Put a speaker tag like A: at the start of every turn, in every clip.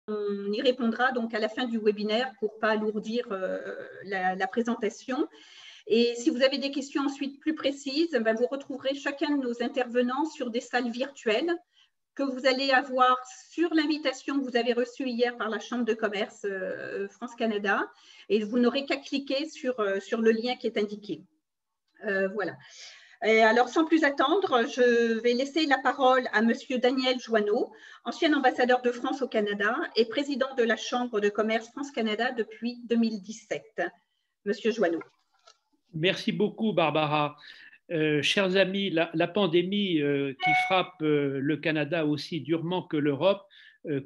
A: On y répondra donc à la fin du webinaire pour ne pas alourdir la présentation. Et si vous avez des questions ensuite plus précises, ben vous retrouverez chacun de nos intervenants sur des salles virtuelles que vous allez avoir sur l'invitation que vous avez reçue hier par la Chambre de commerce France-Canada. Et vous n'aurez qu'à cliquer sur le lien qui est indiqué. Voilà. Et alors, sans plus attendre, je vais laisser la parole à Monsieur Daniel Joanneau, ancien ambassadeur de France au Canada et président de la Chambre de commerce France-Canada depuis 2017. Monsieur Joanneau.
B: Merci beaucoup, Barbara. Chers amis, la pandémie qui frappe le Canada aussi durement que l'Europe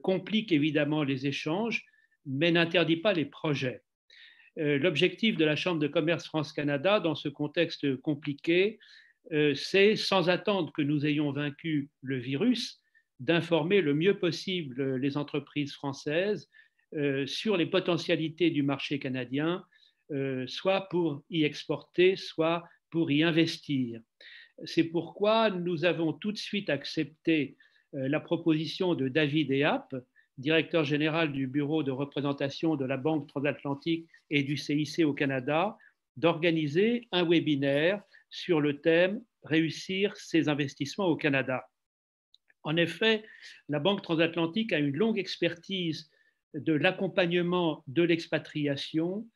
B: complique évidemment les échanges, mais n'interdit pas les projets. L'objectif de la Chambre de commerce France-Canada dans ce contexte compliqué, c'est, sans attendre que nous ayons vaincu le virus, d'informer le mieux possible les entreprises françaises sur les potentialités du marché canadien, soit pour y exporter, soit pour y investir. C'est pourquoi nous avons tout de suite accepté la proposition de David Eap, directeur général du bureau de représentation de la Banque transatlantique et du CIC au Canada, d'organiser un webinaire sur le thème « Réussir ses investissements au Canada ». En effet, la Banque transatlantique a une longue expertise de l'accompagnement de l'expatriation,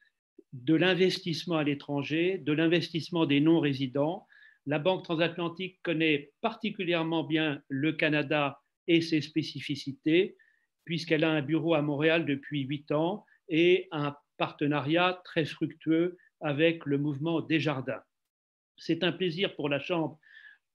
B: de l'investissement à l'étranger, de l'investissement des non-résidents. La Banque transatlantique connaît particulièrement bien le Canada et ses spécificités, puisqu'elle a un bureau à Montréal depuis 8 ans et un partenariat très fructueux avec le mouvement Desjardins. C'est un plaisir pour la Chambre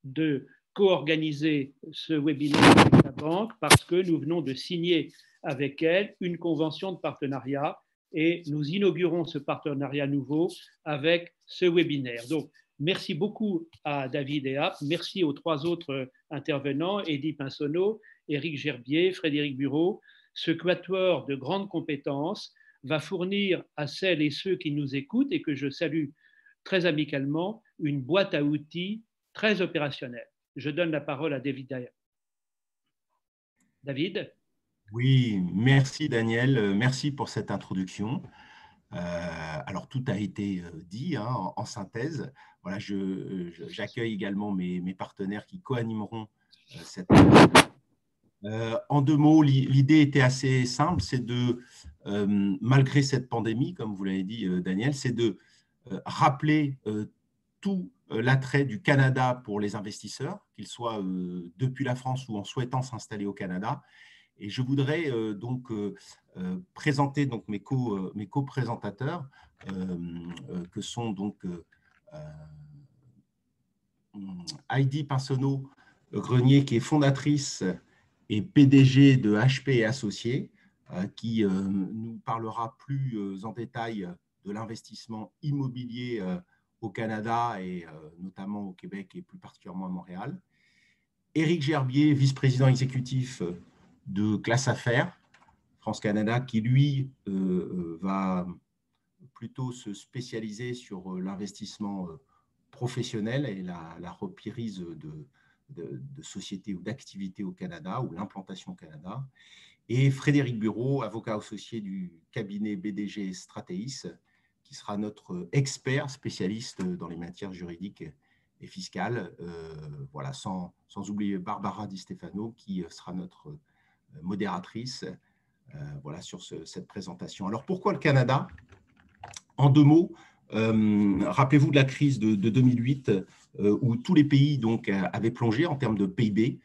B: de co-organiser ce webinaire avec la Banque parce que nous venons de signer avec elle une convention de partenariat et nous inaugurons ce partenariat nouveau avec ce webinaire. Donc, merci beaucoup à David Eap, merci aux 3 autres intervenants, Eddy Pinsonneau, Éric Gerbier, Frédéric Bureau. Ce quatuor de grandes compétences va fournir à celles et ceux qui nous écoutent et que je salue très amicalement une boîte à outils très opérationnelle. Je donne la parole à David Eap. David ?
C: Oui, merci Daniel, merci pour cette introduction. Alors, tout a été dit en synthèse. Voilà, j'accueille également mes partenaires qui co-animeront cette. En 2 mots, l'idée était assez simple, c'est de, malgré cette pandémie, comme vous l'avez dit Daniel, c'est de rappeler tout l'attrait du Canada pour les investisseurs, qu'ils soient depuis la France ou en souhaitant s'installer au Canada. Et je voudrais donc présenter donc mes co-présentateurs, que sont donc Heidi Pinsonneau-Grenier, qui est fondatrice et PDG de HP et Associés, qui nous parlera plus en détail de l'investissement immobilier au Canada et notamment au Québec et plus particulièrement à Montréal. Éric Gerbier, vice-président exécutif de Classe Affaires France-Canada, qui lui va plutôt se spécialiser sur l'investissement professionnel et la reprise de sociétés ou d'activités au Canada ou l'implantation au Canada. Et Frédéric Bureau, avocat associé du cabinet BDG Stratéis, qui sera notre expert spécialiste dans les matières juridiques et fiscales. Voilà, sans oublier Barbara Di Stefano, qui sera notre modératrice voilà, sur cette présentation. Alors, pourquoi le Canada? En 2 mots, rappelez-vous de la crise de 2008, où tous les pays donc, avaient plongé en termes de PIB.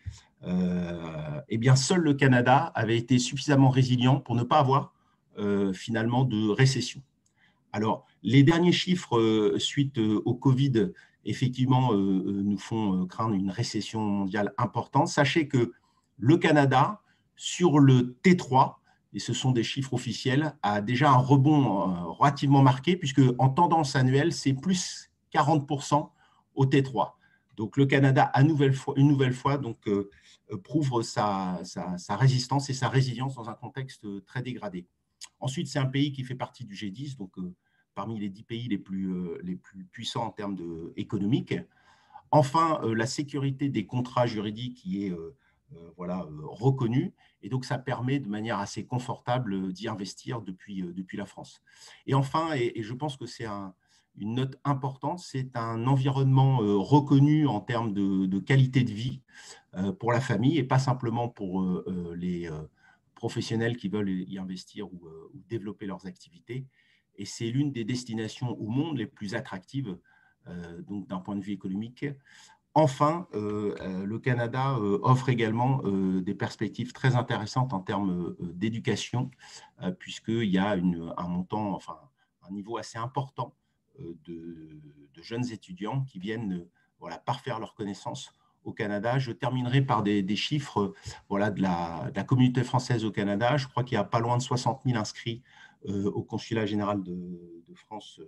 C: Eh bien, seul le Canada avait été suffisamment résilient pour ne pas avoir finalement de récession. Alors, les derniers chiffres suite au Covid, effectivement, nous font craindre une récession mondiale importante. Sachez que le Canada, sur le T3, et ce sont des chiffres officiels, a déjà un rebond relativement marqué, puisque en tendance annuelle, c'est plus 40% au T3. Donc, le Canada, une nouvelle fois donc, prouve sa résistance et sa résilience dans un contexte très dégradé. Ensuite, c'est un pays qui fait partie du G10, donc parmi les 10 pays les plus puissants en termes économiques. Enfin, la sécurité des contrats juridiques qui est reconnue. Et donc, ça permet de manière assez confortable d'y investir depuis la France. Et enfin, et je pense que c'est une note importante, c'est un environnement reconnu en termes de qualité de vie pour la famille et pas simplement pour les professionnels qui veulent y investir ou développer leurs activités. Et c'est l'une des destinations au monde les plus attractives, donc d'un point de vue économique. Enfin, le Canada offre également des perspectives très intéressantes en termes d'éducation, puisqu'il y a un montant, enfin un niveau assez important de jeunes étudiants qui viennent parfaire leurs connaissances au Canada. Je terminerai par des chiffres de la communauté française au Canada. Je crois qu'il y a pas loin de 60 000 inscrits au consulat général de France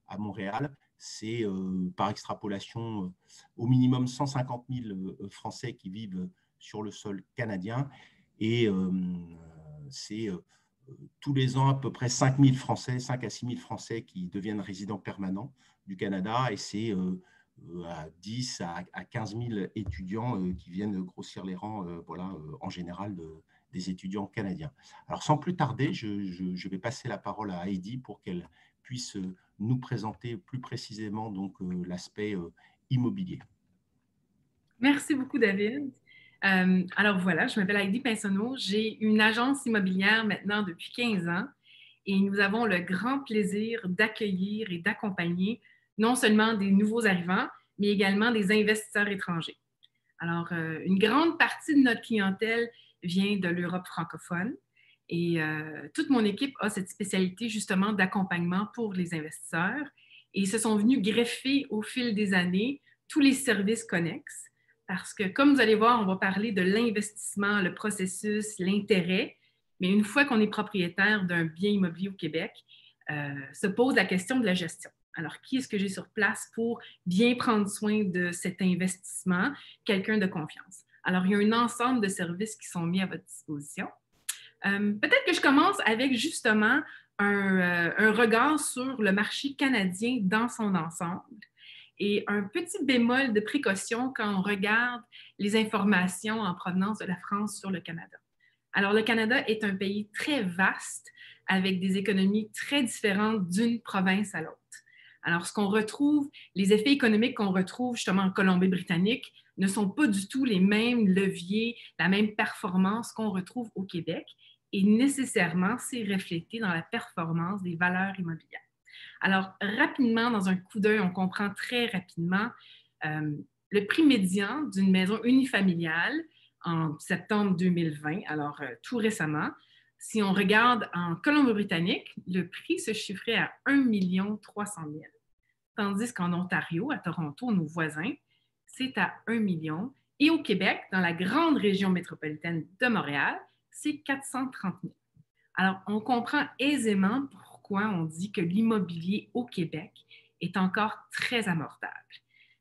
C: à Montréal. C'est par extrapolation au minimum 150 000 Français qui vivent sur le sol canadien et c'est tous les ans à peu près 5 à 6 000 Français qui deviennent résidents permanents du Canada et c'est à 10 à 15 000 étudiants qui viennent grossir les rangs en général des étudiants canadiens. Alors sans plus tarder, je vais passer la parole à Heidi pour qu'elle puisse nous présenter plus précisément donc l'aspect immobilier.
D: Merci beaucoup, David. Alors voilà, je m'appelle Heidi Pinsonneau. J'ai une agence immobilière maintenant depuis 15 ans et nous avons le grand plaisir d'accueillir et d'accompagner non seulement des nouveaux arrivants, mais également des investisseurs étrangers. Alors, une grande partie de notre clientèle vient de l'Europe francophone et toute mon équipe a cette spécialité justement d'accompagnement pour les investisseurs et ils se sont venus greffer au fil des années tous les services connexes parce que, comme vous allez voir, on va parler de l'investissement, le processus, l'intérêt, mais une fois qu'on est propriétaire d'un bien immobilier au Québec, se pose la question de la gestion. Alors, qui est-ce que j'ai sur place pour bien prendre soin de cet investissement? Quelqu'un de confiance. Alors, il y a un ensemble de services qui sont mis à votre disposition. Peut-être que je commence avec justement un regard sur le marché canadien dans son ensemble et un petit bémol de précaution quand on regarde les informations en provenance de la France sur le Canada. Alors, le Canada est un pays très vaste avec des économies très différentes d'une province à l'autre. Alors, ce qu'on retrouve, les effets économiques qu'on retrouve justement en Colombie-Britannique ne sont pas du tout les mêmes leviers, la même performance qu'on retrouve au Québec et nécessairement, c'est reflété dans la performance des valeurs immobilières. Alors, rapidement, dans un coup d'œil, on comprend très rapidement le prix médian d'une maison unifamiliale en septembre 2020, alors tout récemment. Si on regarde en Colombie-Britannique, le prix se chiffrait à 1 300 000 tandis qu'en Ontario, à Toronto, nos voisins, c'est à 1 million. Et au Québec, dans la grande région métropolitaine de Montréal, c'est 430 000. Alors, on comprend aisément pourquoi on dit que l'immobilier au Québec est encore très abordable.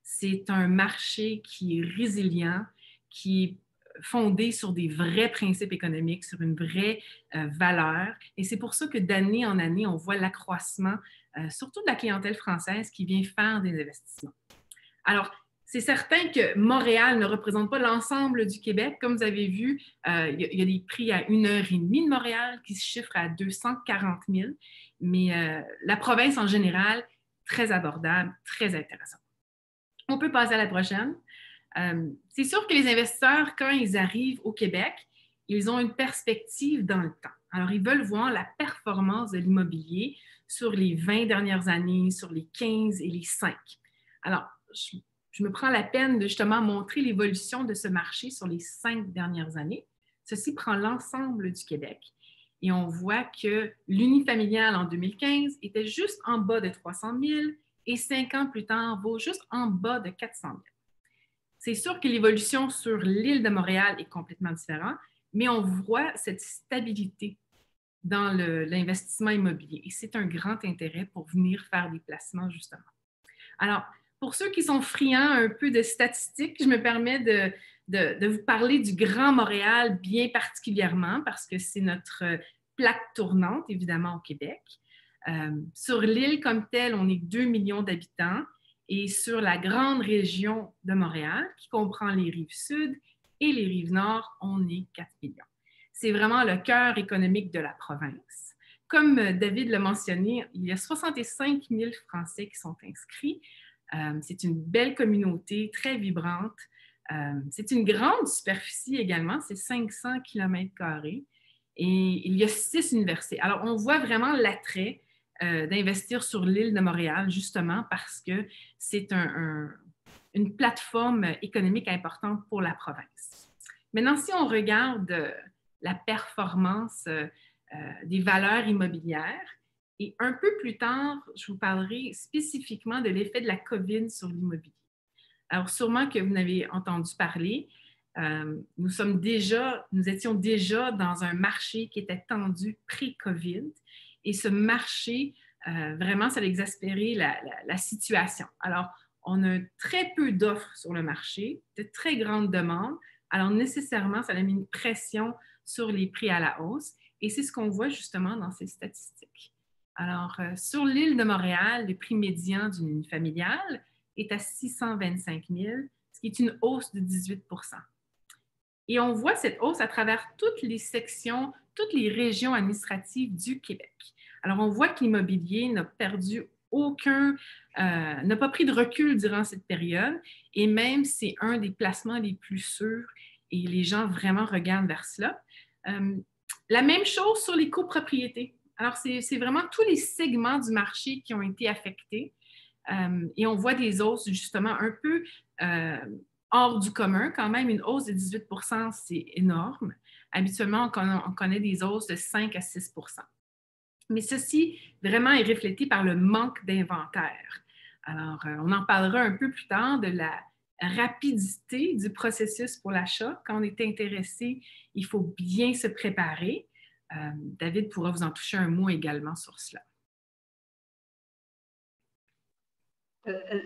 D: C'est un marché qui est résilient, qui est fondé sur des vrais principes économiques, sur une vraie valeur. Et c'est pour ça que d'année en année, on voit l'accroissement, surtout de la clientèle française qui vient faire des investissements. Alors, c'est certain que Montréal ne représente pas l'ensemble du Québec. Comme vous avez vu, il y a des prix à 1h30 de Montréal qui se chiffrent à 240 000, mais la province en général, très abordable, très intéressante. On peut passer à la prochaine. C'est sûr que les investisseurs, quand ils arrivent au Québec, ils ont une perspective dans le temps. Alors, ils veulent voir la performance de l'immobilier sur les 20 dernières années, sur les 15 et les 5. Alors, je me prends la peine de justement montrer l'évolution de ce marché sur les 5 dernières années. Ceci prend l'ensemble du Québec et on voit que l'unifamilial en 2015 était juste en bas de 300 000 et 5 ans plus tard vaut juste en bas de 400 000. C'est sûr que l'évolution sur l'île de Montréal est complètement différente, mais on voit cette stabilité dans l'investissement immobilier et c'est un grand intérêt pour venir faire des placements justement. Alors, pour ceux qui sont friands un peu de statistiques, je me permets de vous parler du Grand Montréal bien particulièrement parce que c'est notre plaque tournante, évidemment, au Québec. Sur l'île comme telle, on est 2 millions d'habitants et sur la grande région de Montréal, qui comprend les rives sud et les Rives-Nord, on est 4 millions. C'est vraiment le cœur économique de la province. Comme David l'a mentionné, il y a 65 000 Français qui sont inscrits. C'est une belle communauté, très vibrante. C'est une grande superficie également, c'est 500 km². Et il y a 6 universités. Alors, on voit vraiment l'attrait d'investir sur l'île de Montréal, justement parce que c'est une plateforme économique importante pour la province. Maintenant, si on regarde la performance des valeurs immobilières, et un peu plus tard, je vous parlerai spécifiquement de l'effet de la COVID sur l'immobilier. Alors, sûrement que vous n'avez entendu parler, nous étions déjà dans un marché qui était tendu pré-COVID, et ce marché, vraiment, ça a exaspéré la situation. Alors, on a très peu d'offres sur le marché, de très grandes demandes. Alors, nécessairement, ça a mis une pression sur les prix à la hausse. Et c'est ce qu'on voit justement dans ces statistiques. Alors, sur l'île de Montréal, le prix médian d'une unifamiliale est à 625 000, ce qui est une hausse de 18 %. Et on voit cette hausse à travers toutes les sections, toutes les régions administratives du Québec. Alors, on voit que l'immobilier n'a pas pris de recul durant cette période, et même c'est un des placements les plus sûrs, et les gens vraiment regardent vers cela. La même chose sur les copropriétés. Alors, c'est vraiment tous les segments du marché qui ont été affectés, et on voit des hausses justement un peu hors du commun. Quand même, une hausse de 18 %, c'est énorme. Habituellement, on connaît des hausses de 5 à 6 %. Mais ceci vraiment est reflété par le manque d'inventaire. Alors, on en parlera un peu plus tard de la rapidité du processus pour l'achat. Quand on est intéressé, il faut bien se préparer. David pourra vous en toucher un mot également sur cela.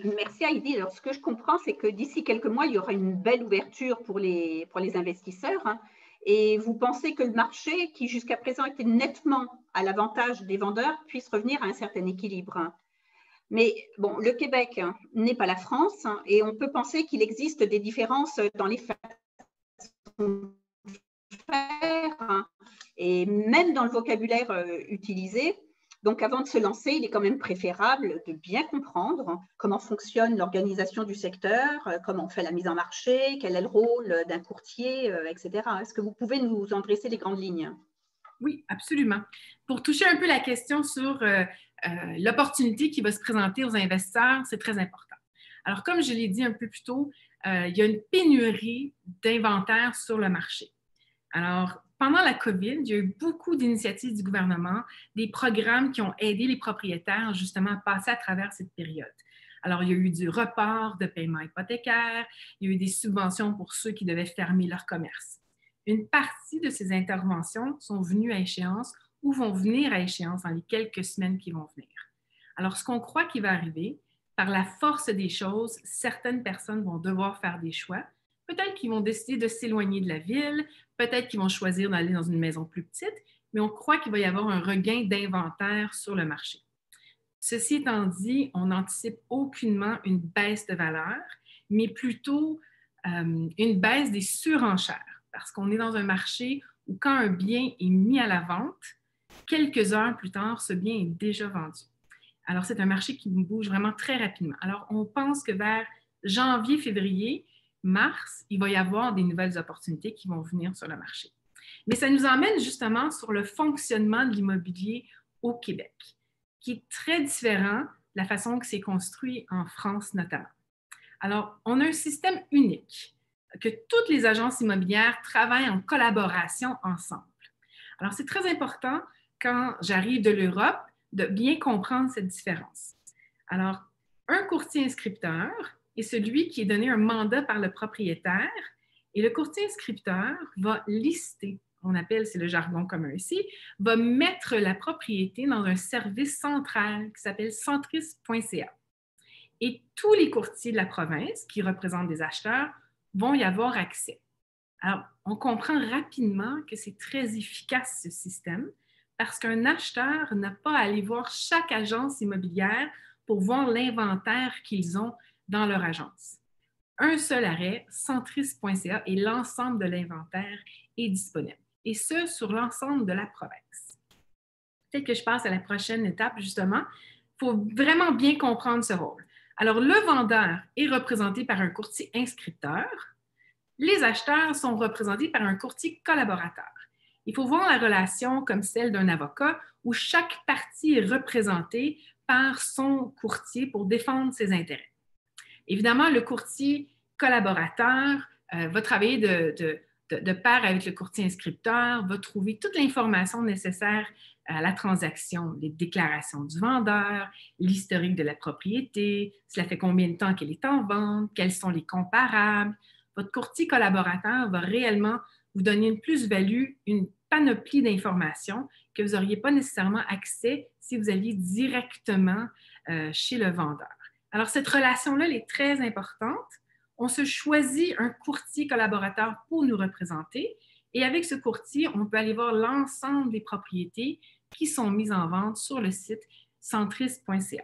A: Merci Heidi. Alors, ce que je comprends, c'est que d'ici quelques mois, il y aura une belle ouverture pour les investisseurs. Hein, et vous pensez que le marché, qui jusqu'à présent était nettement à l'avantage des vendeurs, puisse revenir à un certain équilibre. Hein. Mais bon, le Québec n'est pas la France, hein, et on peut penser qu'il existe des différences dans les façons de faire, hein, et même dans le vocabulaire utilisé. Donc, avant de se lancer, il est quand même préférable de bien comprendre comment fonctionne l'organisation du secteur, comment on fait la mise en marché, quel est le rôle d'un courtier, etc. Est-ce que vous pouvez nous en dresser les grandes lignes?
D: Oui, absolument. Pour toucher un peu la question sur l'opportunité qui va se présenter aux investisseurs, c'est très important. Alors, comme je l'ai dit un peu plus tôt, il y a une pénurie d'inventaire sur le marché. Alors, pendant la COVID, il y a eu beaucoup d'initiatives du gouvernement, des programmes qui ont aidé les propriétaires justement à passer à travers cette période. Alors, il y a eu du report de paiement hypothécaire, il y a eu des subventions pour ceux qui devaient fermer leur commerce. Une partie de ces interventions sont venues à échéance ou vont venir à échéance dans les quelques semaines qui vont venir. Alors, ce qu'on croit qui va arriver, par la force des choses, certaines personnes vont devoir faire des choix. Peut-être qu'ils vont décider de s'éloigner de la ville, peut-être qu'ils vont choisir d'aller dans une maison plus petite, mais on croit qu'il va y avoir un regain d'inventaire sur le marché. Ceci étant dit, on n'anticipe aucunement une baisse de valeur, mais plutôt une baisse des surenchères, parce qu'on est dans un marché où quand un bien est mis à la vente, quelques heures plus tard, ce bien est déjà vendu. Alors, c'est un marché qui bouge vraiment très rapidement. Alors, on pense que vers janvier, février, mars, il va y avoir des nouvelles opportunités qui vont venir sur le marché. Mais ça nous emmène justement sur le fonctionnement de l'immobilier au Québec, qui est très différent de la façon que c'est construit en France notamment. Alors, on a un système unique, que toutes les agences immobilières travaillent en collaboration ensemble. Alors, c'est très important quand j'arrive de l'Europe de bien comprendre cette différence. Alors, un courtier inscripteur est celui qui est donné un mandat par le propriétaire et le courtier inscripteur va lister, on appelle, c'est le jargon commun ici, va mettre la propriété dans un service central qui s'appelle centris.ca. Et tous les courtiers de la province qui représentent des acheteurs vont y avoir accès. Alors, on comprend rapidement que c'est très efficace ce système parce qu'un acheteur n'a pas à aller voir chaque agence immobilière pour voir l'inventaire qu'ils ont dans leur agence. un seul arrêt, centris.ca, et l'ensemble de l'inventaire est disponible. Et ce, sur l'ensemble de la province. Peut-être que je passe à la prochaine étape, justement. Il faut vraiment bien comprendre ce rôle. Alors, le vendeur est représenté par un courtier inscripteur. Les acheteurs sont représentés par un courtier collaborateur. Il faut voir la relation comme celle d'un avocat où chaque partie est représentée par son courtier pour défendre ses intérêts. Évidemment, le courtier collaborateur va travailler de pair avec le courtier inscripteur, va trouver toute l'information nécessaire à la transaction, les déclarations du vendeur, l'historique de la propriété, cela fait combien de temps qu'elle est en vente, quels sont les comparables. Votre courtier collaborateur va réellement vous donner une plus-value, une panoplie d'informations que vous n'auriez pas nécessairement accès si vous alliez directement chez le vendeur. Alors, cette relation-là, elle est très importante. On se choisit un courtier collaborateur pour nous représenter et avec ce courtier, on peut aller voir l'ensemble des propriétés qui sont mises en vente sur le site centris.ca.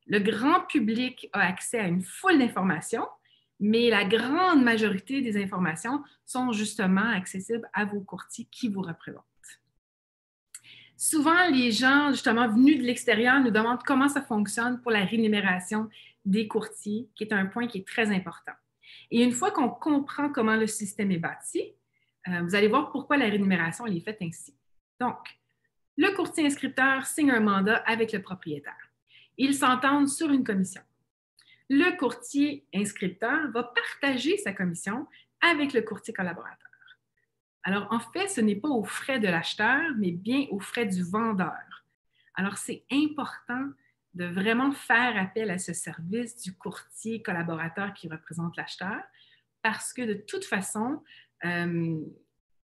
D: Le grand public a accès à une foule d'informations, mais la grande majorité des informations sont justement accessibles à vos courtiers qui vous représentent. Souvent, les gens, justement, venus de l'extérieur, nous demandent comment ça fonctionne pour la rémunération des courtiers, qui est un point qui est très important. Et une fois qu'on comprend comment le système est bâti, vous allez voir pourquoi la rémunération elle est faite ainsi. Donc, le courtier inscripteur signe un mandat avec le propriétaire. Ils s'entendent sur une commission. Le courtier inscripteur va partager sa commission avec le courtier collaborateur. Alors, en fait, ce n'est pas aux frais de l'acheteur, mais bien aux frais du vendeur. Alors, c'est important de vraiment faire appel à ce service du courtier collaborateur qui représente l'acheteur parce que de toute façon,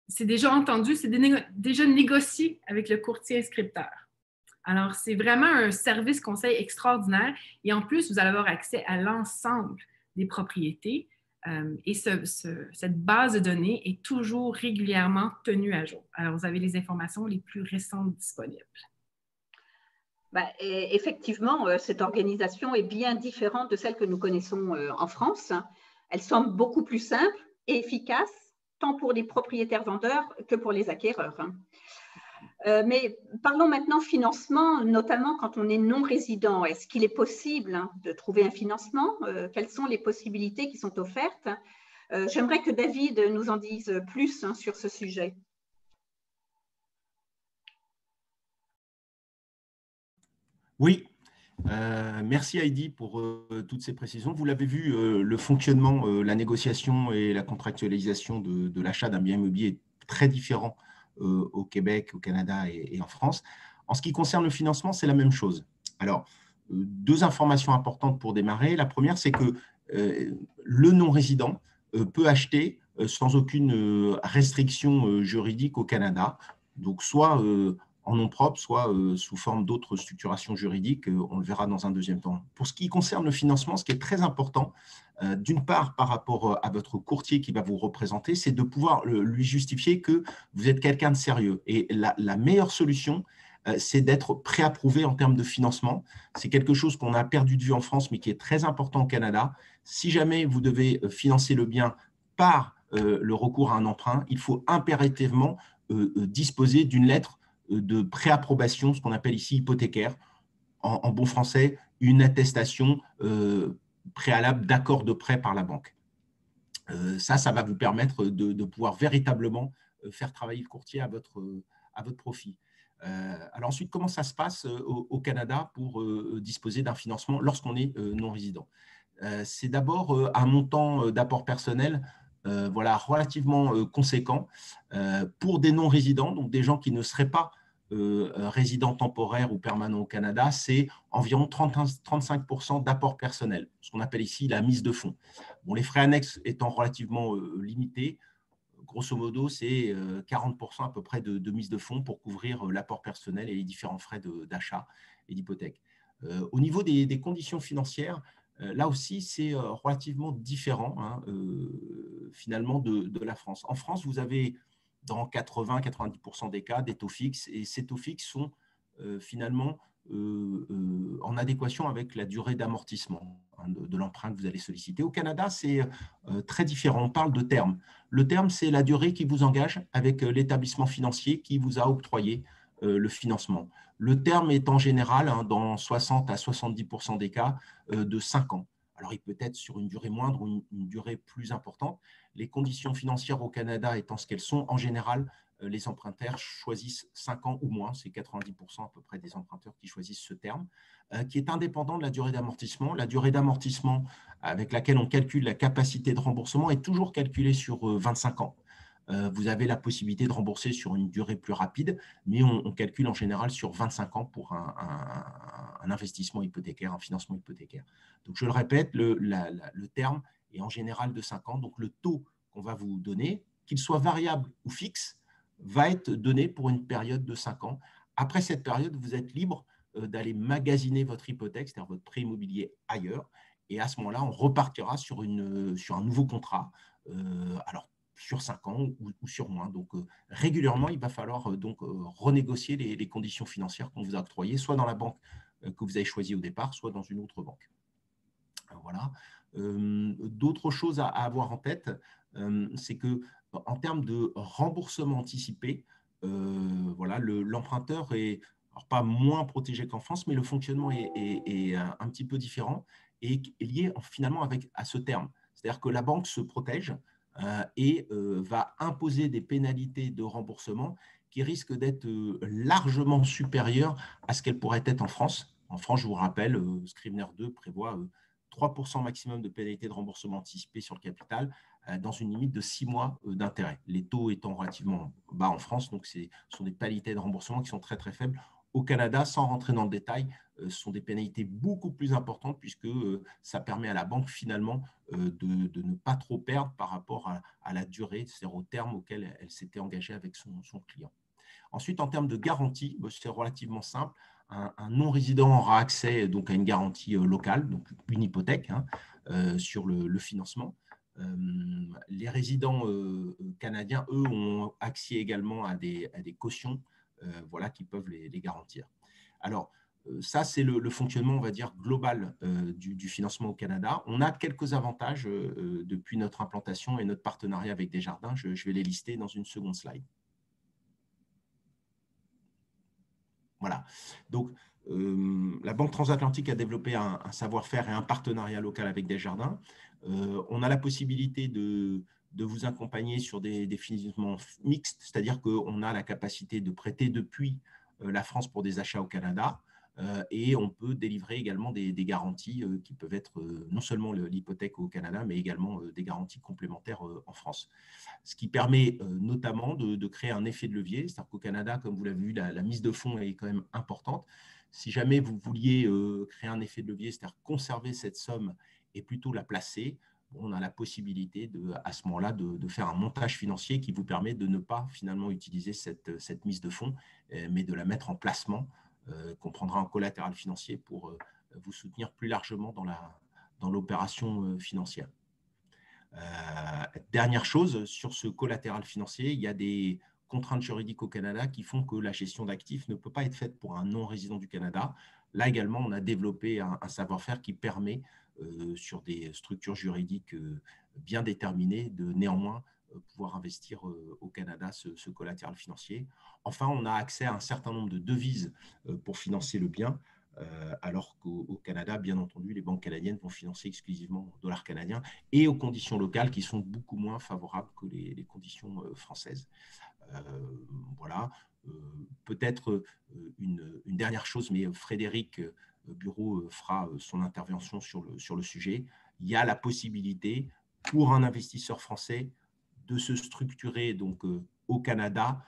D: c'est déjà entendu, c'est déjà négocié avec le courtier inscripteur. Alors, c'est vraiment un service conseil extraordinaire et en plus, vous allez avoir accès à l'ensemble des propriétés et cette base de données est toujours régulièrement tenue à jour. Alors, vous avez les informations les plus récentes disponibles.
A: Effectivement, cette organisation est bien différente de celle que nous connaissons en France. Elle semble beaucoup plus simple et efficace, tant pour les propriétaires vendeurs que pour les acquéreurs. Mais parlons maintenant financement, notamment quand on est non-résident. Est-ce qu'il est possible de trouver un financement? Quelles sont les possibilités qui sont offertes? J'aimerais que David nous en dise plus sur ce sujet.
C: Oui, merci Heidi pour toutes ces précisions. Vous l'avez vu, le fonctionnement, la négociation et la contractualisation de l'achat d'un bien immobilier est très différent au Québec, au Canada et en France. En ce qui concerne le financement, c'est la même chose. Alors, deux informations importantes pour démarrer. La première, c'est que le non-résident peut acheter sans aucune restriction juridique au Canada. Donc, soit en nom propre, soit sous forme d'autres structurations juridiques. On le verra dans un deuxième temps. Pour ce qui concerne le financement, ce qui est très important, d'une part par rapport à votre courtier qui va vous représenter, c'est de pouvoir lui justifier que vous êtes quelqu'un de sérieux. Et la meilleure solution, c'est d'être préapprouvé en termes de financement. C'est quelque chose qu'on a perdu de vue en France, mais qui est très important au Canada. Si jamais vous devez financer le bien par le recours à un emprunt, il faut impérativement disposer d'une lettre de préapprobation, ce qu'on appelle ici hypothécaire, en bon français, une attestation préalable d'accord de prêt par la banque. Ça va vous permettre de pouvoir véritablement faire travailler le courtier à votre profit. Alors ensuite, comment ça se passe au Canada pour disposer d'un financement lorsqu'on est non-résident? C'est d'abord un montant d'apport personnel relativement conséquent pour des non-résidents, donc des gens qui ne seraient pas résidents temporaires ou permanents au Canada, c'est environ 35% d'apport personnel, ce qu'on appelle ici la mise de fonds. Bon, les frais annexes étant relativement limités, grosso modo, c'est 40% à peu près de mise de fonds pour couvrir l'apport personnel et les différents frais d'achat et d'hypothèque. Au niveau des conditions financières, là aussi, c'est relativement différent finalement de la France. En France, vous avez dans 80-90% des cas des taux fixes et ces taux fixes sont finalement en adéquation avec la durée d'amortissement de l'emprunt que vous allez solliciter. Au Canada, c'est très différent. On parle de terme. Le terme, c'est la durée qui vous engage avec l'établissement financier qui vous a octroyé le financement. Le terme est en général, dans 60 à 70% des cas, de 5 ans. Alors, il peut être sur une durée moindre ou une durée plus importante. Les conditions financières au Canada étant ce qu'elles sont, en général, les emprunteurs choisissent 5 ans ou moins. C'est 90% à peu près des emprunteurs qui choisissent ce terme, qui est indépendant de la durée d'amortissement. La durée d'amortissement avec laquelle on calcule la capacité de remboursement est toujours calculée sur 25 ans. Vous avez la possibilité de rembourser sur une durée plus rapide, mais on calcule en général sur 25 ans pour un investissement hypothécaire, un financement hypothécaire. Donc, je le répète, le terme est en général de 5 ans. Donc, le taux qu'on va vous donner, qu'il soit variable ou fixe, va être donné pour une période de 5 ans. Après cette période, vous êtes libre d'aller magasiner votre hypothèque, c'est-à-dire votre prêt immobilier ailleurs. Et à ce moment-là, on repartira sur un nouveau contrat. Alors, sur 5 ans ou sur moins. Donc, régulièrement, il va falloir renégocier les conditions financières qu'on vous a octroyées, soit dans la banque que vous avez choisie au départ, soit dans une autre banque. Voilà. D'autres choses à avoir en tête, c'est qu'en termes de remboursement anticipé, voilà, l'emprunteur est alors pas moins protégé qu'en France, mais le fonctionnement est un petit peu différent et est lié finalement à ce terme. C'est-à-dire que la banque se protège et va imposer des pénalités de remboursement qui risquent d'être largement supérieures à ce qu'elles pourraient être en France. En France, je vous rappelle, Scrivener 2 prévoit 3% maximum de pénalité de remboursement anticipé sur le capital dans une limite de 6 mois d'intérêt. Les taux étant relativement bas en France, donc ce sont des pénalités de remboursement qui sont très très faibles. Au Canada, sans rentrer dans le détail, ce sont des pénalités beaucoup plus importantes puisque ça permet à la banque finalement de ne pas trop perdre par rapport à la durée, c'est-à-dire au terme auquel elle s'était engagée avec son client. Ensuite, en termes de garantie, c'est relativement simple. Un non-résident aura accès donc, à une garantie locale, donc une hypothèque sur le financement. Les résidents canadiens, eux, ont accès également à des cautions voilà, qui peuvent les garantir. Alors, ça, c'est le fonctionnement, on va dire, global du financement au Canada. On a quelques avantages depuis notre implantation et notre partenariat avec Desjardins. Je vais les lister dans une seconde slide. Voilà. Donc, la Banque transatlantique a développé un savoir-faire et un partenariat local avec Desjardins. On a la possibilité de vous accompagner sur des financements mixtes, c'est-à-dire qu'on a la capacité de prêter depuis la France pour des achats au Canada et on peut délivrer également des garanties qui peuvent être non seulement l'hypothèque au Canada, mais également des garanties complémentaires en France. Ce qui permet notamment de créer un effet de levier, c'est-à-dire qu'au Canada, comme vous l'avez vu, la mise de fonds est quand même importante. Si jamais vous vouliez créer un effet de levier, c'est-à-dire conserver cette somme et plutôt la placer, on a la possibilité à ce moment-là de faire un montage financier qui vous permet de ne pas finalement utiliser cette mise de fonds, mais de la mettre en placement, qu'on prendra en collatéral financier pour vous soutenir plus largement dans l'opération financière. Dernière chose, sur ce collatéral financier, il y a des contraintes juridiques au Canada qui font que la gestion d'actifs ne peut pas être faite pour un non-résident du Canada. Là également, on a développé un savoir-faire qui permet, sur des structures juridiques bien déterminées, de néanmoins pouvoir investir au Canada ce collatéral financier. Enfin, on a accès à un certain nombre de devises pour financer le bien, alors qu'au Canada, bien entendu, les banques canadiennes vont financer exclusivement au dollar canadien et aux conditions locales qui sont beaucoup moins favorables que les conditions françaises. Voilà. Peut-être une dernière chose, mais Frédéric Bureau fera son intervention sur le sujet. Il y a la possibilité pour un investisseur français de se structurer donc, au Canada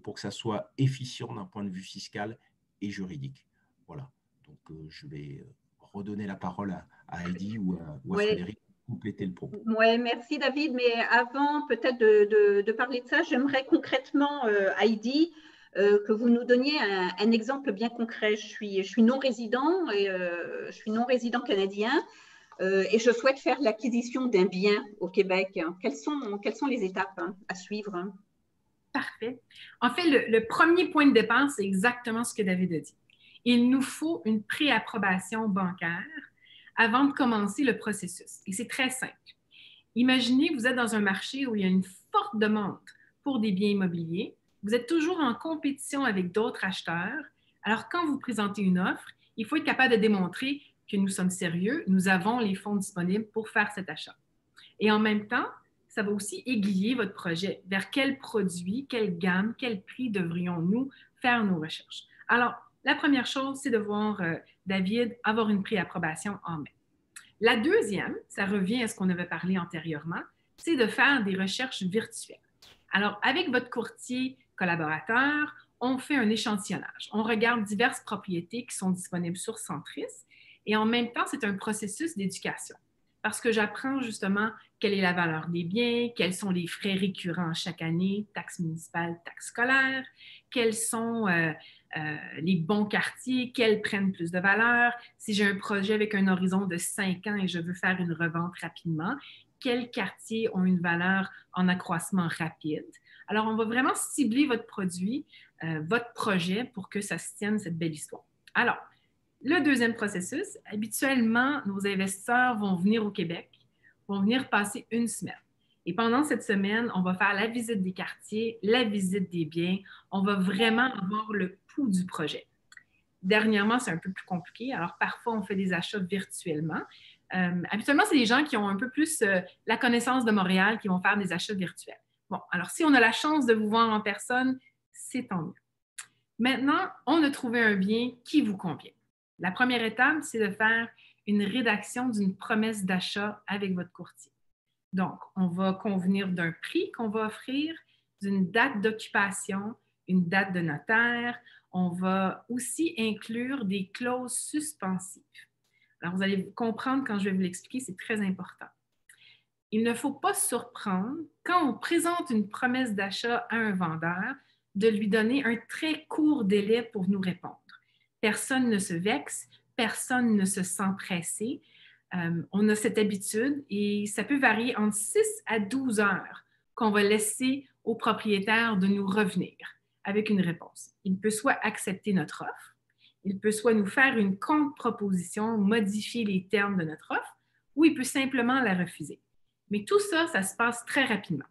C: pour que ça soit efficient d'un point de vue fiscal et juridique. Voilà. Donc, je vais redonner la parole à Heidi ou à Frédéric pour compléter le propos.
A: Oui, merci David. Mais avant peut-être de parler de ça, j'aimerais concrètement, Heidi, que vous nous donniez un exemple bien concret. Je suis non-résident et je suis non-résident canadien et je souhaite faire l'acquisition d'un bien au Québec. Quelles sont les étapes à suivre?
D: Parfait. En fait, le premier point de départ, c'est exactement ce que David a dit. il nous faut une préapprobation bancaire avant de commencer le processus. Et c'est très simple. Imaginez, vous êtes dans un marché où il y a une forte demande pour des biens immobiliers. Vous êtes toujours en compétition avec d'autres acheteurs. Alors, quand vous présentez une offre, il faut être capable de démontrer que nous sommes sérieux, nous avons les fonds disponibles pour faire cet achat. Et en même temps, ça va aussi aiguiller votre projet. Vers quel produit, quelle gamme, quel prix devrions-nous faire nos recherches? Alors, la première chose, c'est de voir David avoir une préapprobation en main. La deuxième, ça revient à ce qu'on avait parlé antérieurement, c'est de faire des recherches virtuelles. Alors, avec votre courtier collaborateur, on fait un échantillonnage. On regarde diverses propriétés qui sont disponibles sur Centris et en même temps, c'est un processus d'éducation parce que j'apprends justement quelle est la valeur des biens, quels sont les frais récurrents chaque année, taxes municipales, taxes scolaires, quels sont les bons quartiers, quels prennent plus de valeur. Si j'ai un projet avec un horizon de 5 ans et je veux faire une revente rapidement, quels quartiers ont une valeur en accroissement rapide. Alors, on va vraiment cibler votre produit, votre projet pour que ça se tienne cette belle histoire. Alors, le deuxième processus, habituellement, nos investisseurs vont venir au Québec, vont venir passer une semaine. Et pendant cette semaine, on va faire la visite des quartiers, la visite des biens. On va vraiment avoir le pouls du projet. Dernièrement, c'est un peu plus compliqué. Alors, parfois, on fait des achats virtuellement. Habituellement, c'est des gens qui ont un peu plus la connaissance de Montréal qui vont faire des achats virtuels. Bon, alors si on a la chance de vous voir en personne, c'est tant mieux. Maintenant, on a trouvé un bien qui vous convient. La première étape, c'est de faire une rédaction d'une promesse d'achat avec votre courtier. Donc, on va convenir d'un prix qu'on va offrir, d'une date d'occupation, une date de notaire. On va aussi inclure des clauses suspensives. Alors, vous allez comprendre quand je vais vous l'expliquer, c'est très important. Il ne faut pas se surprendre, quand on présente une promesse d'achat à un vendeur, de lui donner un très court délai pour nous répondre. Personne ne se vexe, personne ne se sent pressé. On a cette habitude et ça peut varier entre 6 à 12 heures qu'on va laisser au propriétaire de nous revenir avec une réponse. Il peut soit accepter notre offre, il peut soit nous faire une contre-proposition, modifier les termes de notre offre, ou il peut simplement la refuser. Mais tout ça, ça se passe très rapidement.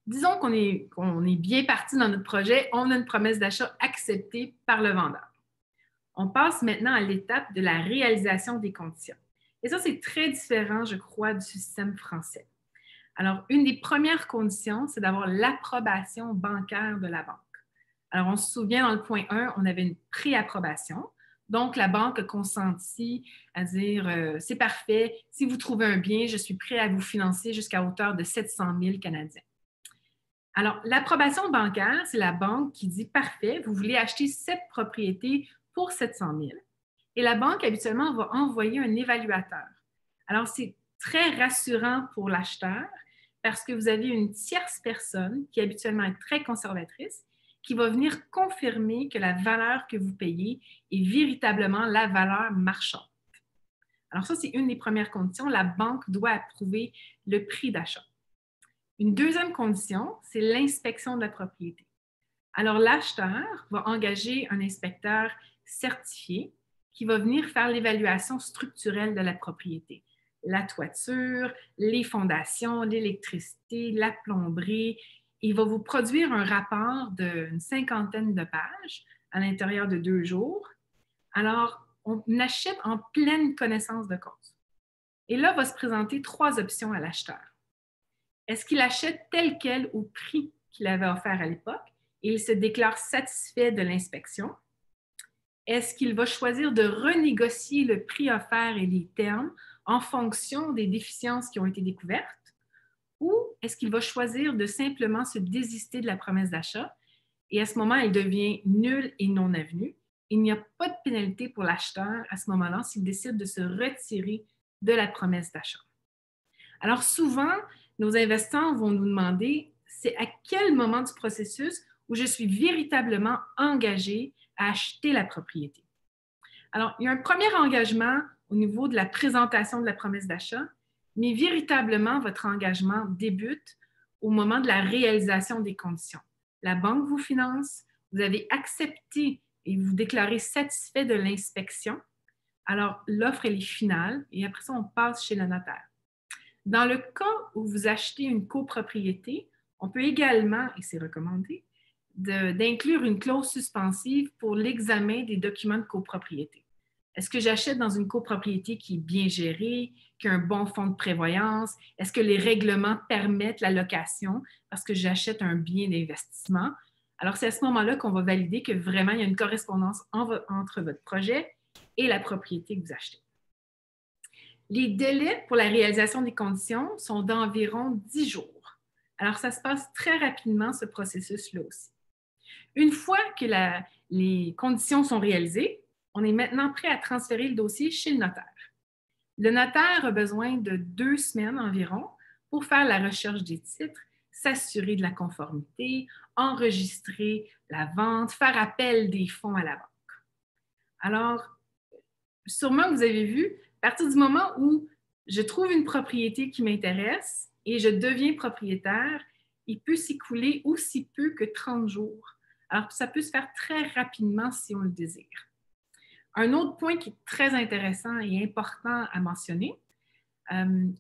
D: Disons qu'on est bien parti dans notre projet, on a une promesse d'achat acceptée par le vendeur. On passe maintenant à l'étape de la réalisation des conditions. Et ça, c'est très différent, je crois, du système français. Alors, une des premières conditions, c'est d'avoir l'approbation bancaire de la banque. Alors, on se souvient, dans le point 1, on avait une préapprobation. Donc, la banque a consenti à dire c'est parfait, si vous trouvez un bien, je suis prêt à vous financer jusqu'à hauteur de 700 000 Canadiens. Alors, l'approbation bancaire, c'est la banque qui dit parfait, vous voulez acheter cette propriété pour 700 000. Et la banque, habituellement, va envoyer un évaluateur. Alors, c'est très rassurant pour l'acheteur parce que vous avez une tierce personne qui habituellement est très conservatrice qui va venir confirmer que la valeur que vous payez est véritablement la valeur marchande. Alors ça, c'est une des premières conditions. La banque doit approuver le prix d'achat. Une deuxième condition, c'est l'inspection de la propriété. Alors, l'acheteur va engager un inspecteur certifié qui va venir faire l'évaluation structurelle de la propriété. La toiture, les fondations, l'électricité, la plomberie. Il va vous produire un rapport d'une 50aine de pages à l'intérieur de 2 jours. Alors, on achète en pleine connaissance de cause. Et là, va se présenter 3 options à l'acheteur. Est-ce qu'il achète tel quel au prix qu'il avait offert à l'époque et il se déclare satisfait de l'inspection? Est-ce qu'il va choisir de renégocier le prix offert et les termes en fonction des déficiences qui ont été découvertes? Ou est-ce qu'il va choisir de simplement se désister de la promesse d'achat et à ce moment, elle devient nulle et non avenue? Il n'y a pas de pénalité pour l'acheteur à ce moment-là s'il décide de se retirer de la promesse d'achat. Alors souvent, nos investisseurs vont nous demander c'est à quel moment du processus où je suis véritablement engagé à acheter la propriété. Alors, il y a un premier engagement au niveau de la présentation de la promesse d'achat, mais véritablement, votre engagement débute au moment de la réalisation des conditions. La banque vous finance, vous avez accepté et vous déclarez satisfait de l'inspection, alors l'offre elle est finale et après ça, on passe chez le notaire. Dans le cas où vous achetez une copropriété, on peut également, et c'est recommandé, d'inclure une clause suspensive pour l'examen des documents de copropriété. Est-ce que j'achète dans une copropriété qui est bien gérée, qui a un bon fonds de prévoyance? Est-ce que les règlements permettent la location parce que j'achète un bien d'investissement? Alors, c'est à ce moment-là qu'on va valider que vraiment, il y a une correspondance entre votre projet et la propriété que vous achetez. Les délais pour la réalisation des conditions sont d'environ 10 jours. Alors, ça se passe très rapidement, ce processus-là aussi. Une fois que les conditions sont réalisées, on est maintenant prêt à transférer le dossier chez le notaire. Le notaire a besoin de 2 semaines environ pour faire la recherche des titres, s'assurer de la conformité, enregistrer la vente, faire appel des fonds à la banque. Alors, sûrement vous avez vu, à partir du moment où je trouve une propriété qui m'intéresse et je deviens propriétaire, il peut s'écouler aussi peu que 30 jours. Alors, ça peut se faire très rapidement si on le désire. Un autre point qui est très intéressant et important à mentionner,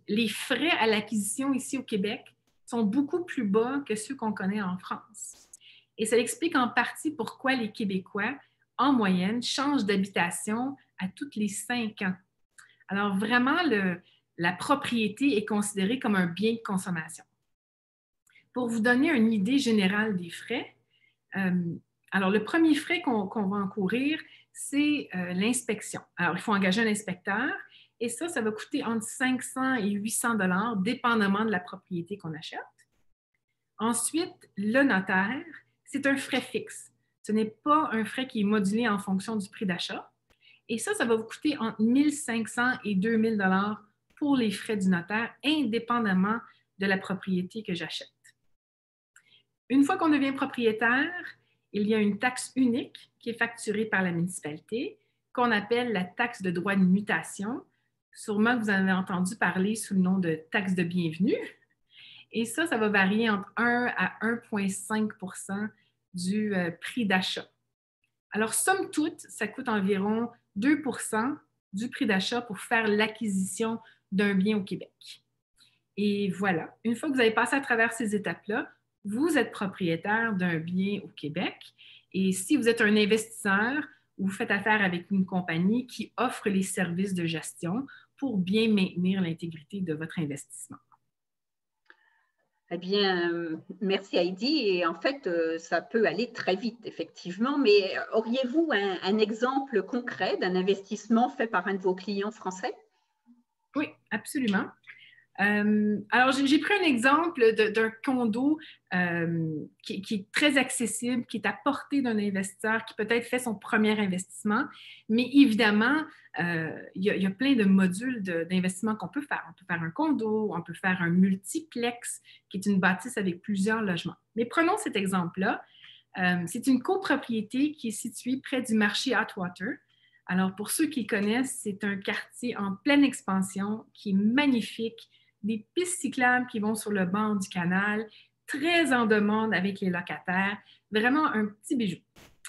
D: les frais à l'acquisition ici au Québec sont beaucoup plus bas que ceux qu'on connaît en France. Et ça explique en partie pourquoi les Québécois, en moyenne, changent d'habitation à tous les 5 ans. Alors vraiment, la propriété est considérée comme un bien de consommation. Pour vous donner une idée générale des frais, alors le premier frais qu'on va encourir, c'est l'inspection. Alors, il faut engager un inspecteur et ça va coûter entre 500 et 800 $, dépendamment de la propriété qu'on achète. Ensuite, le notaire, c'est un frais fixe. Ce n'est pas un frais qui est modulé en fonction du prix d'achat. Et ça va vous coûter entre 1 500 et 2 000 $ pour les frais du notaire, indépendamment de la propriété que j'achète. Une fois qu'on devient propriétaire, il y a une taxe unique qui est facturée par la municipalité, qu'on appelle la taxe de droit de mutation. Sûrement que vous en avez entendu parler sous le nom de taxe de bienvenue. Et ça va varier entre 1 à 1,5 % du prix d'achat. Alors, somme toute, ça coûte environ 2 % du prix d'achat pour faire l'acquisition d'un bien au Québec. Et voilà, une fois que vous avez passé à travers ces étapes-là, vous êtes propriétaire d'un bien au Québec. Et si vous êtes un investisseur, vous faites affaire avec une compagnie qui offre les services de gestion pour bien maintenir l'intégrité de votre investissement.
A: Eh bien, merci Heidi. Et en fait, ça peut aller très vite, effectivement. Mais auriez-vous un exemple concret d'un investissement fait par un de vos clients français?
D: Oui, absolument. Alors, j'ai pris un exemple d'un condo qui est très accessible, qui est à portée d'un investisseur qui peut-être fait son premier investissement, mais évidemment, il y a plein de modules d'investissement qu'on peut faire. On peut faire un condo, on peut faire un multiplex, qui est une bâtisse avec plusieurs logements. Mais prenons cet exemple-là. C'est une copropriété qui est située près du marché Atwater. Alors, pour ceux qui connaissent, c'est un quartier en pleine expansion qui est magnifique, des pistes cyclables qui vont sur le bord du canal, très en demande avec les locataires, vraiment un petit bijou.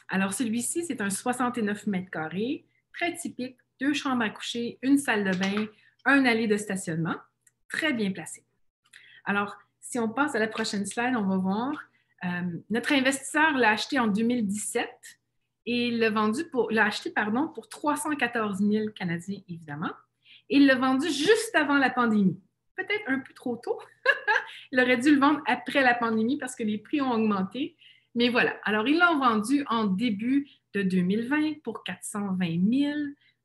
D: Alors, celui-ci, c'est un 69 mètres carrés, très typique, 2 chambres à coucher, une salle de bain, un allée de stationnement, très bien placé. Alors, si on passe à la prochaine slide, on va voir. Notre investisseur l'a acheté en 2017 et l'a acheté pour 314 000 Canadiens, évidemment. Et il l'a vendu juste avant la pandémie. Peut-être un peu trop tôt. Il aurait dû le vendre après la pandémie parce que les prix ont augmenté. Mais voilà. Alors, ils l'ont vendu en début de 2020 pour 420 000.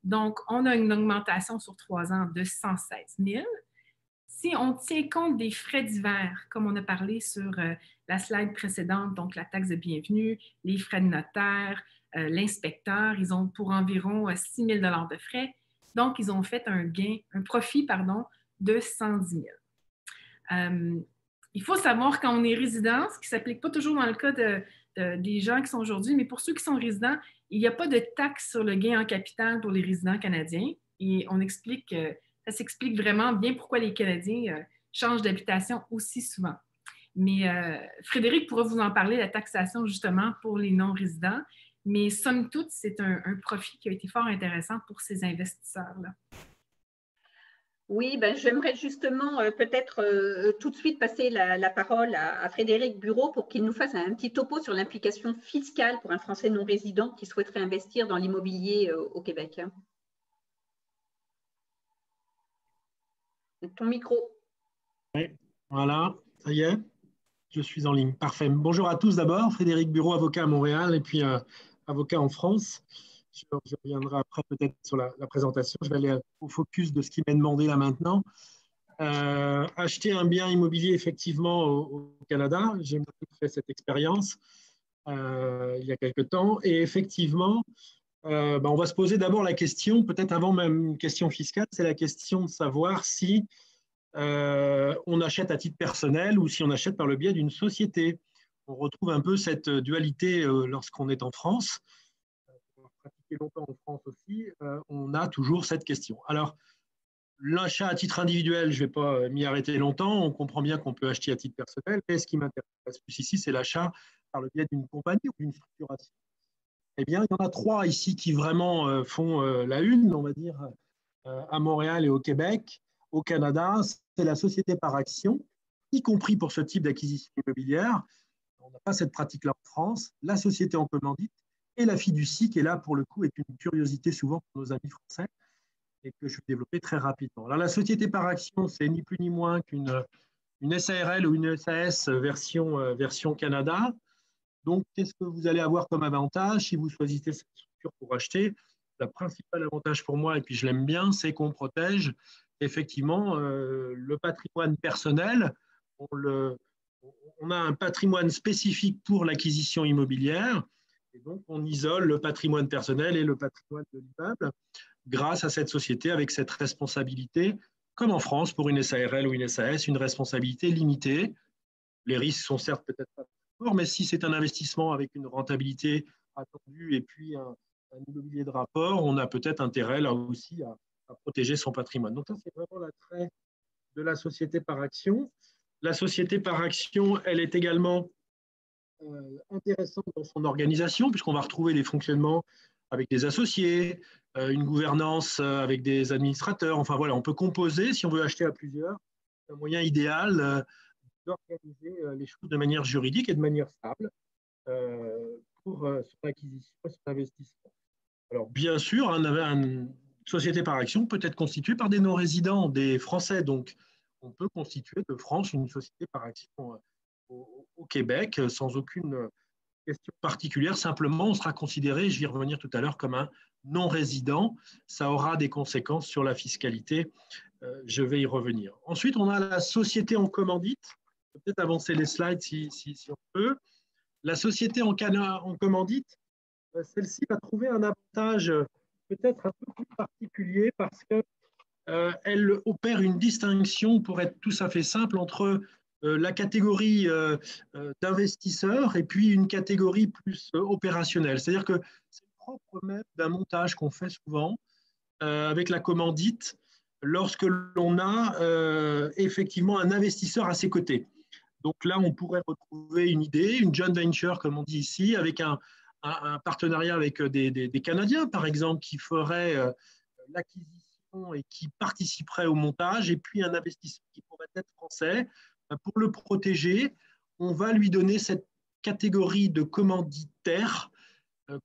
D: Donc, on a une augmentation sur 3 ans de 116 000. Si on tient compte des frais divers, comme on a parlé sur la slide précédente, donc la taxe de bienvenue, les frais de notaire, l'inspecteur, ils ont pour environ 6 000 $ de frais. Donc, ils ont fait un profit de 110 000. Il faut savoir quand on est résident, ce qui ne s'applique pas toujours dans le cas des gens qui sont aujourd'hui, mais pour ceux qui sont résidents, il n'y a pas de taxe sur le gain en capital pour les résidents canadiens. Et ça s'explique vraiment bien pourquoi les Canadiens changent d'habitation aussi souvent. Mais Frédéric pourra vous en parler, la taxation justement pour les non-résidents. Mais somme toute, c'est un profit qui a été fort intéressant pour ces investisseurs-là.
A: Oui, ben, j'aimerais justement peut-être tout de suite passer la parole à Frédéric Bureau pour qu'il nous fasse un petit topo sur l'implication fiscale pour un Français non résident qui souhaiterait investir dans l'immobilier au Québec. Ton micro.
E: Oui, voilà, ça y est, je suis en ligne. Parfait. Bonjour à tous d'abord. Frédéric Bureau, avocat à Montréal et puis avocat en France. Je reviendrai après peut-être sur la présentation. Je vais aller au focus de ce qui m'est demandé là maintenant. Acheter un bien immobilier effectivement au Canada, j'ai fait cette expérience il y a quelques temps et effectivement, on va se poser d'abord la question, peut-être avant même une question fiscale, c'est la question de savoir si on achète à titre personnel ou si on achète par le biais d'une société. On retrouve un peu cette dualité lorsqu'on est en France. On a pratiqué longtemps en France aussi, on a toujours cette question. Alors, l'achat à titre individuel, je ne vais pas m'y arrêter longtemps, on comprend bien qu'on peut acheter à titre personnel, mais ce qui m'intéresse plus ici, c'est l'achat par le biais d'une compagnie ou d'une structuration. Eh bien, il y en a 3 ici qui vraiment font la une, on va dire, à Montréal et au Québec. Au Canada, c'est la société par action, y compris pour ce type d'acquisition immobilière. On n'a pas cette pratique-là en France. La société en commandite et la fiducie, qui est là, pour le coup, est une curiosité souvent pour nos amis français et que je vais développer très rapidement. Alors, la société par action, c'est ni plus ni moins qu'une SARL ou une SAS version Canada. Donc, qu'est-ce que vous allez avoir comme avantage si vous choisissez cette structure pour acheter? Le principal avantage pour moi, et puis je l'aime bien, c'est qu'on protège effectivement le patrimoine personnel. On a un patrimoine spécifique pour l'acquisition immobilière, et donc on isole le patrimoine personnel et le patrimoine de l'immeuble grâce à cette société avec cette responsabilité, comme en France pour une SARL ou une SAS, une responsabilité limitée. Les risques sont certes peut-être pas forts, mais si c'est un investissement avec une rentabilité attendue et puis un immobilier de rapport, on a peut-être intérêt là aussi à protéger son patrimoine. Donc ça, c'est vraiment l'attrait de la société par action. La société par action, elle est également intéressante dans son organisation, puisqu'on va retrouver des fonctionnements avec des associés, une gouvernance avec des administrateurs. Enfin voilà, on peut composer, si on veut acheter à plusieurs, un moyen idéal d'organiser les choses de manière juridique et de manière stable pour son acquisition et son investissement. Alors bien sûr, une société par action peut être constituée par des non-résidents, des Français. Donc on peut constituer de France une société par action au Québec sans aucune question particulière. Simplement, on sera considéré, je vais y revenir tout à l'heure, comme un non-résident. Ça aura des conséquences sur la fiscalité. Je vais y revenir. Ensuite, on a la société en commandite. Peut-être avancer les slides si on peut. La société en commandite, celle-ci va trouver un avantage peut-être un peu plus particulier parce qu'elle opère une distinction, pour être tout à fait simple, entre la catégorie d'investisseurs et puis une catégorie plus opérationnelle. C'est-à-dire que c'est propre même d'un montage qu'on fait souvent avec la commandite lorsque l'on a effectivement un investisseur à ses côtés. Donc là, on pourrait retrouver une idée, une joint venture, comme on dit ici, avec un partenariat avec des Canadiens, par exemple, qui feraient l'acquisition et qui participeraient au montage, et puis un investisseur qui pourrait être français. Pour le protéger, on va lui donner cette catégorie de commanditaire,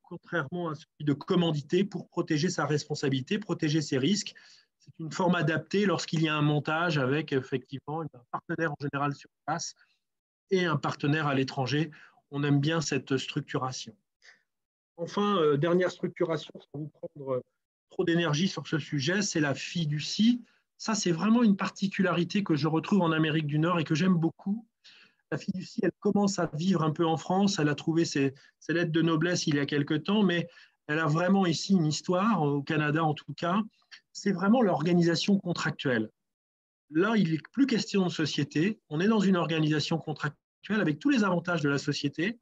E: contrairement à celui de commandité, pour protéger sa responsabilité, protéger ses risques. C'est une forme adaptée lorsqu'il y a un montage avec effectivement un partenaire en général sur place et un partenaire à l'étranger. On aime bien cette structuration. Enfin, dernière structuration, sans vous prendre trop d'énergie sur ce sujet, c'est la fiducie. Ça, c'est vraiment une particularité que je retrouve en Amérique du Nord et que j'aime beaucoup. La fiducie, elle commence à vivre un peu en France. Elle a trouvé ses lettres de noblesse il y a quelque temps, mais elle a vraiment ici une histoire, au Canada en tout cas. C'est vraiment l'organisation contractuelle. Là, il n'est plus question de société. On est dans une organisation contractuelle avec tous les avantages de la société.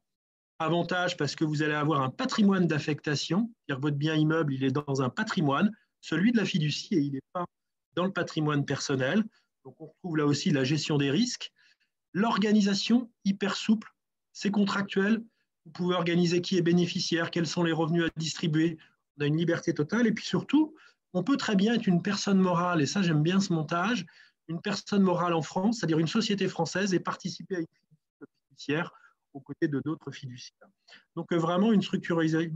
E: Avantage parce que vous allez avoir un patrimoine d'affectation, c'est-à-dire que votre bien immeuble, il est dans un patrimoine, celui de la fiducie, et il n'est pas dans le patrimoine personnel. Donc, on retrouve là aussi la gestion des risques. L'organisation, hyper souple, c'est contractuel, Vous pouvez organiser qui est bénéficiaire, quels sont les revenus à distribuer. On a une liberté totale. Et puis surtout, on peut très bien être une personne morale, et ça j'aime bien ce montage, une personne morale en France, c'est-à-dire une société française, et participer à une fiduciaire aux côtés de d'autres fiduciaires. Donc vraiment une structuration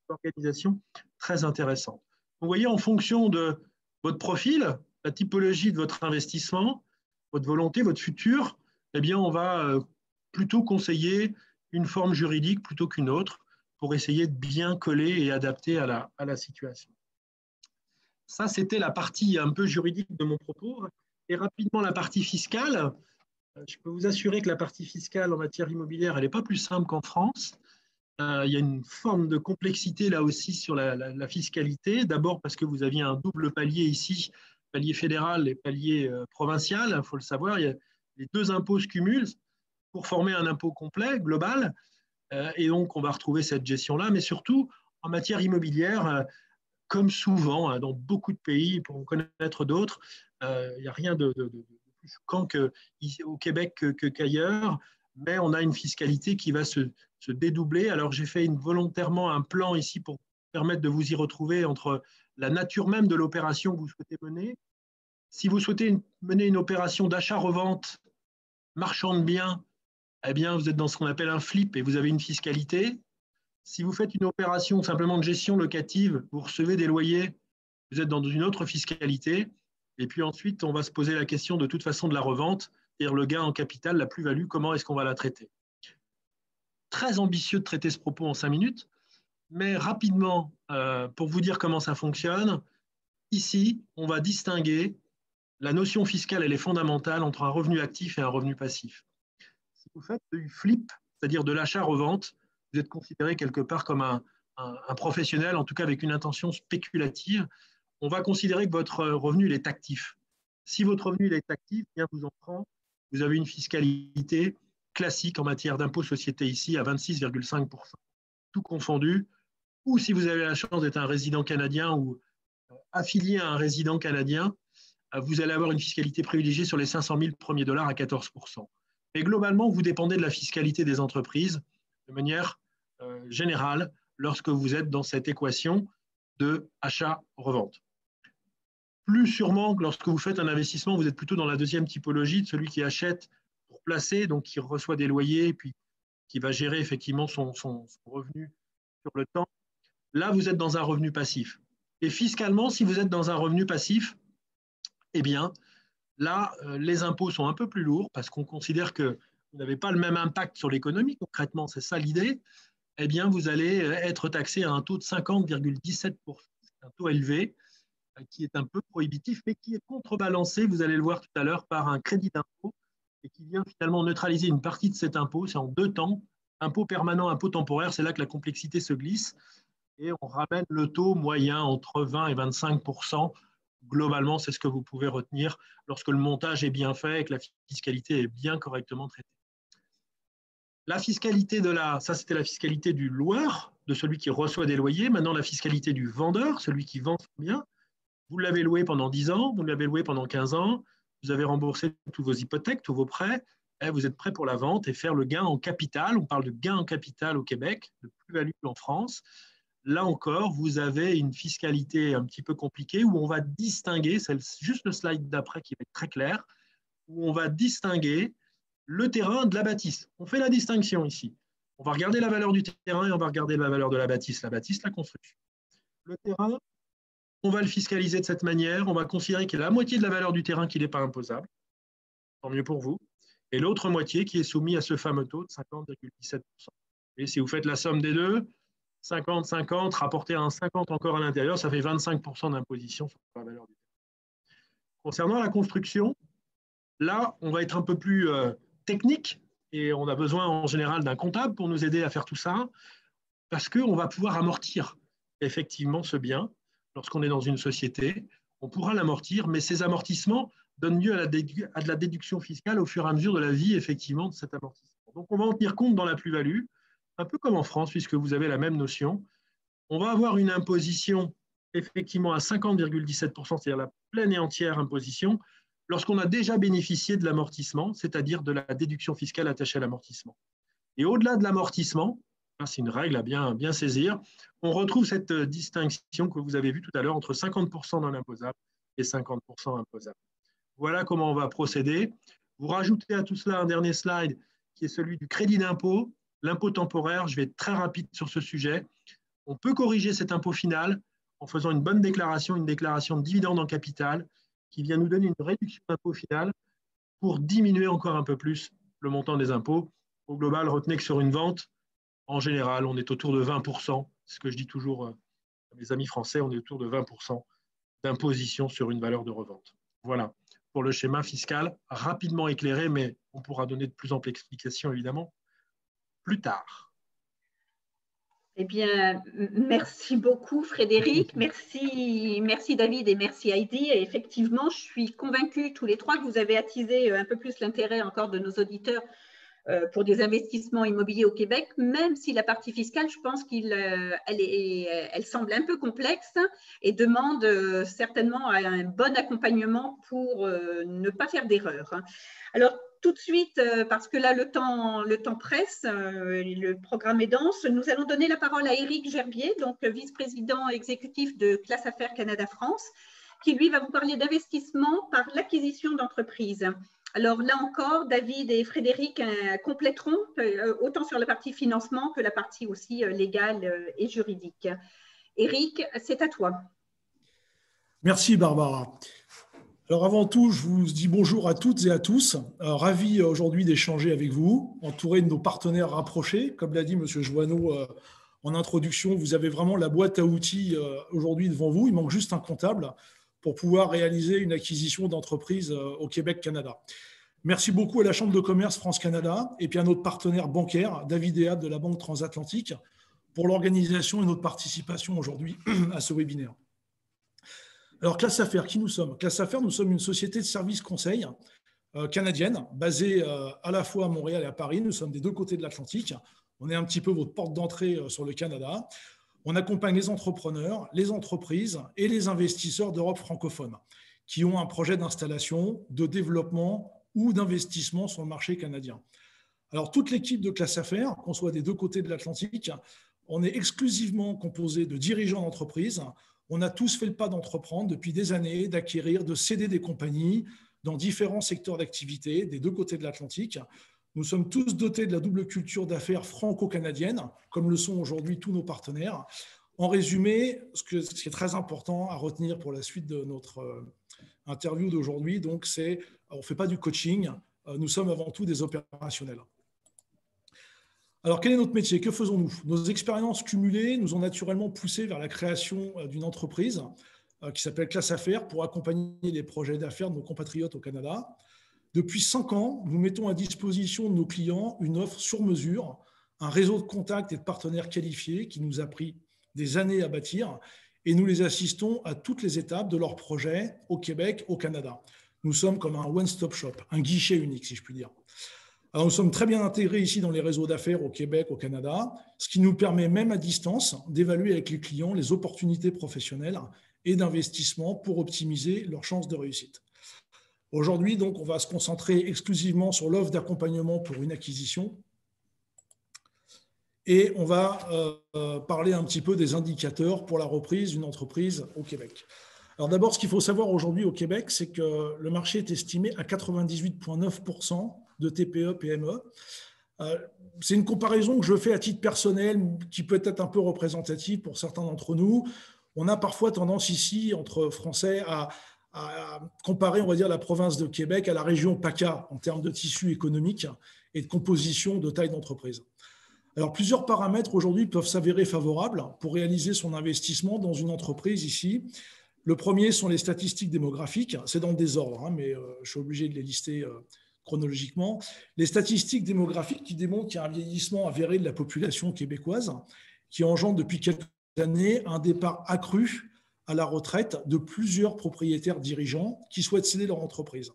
E: d'organisation très intéressante. Donc, vous voyez, en fonction de votre profil, la typologie de votre investissement, votre volonté, votre futur, eh bien, on va plutôt conseiller une forme juridique plutôt qu'une autre pour essayer de bien coller et adapter à la situation. Ça, c'était la partie un peu juridique de mon propos. Et rapidement, la partie fiscale. Je peux vous assurer que la partie fiscale en matière immobilière, elle n'est pas plus simple qu'en France. Il y a une forme de complexité là aussi sur la fiscalité. D'abord parce que vous aviez un double palier ici, palier fédéral et palier provincial. Il faut le savoir, les deux impôts se cumulent pour former un impôt complet, global. Et donc, on va retrouver cette gestion-là. Mais surtout, en matière immobilière, comme souvent dans beaucoup de pays, pour en connaître d'autres, il n'y a rien de plus choquant qu'au Québec qu'ailleurs, mais on a une fiscalité qui va se dédoubler. Alors j'ai fait volontairement un plan ici pour permettre de vous y retrouver entre la nature même de l'opération que vous souhaitez mener. Si vous souhaitez mener une opération d'achat-revente, marchand de biens, eh bien vous êtes dans ce qu'on appelle un flip et vous avez une fiscalité. Si vous faites une opération simplement de gestion locative, vous recevez des loyers, vous êtes dans une autre fiscalité. Et puis ensuite, on va se poser la question de toute façon de la revente, c'est-à-dire le gain en capital, la plus-value, comment est-ce qu'on va la traiter. Très ambitieux de traiter ce propos en 5 minutes, mais rapidement, pour vous dire comment ça fonctionne, ici, on va distinguer, la notion fiscale, elle est fondamentale entre un revenu actif et un revenu passif. Si vous faites du flip, c'est-à-dire de l'achat-revente, vous êtes considéré quelque part comme un professionnel, en tout cas avec une intention spéculative. On va considérer que votre revenu il est actif. Si votre revenu il est actif, bien vous en prend, vous avez une fiscalité classique en matière d'impôt société ici à 26,5%, tout confondu. Ou si vous avez la chance d'être un résident canadien ou affilié à un résident canadien, vous allez avoir une fiscalité privilégiée sur les 500 000 premiers dollars à 14%. Mais globalement, vous dépendez de la fiscalité des entreprises de manière générale lorsque vous êtes dans cette équation de achat-revente. Plus sûrement que lorsque vous faites un investissement, vous êtes plutôt dans la deuxième typologie de celui qui achète pour placer, donc qui reçoit des loyers, puis qui va gérer effectivement son revenu sur le temps. Là, vous êtes dans un revenu passif. Et fiscalement, si vous êtes dans un revenu passif, eh bien, là, les impôts sont un peu plus lourds parce qu'on considère que vous n'avez pas le même impact sur l'économie, concrètement, c'est ça l'idée. Eh bien, vous allez être taxé à un taux de 50,17%. C'est un taux élevé qui est un peu prohibitif, mais qui est contrebalancé, vous allez le voir tout à l'heure, par un crédit d'impôt et qui vient finalement neutraliser une partie de cet impôt. C'est en 2 temps, impôt permanent, impôt temporaire, c'est là que la complexité se glisse et on ramène le taux moyen entre 20 et 25%. Globalement, c'est ce que vous pouvez retenir lorsque le montage est bien fait et que la fiscalité est bien correctement traitée. La fiscalité ça c'était la fiscalité du loueur, de celui qui reçoit des loyers. Maintenant, la fiscalité du vendeur, celui qui vend son bien. Vous l'avez loué pendant 10 ans, vous l'avez loué pendant 15 ans, vous avez remboursé tous vos hypothèques, tous vos prêts, et vous êtes prêt pour la vente et faire le gain en capital. On parle de gain en capital au Québec, de plus-value en France. Là encore, vous avez une fiscalité un petit peu compliquée où on va distinguer, c'est juste le slide d'après qui va être très clair, où on va distinguer le terrain de la bâtisse. On fait la distinction ici. On va regarder la valeur du terrain et on va regarder la valeur de la bâtisse, la construction. Le terrain, on va le fiscaliser de cette manière. On va considérer qu'il y a la moitié de la valeur du terrain qui n'est pas imposable. Tant mieux pour vous. Et l'autre moitié qui est soumise à ce fameux taux de 50,17%. Et si vous faites la somme des deux, 50-50, rapporté à un 50 encore à l'intérieur, ça fait 25% d'imposition sur la valeur du terrain. Concernant la construction, là, on va être un peu plus technique et on a besoin en général d'un comptable pour nous aider à faire tout ça parce qu'on va pouvoir amortir effectivement ce bien. Lorsqu'on est dans une société, on pourra l'amortir, mais ces amortissements donnent lieu à de la déduction fiscale au fur et à mesure de la vie, effectivement, de cet amortissement. Donc, on va en tenir compte dans la plus-value, un peu comme en France, puisque vous avez la même notion. On va avoir une imposition, effectivement, à 50,17%, c'est-à-dire la pleine et entière imposition, lorsqu'on a déjà bénéficié de l'amortissement, c'est-à-dire de la déduction fiscale attachée à l'amortissement. Et au-delà de l'amortissement, c'est une règle à bien saisir, on retrouve cette distinction que vous avez vue tout à l'heure entre 50% non imposable et 50% imposable. Voilà comment on va procéder. Vous rajoutez à tout cela un dernier slide qui est celui du crédit d'impôt, l'impôt temporaire. Je vais être très rapide sur ce sujet. On peut corriger cet impôt final en faisant une bonne déclaration, une déclaration de dividende en capital qui vient nous donner une réduction d'impôt final pour diminuer encore un peu plus le montant des impôts. Au global, retenez que sur une vente, en général, on est autour de 20%. C'est ce que je dis toujours à mes amis français, on est autour de 20% d'imposition sur une valeur de revente. Voilà pour le schéma fiscal, rapidement éclairé, mais on pourra donner de plus amples explications, évidemment, plus tard.
A: Eh bien, merci beaucoup Frédéric, merci David et merci Heidi. Et effectivement, je suis convaincue tous les trois que vous avez attisé un peu plus l'intérêt encore de nos auditeurs pour des investissements immobiliers au Québec, même si la partie fiscale, je pense elle semble un peu complexe et demande certainement un bon accompagnement pour ne pas faire d'erreurs. Alors, tout de suite, parce que là, le temps presse, le programme est dense, nous allons donner la parole à Éric Gerbier, donc vice-président exécutif de Classe Affaires Canada France, qui, lui, va vous parler d'investissement par l'acquisition d'entreprises. Alors là encore, David et Frédéric compléteront autant sur la partie financement que la partie aussi légale et juridique. Éric, c'est à toi.
F: Merci Barbara. Alors avant tout, je vous dis bonjour à toutes et à tous. Ravi aujourd'hui d'échanger avec vous, entouré de nos partenaires rapprochés. Comme l'a dit M. Joanneau en introduction, vous avez vraiment la boîte à outils aujourd'hui devant vous. Il manque juste un comptable pour pouvoir réaliser une acquisition d'entreprise au Québec-Canada. Merci beaucoup à la Chambre de commerce France-Canada et puis à notre partenaire bancaire, David et Ab de la Banque Transatlantique, pour l'organisation et notre participation aujourd'hui à ce webinaire. Alors, Classe Affaires, qui nous sommes? Classe Affaires, nous sommes une société de services conseil canadienne, basée à la fois à Montréal et à Paris. Nous sommes des deux côtés de l'Atlantique. On est un petit peu votre porte d'entrée sur le Canada. On accompagne les entrepreneurs, les entreprises et les investisseurs d'Europe francophone qui ont un projet d'installation, de développement ou d'investissement sur le marché canadien. Alors, toute l'équipe de Classe Affaires, qu'on soit des deux côtés de l'Atlantique, on est exclusivement composé de dirigeants d'entreprise. On a tous fait le pas d'entreprendre depuis des années, d'acquérir, de céder des compagnies dans différents secteurs d'activité des deux côtés de l'Atlantique. Nous sommes tous dotés de la double culture d'affaires franco-canadienne, comme le sont aujourd'hui tous nos partenaires. En résumé, ce qui est très important à retenir pour la suite de notre interview d'aujourd'hui, donc c'est on ne fait pas du coaching, nous sommes avant tout des opérationnels. Alors, quel est notre métier? Que faisons-nous? Nos expériences cumulées nous ont naturellement poussé vers la création d'une entreprise qui s'appelle Classe Affaires pour accompagner les projets d'affaires de nos compatriotes au Canada. Depuis 5 ans, nous mettons à disposition de nos clients une offre sur mesure, un réseau de contacts et de partenaires qualifiés qui nous a pris des années à bâtir et nous les assistons à toutes les étapes de leurs projets au Québec, au Canada. Nous sommes comme un one-stop shop, un guichet unique, si je puis dire. Alors, nous sommes très bien intégrés ici dans les réseaux d'affaires au Québec, au Canada, ce qui nous permet même à distance d'évaluer avec les clients les opportunités professionnelles et d'investissement pour optimiser leurs chances de réussite. Aujourd'hui, donc, on va se concentrer exclusivement sur l'offre d'accompagnement pour une acquisition et on va parler un petit peu des indicateurs pour la reprise d'une entreprise au Québec. Alors d'abord, ce qu'il faut savoir aujourd'hui au Québec, c'est que le marché est estimé à 98,9% de TPE-PME. C'est une comparaison que je fais à titre personnel qui peut être un peu représentative pour certains d'entre nous. On a parfois tendance ici, entre Français, à comparer, on va dire, la province de Québec à la région PACA en termes de tissu économique et de composition de taille d'entreprise. Alors, plusieurs paramètres aujourd'hui peuvent s'avérer favorables pour réaliser son investissement dans une entreprise ici. Le premier sont les statistiques démographiques. C'est dans le désordre, mais je suis obligé de les lister chronologiquement. Les statistiques démographiques qui démontrent qu'il y a un vieillissement avéré de la population québécoise qui engendre depuis quelques années un départ accru à la retraite de plusieurs propriétaires dirigeants qui souhaitent céder leur entreprise.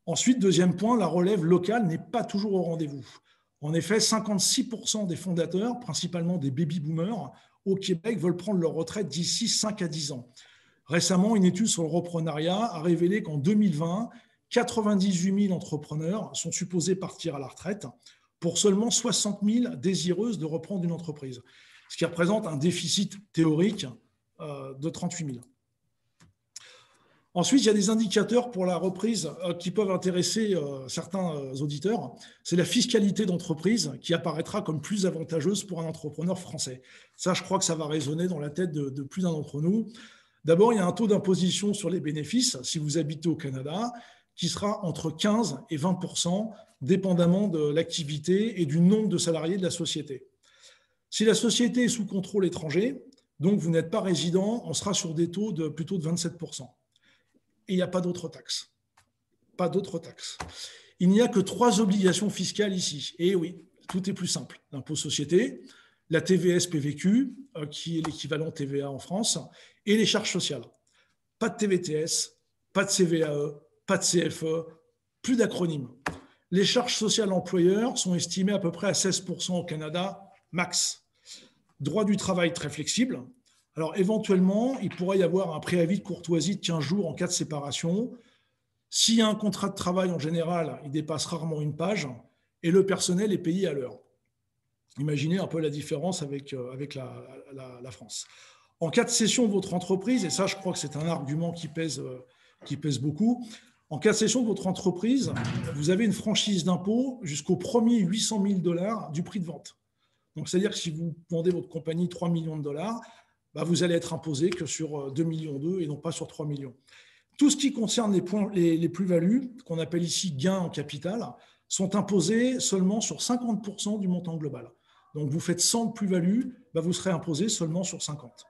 F: Ensuite, deuxième point, la relève locale n'est pas toujours au rendez-vous. En effet, 56% des fondateurs, principalement des baby-boomers, au Québec veulent prendre leur retraite d'ici 5 à 10 ans. Récemment, une étude sur le reprenariat a révélé qu'en 2020, 98 000 entrepreneurs sont supposés partir à la retraite pour seulement 60 000 désireuses de reprendre une entreprise, ce qui représente un déficit théorique de 38 000. Ensuite, il y a des indicateurs pour la reprise qui peuvent intéresser certains auditeurs. C'est la fiscalité d'entreprise qui apparaîtra comme plus avantageuse pour un entrepreneur français. Ça, je crois que ça va résonner dans la tête de plus d'un d'entre nous. D'abord, il y a un taux d'imposition sur les bénéfices, si vous habitez au Canada, qui sera entre 15 et 20%, dépendamment de l'activité et du nombre de salariés de la société. Si la société est sous contrôle étranger, donc vous n'êtes pas résident, on sera sur des taux de plutôt de 27%. Et il n'y a pas d'autres taxes. Pas d'autres taxes. Il n'y a que 3 obligations fiscales ici. Et oui, tout est plus simple. L'impôt société, la TVS-PVQ, qui est l'équivalent TVA en France, et les charges sociales. Pas de TVTS, pas de CVAE, pas de CFE, plus d'acronymes. Les charges sociales employeurs sont estimées à peu près à 16% au Canada, max. Droit du travail très flexible. Alors, éventuellement, il pourrait y avoir un préavis de courtoisie de 15 jours en cas de séparation. S'il y a un contrat de travail, en général, il dépasse rarement une page et le personnel est payé à l'heure. Imaginez un peu la différence avec la France. En cas de cession de votre entreprise, et ça, je crois que c'est un argument qui pèse beaucoup, en cas de cession de votre entreprise, vous avez une franchise d'impôt jusqu'au premier 800 000 $ du prix de vente. Donc, c'est-à-dire que si vous vendez votre compagnie 3 millions de dollars, vous allez être imposé que sur 2,2 millions et non pas sur 3 millions. Tout ce qui concerne les plus-values, qu'on appelle ici gains en capital, sont imposés seulement sur 50% du montant global. Donc, vous faites 100 de plus-value, vous serez imposé seulement sur 50.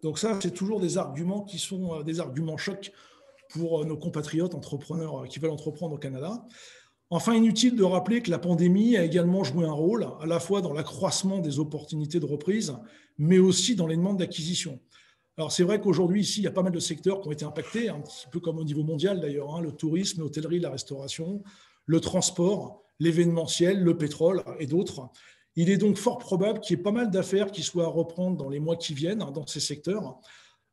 F: Donc ça, c'est toujours des arguments qui sont des arguments chocs pour nos compatriotes entrepreneurs qui veulent entreprendre au Canada. Enfin, inutile de rappeler que la pandémie a également joué un rôle à la fois dans l'accroissement des opportunités de reprise, mais aussi dans les demandes d'acquisition. Alors, c'est vrai qu'aujourd'hui, ici, il y a pas mal de secteurs qui ont été impactés, un petit peu comme au niveau mondial d'ailleurs, le tourisme, l'hôtellerie, la restauration, le transport, l'événementiel, le pétrole et d'autres. Il est donc fort probable qu'il y ait pas mal d'affaires qui soient à reprendre dans les mois qui viennent dans ces secteurs.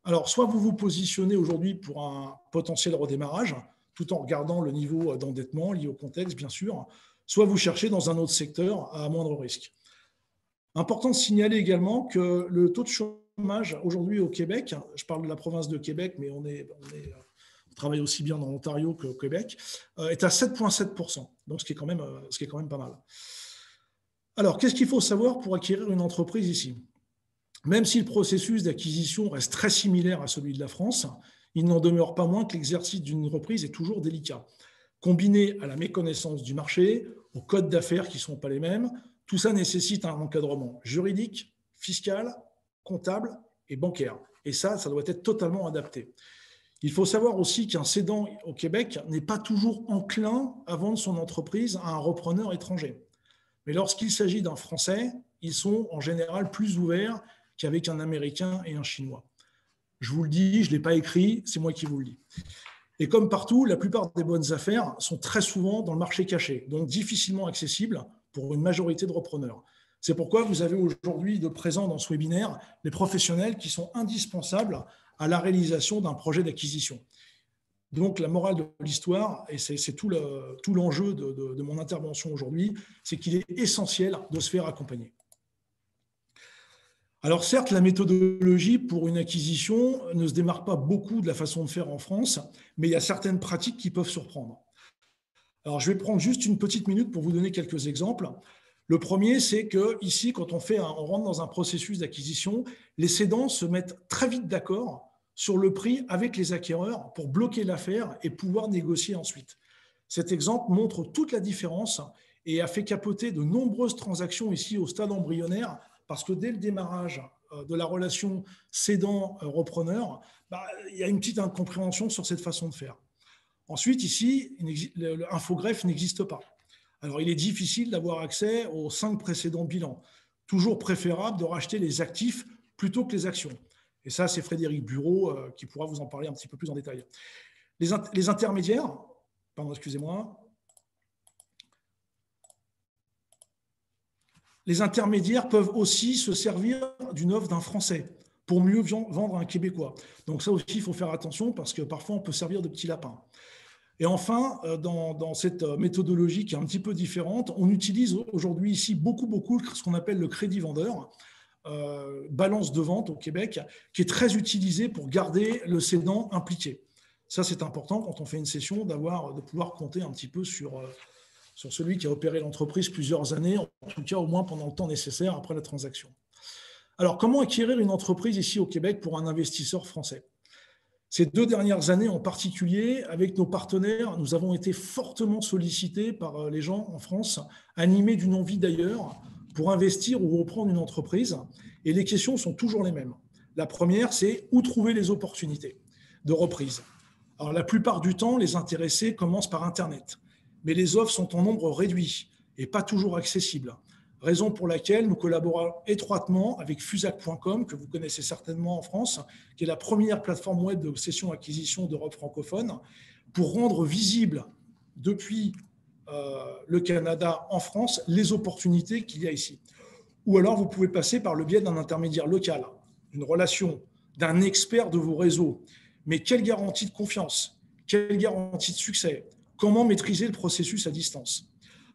F: Alors, soit vous vous positionnez aujourd'hui pour un potentiel redémarrage, tout en regardant le niveau d'endettement lié au contexte, bien sûr, soit vous cherchez dans un autre secteur à moindre risque. Important de signaler également que le taux de chômage aujourd'hui au Québec, je parle de la province de Québec, mais on travaille aussi bien dans l'Ontario qu'au Québec, est à 7,7%, donc ce qui est quand même pas mal. Alors, qu'est-ce qu'il faut savoir pour acquérir une entreprise ici? Même si le processus d'acquisition reste très similaire à celui de la France, il n'en demeure pas moins que l'exercice d'une reprise est toujours délicat. Combiné à la méconnaissance du marché, aux codes d'affaires qui ne sont pas les mêmes, tout ça nécessite un encadrement juridique, fiscal, comptable et bancaire. Et ça doit être totalement adapté. Il faut savoir aussi qu'un cédant au Québec n'est pas toujours enclin à vendre son entreprise à un repreneur étranger. Mais lorsqu'il s'agit d'un Français, ils sont en général plus ouverts qu'avec un Américain et un Chinois. Je vous le dis, je ne l'ai pas écrit, c'est moi qui vous le dis. Et comme partout, la plupart des bonnes affaires sont très souvent dans le marché caché, donc difficilement accessibles pour une majorité de repreneurs. C'est pourquoi vous avez aujourd'hui de présents dans ce webinaire les professionnels qui sont indispensables à la réalisation d'un projet d'acquisition. Donc, la morale de l'histoire, et c'est tout l'enjeu de mon intervention aujourd'hui, c'est qu'il est essentiel de se faire accompagner. Alors certes, la méthodologie pour une acquisition ne se démarque pas beaucoup de la façon de faire en France, mais il y a certaines pratiques qui peuvent surprendre. Alors je vais prendre juste une petite minute pour vous donner quelques exemples. Le premier, c'est qu'ici, quand on rentre dans un processus d'acquisition, les cédants se mettent très vite d'accord sur le prix avec les acquéreurs pour bloquer l'affaire et pouvoir négocier ensuite. Cet exemple montre toute la différence et a fait capoter de nombreuses transactions ici au stade embryonnaire, parce que dès le démarrage de la relation cédant-repreneur, il y a une petite incompréhension sur cette façon de faire. Ensuite, ici, l'infogreffe n'existe pas. Alors, il est difficile d'avoir accès aux 5 précédents bilans. Toujours préférable de racheter les actifs plutôt que les actions. Et ça, c'est Frédéric Bureau qui pourra vous en parler un petit peu plus en détail. Les intermédiaires, pardon, excusez-moi. Les intermédiaires peuvent aussi se servir d'une offre d'un Français pour mieux vendre un Québécois. Donc ça aussi, il faut faire attention parce que parfois, on peut servir de petit lapin. Et enfin, dans cette méthodologie qui est un petit peu différente, on utilise aujourd'hui ici beaucoup ce qu'on appelle le crédit vendeur, balance de vente au Québec, qui est très utilisé pour garder le cédant impliqué. Ça, c'est important quand on fait une cession de pouvoir compter un petit peu sur celui qui a opéré l'entreprise plusieurs années, en tout cas au moins pendant le temps nécessaire après la transaction. Alors, comment acquérir une entreprise ici au Québec pour un investisseur français ? Ces 2 dernières années en particulier, avec nos partenaires, nous avons été fortement sollicités par les gens en France, animés d'une envie d'ailleurs pour investir ou reprendre une entreprise. Et les questions sont toujours les mêmes. La première, c'est où trouver les opportunités de reprise. Alors, la plupart du temps, les intéressés commencent par Internet. Mais les offres sont en nombre réduit et pas toujours accessibles. Raison pour laquelle nous collaborons étroitement avec Fusac.com, que vous connaissez certainement en France, qui est la première plateforme web de cession-acquisition d'Europe francophone, pour rendre visible depuis le Canada en France les opportunités qu'il y a ici. Ou alors vous pouvez passer par le biais d'un intermédiaire local, une relation, d'un expert de vos réseaux. Mais quelle garantie de confiance? Quelle garantie de succès? Comment maîtriser le processus à distance?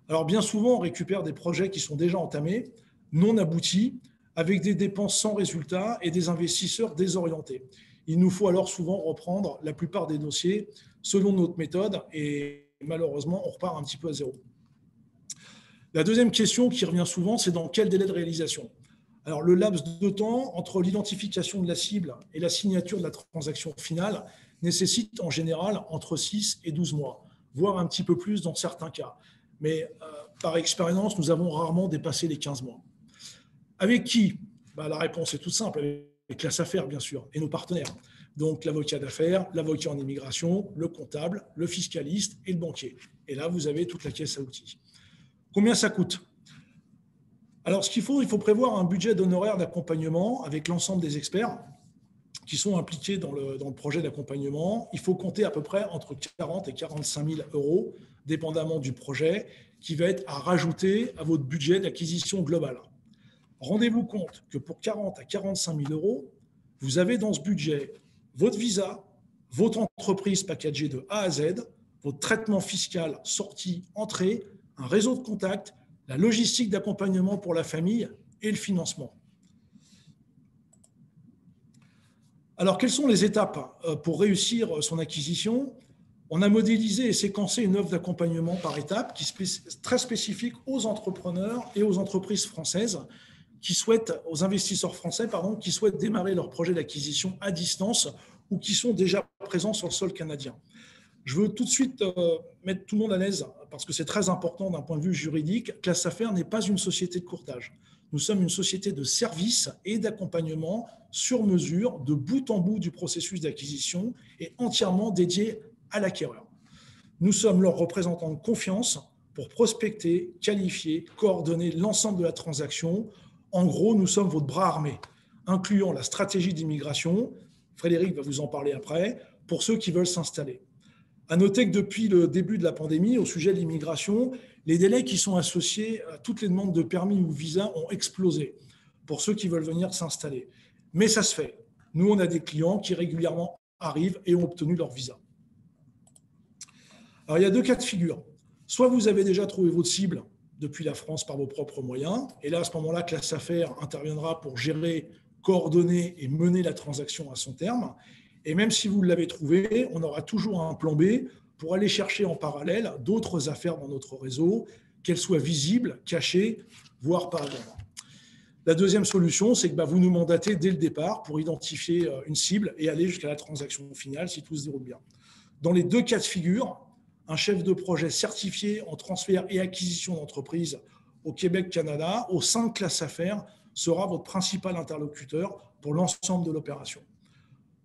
F: Alors bien souvent, on récupère des projets qui sont déjà entamés, non aboutis, avec des dépenses sans résultat et des investisseurs désorientés. Il nous faut alors souvent reprendre la plupart des dossiers selon notre méthode et malheureusement, on repart un petit peu à zéro. La deuxième question qui revient souvent, c'est dans quel délai de réalisation? Alors le laps de temps entre l'identification de la cible et la signature de la transaction finale nécessite en général entre 6 et 12 mois, voire un petit peu plus dans certains cas. Mais par expérience, nous avons rarement dépassé les 15 mois. Avec qui? La réponse est toute simple, avec Classe-Affaires, bien sûr, et nos partenaires. Donc, l'avocat d'affaires, l'avocat en immigration, le comptable, le fiscaliste et le banquier. Et là, vous avez toute la caisse à outils. Combien ça coûte? Alors, il faut prévoir un budget d'honoraires d'accompagnement avec l'ensemble des experts qui sont impliqués dans le projet d'accompagnement. Il faut compter à peu près entre 40 et 45 000 euros, dépendamment du projet, qui va être à rajouter à votre budget d'acquisition globale. Rendez-vous compte que pour 40 à 45 000 euros, vous avez dans ce budget votre visa, votre entreprise packagée de A à Z, votre traitement fiscal, sortie, entrée, un réseau de contacts, la logistique d'accompagnement pour la famille et le financement. Alors, quelles sont les étapes pour réussir son acquisition? On a modélisé et séquencé une offre d'accompagnement par étapes qui est très spécifique aux entrepreneurs et aux entreprises françaises aux investisseurs français, qui souhaitent démarrer leur projet d'acquisition à distance ou qui sont déjà présents sur le sol canadien. Je veux tout de suite mettre tout le monde à l'aise parce que c'est très important d'un point de vue juridique. Classe-Affaires n'est pas une société de courtage. Nous sommes une société de services et d'accompagnement sur mesure, de bout en bout du processus d'acquisition et entièrement dédié à l'acquéreur. Nous sommes leurs représentants de confiance pour prospecter, qualifier, coordonner l'ensemble de la transaction. En gros, nous sommes votre bras armé, incluant la stratégie d'immigration. Frédéric va vous en parler après, pour ceux qui veulent s'installer. À noter que depuis le début de la pandémie, au sujet de l'immigration, les délais qui sont associés à toutes les demandes de permis ou visa ont explosé pour ceux qui veulent venir s'installer. Mais ça se fait. Nous, on a des clients qui régulièrement arrivent et ont obtenu leur visa. Alors, il y a 2 cas de figure. Soit vous avez déjà trouvé votre cible depuis la France par vos propres moyens, et là, à ce moment-là, Classe-Affaires interviendra pour gérer, coordonner et mener la transaction à son terme. Et même si vous l'avez trouvé, on aura toujours un plan B pour aller chercher en parallèle d'autres affaires dans notre réseau, qu'elles soient visibles, cachées, voire pas à vendre. La deuxième solution, c'est que vous nous mandatez dès le départ pour identifier une cible et aller jusqu'à la transaction finale si tout se déroule bien. Dans les 2 cas de figure, un chef de projet certifié en transfert et acquisition d'entreprise au Québec-Canada, au sein de Classe-Affaires, sera votre principal interlocuteur pour l'ensemble de l'opération.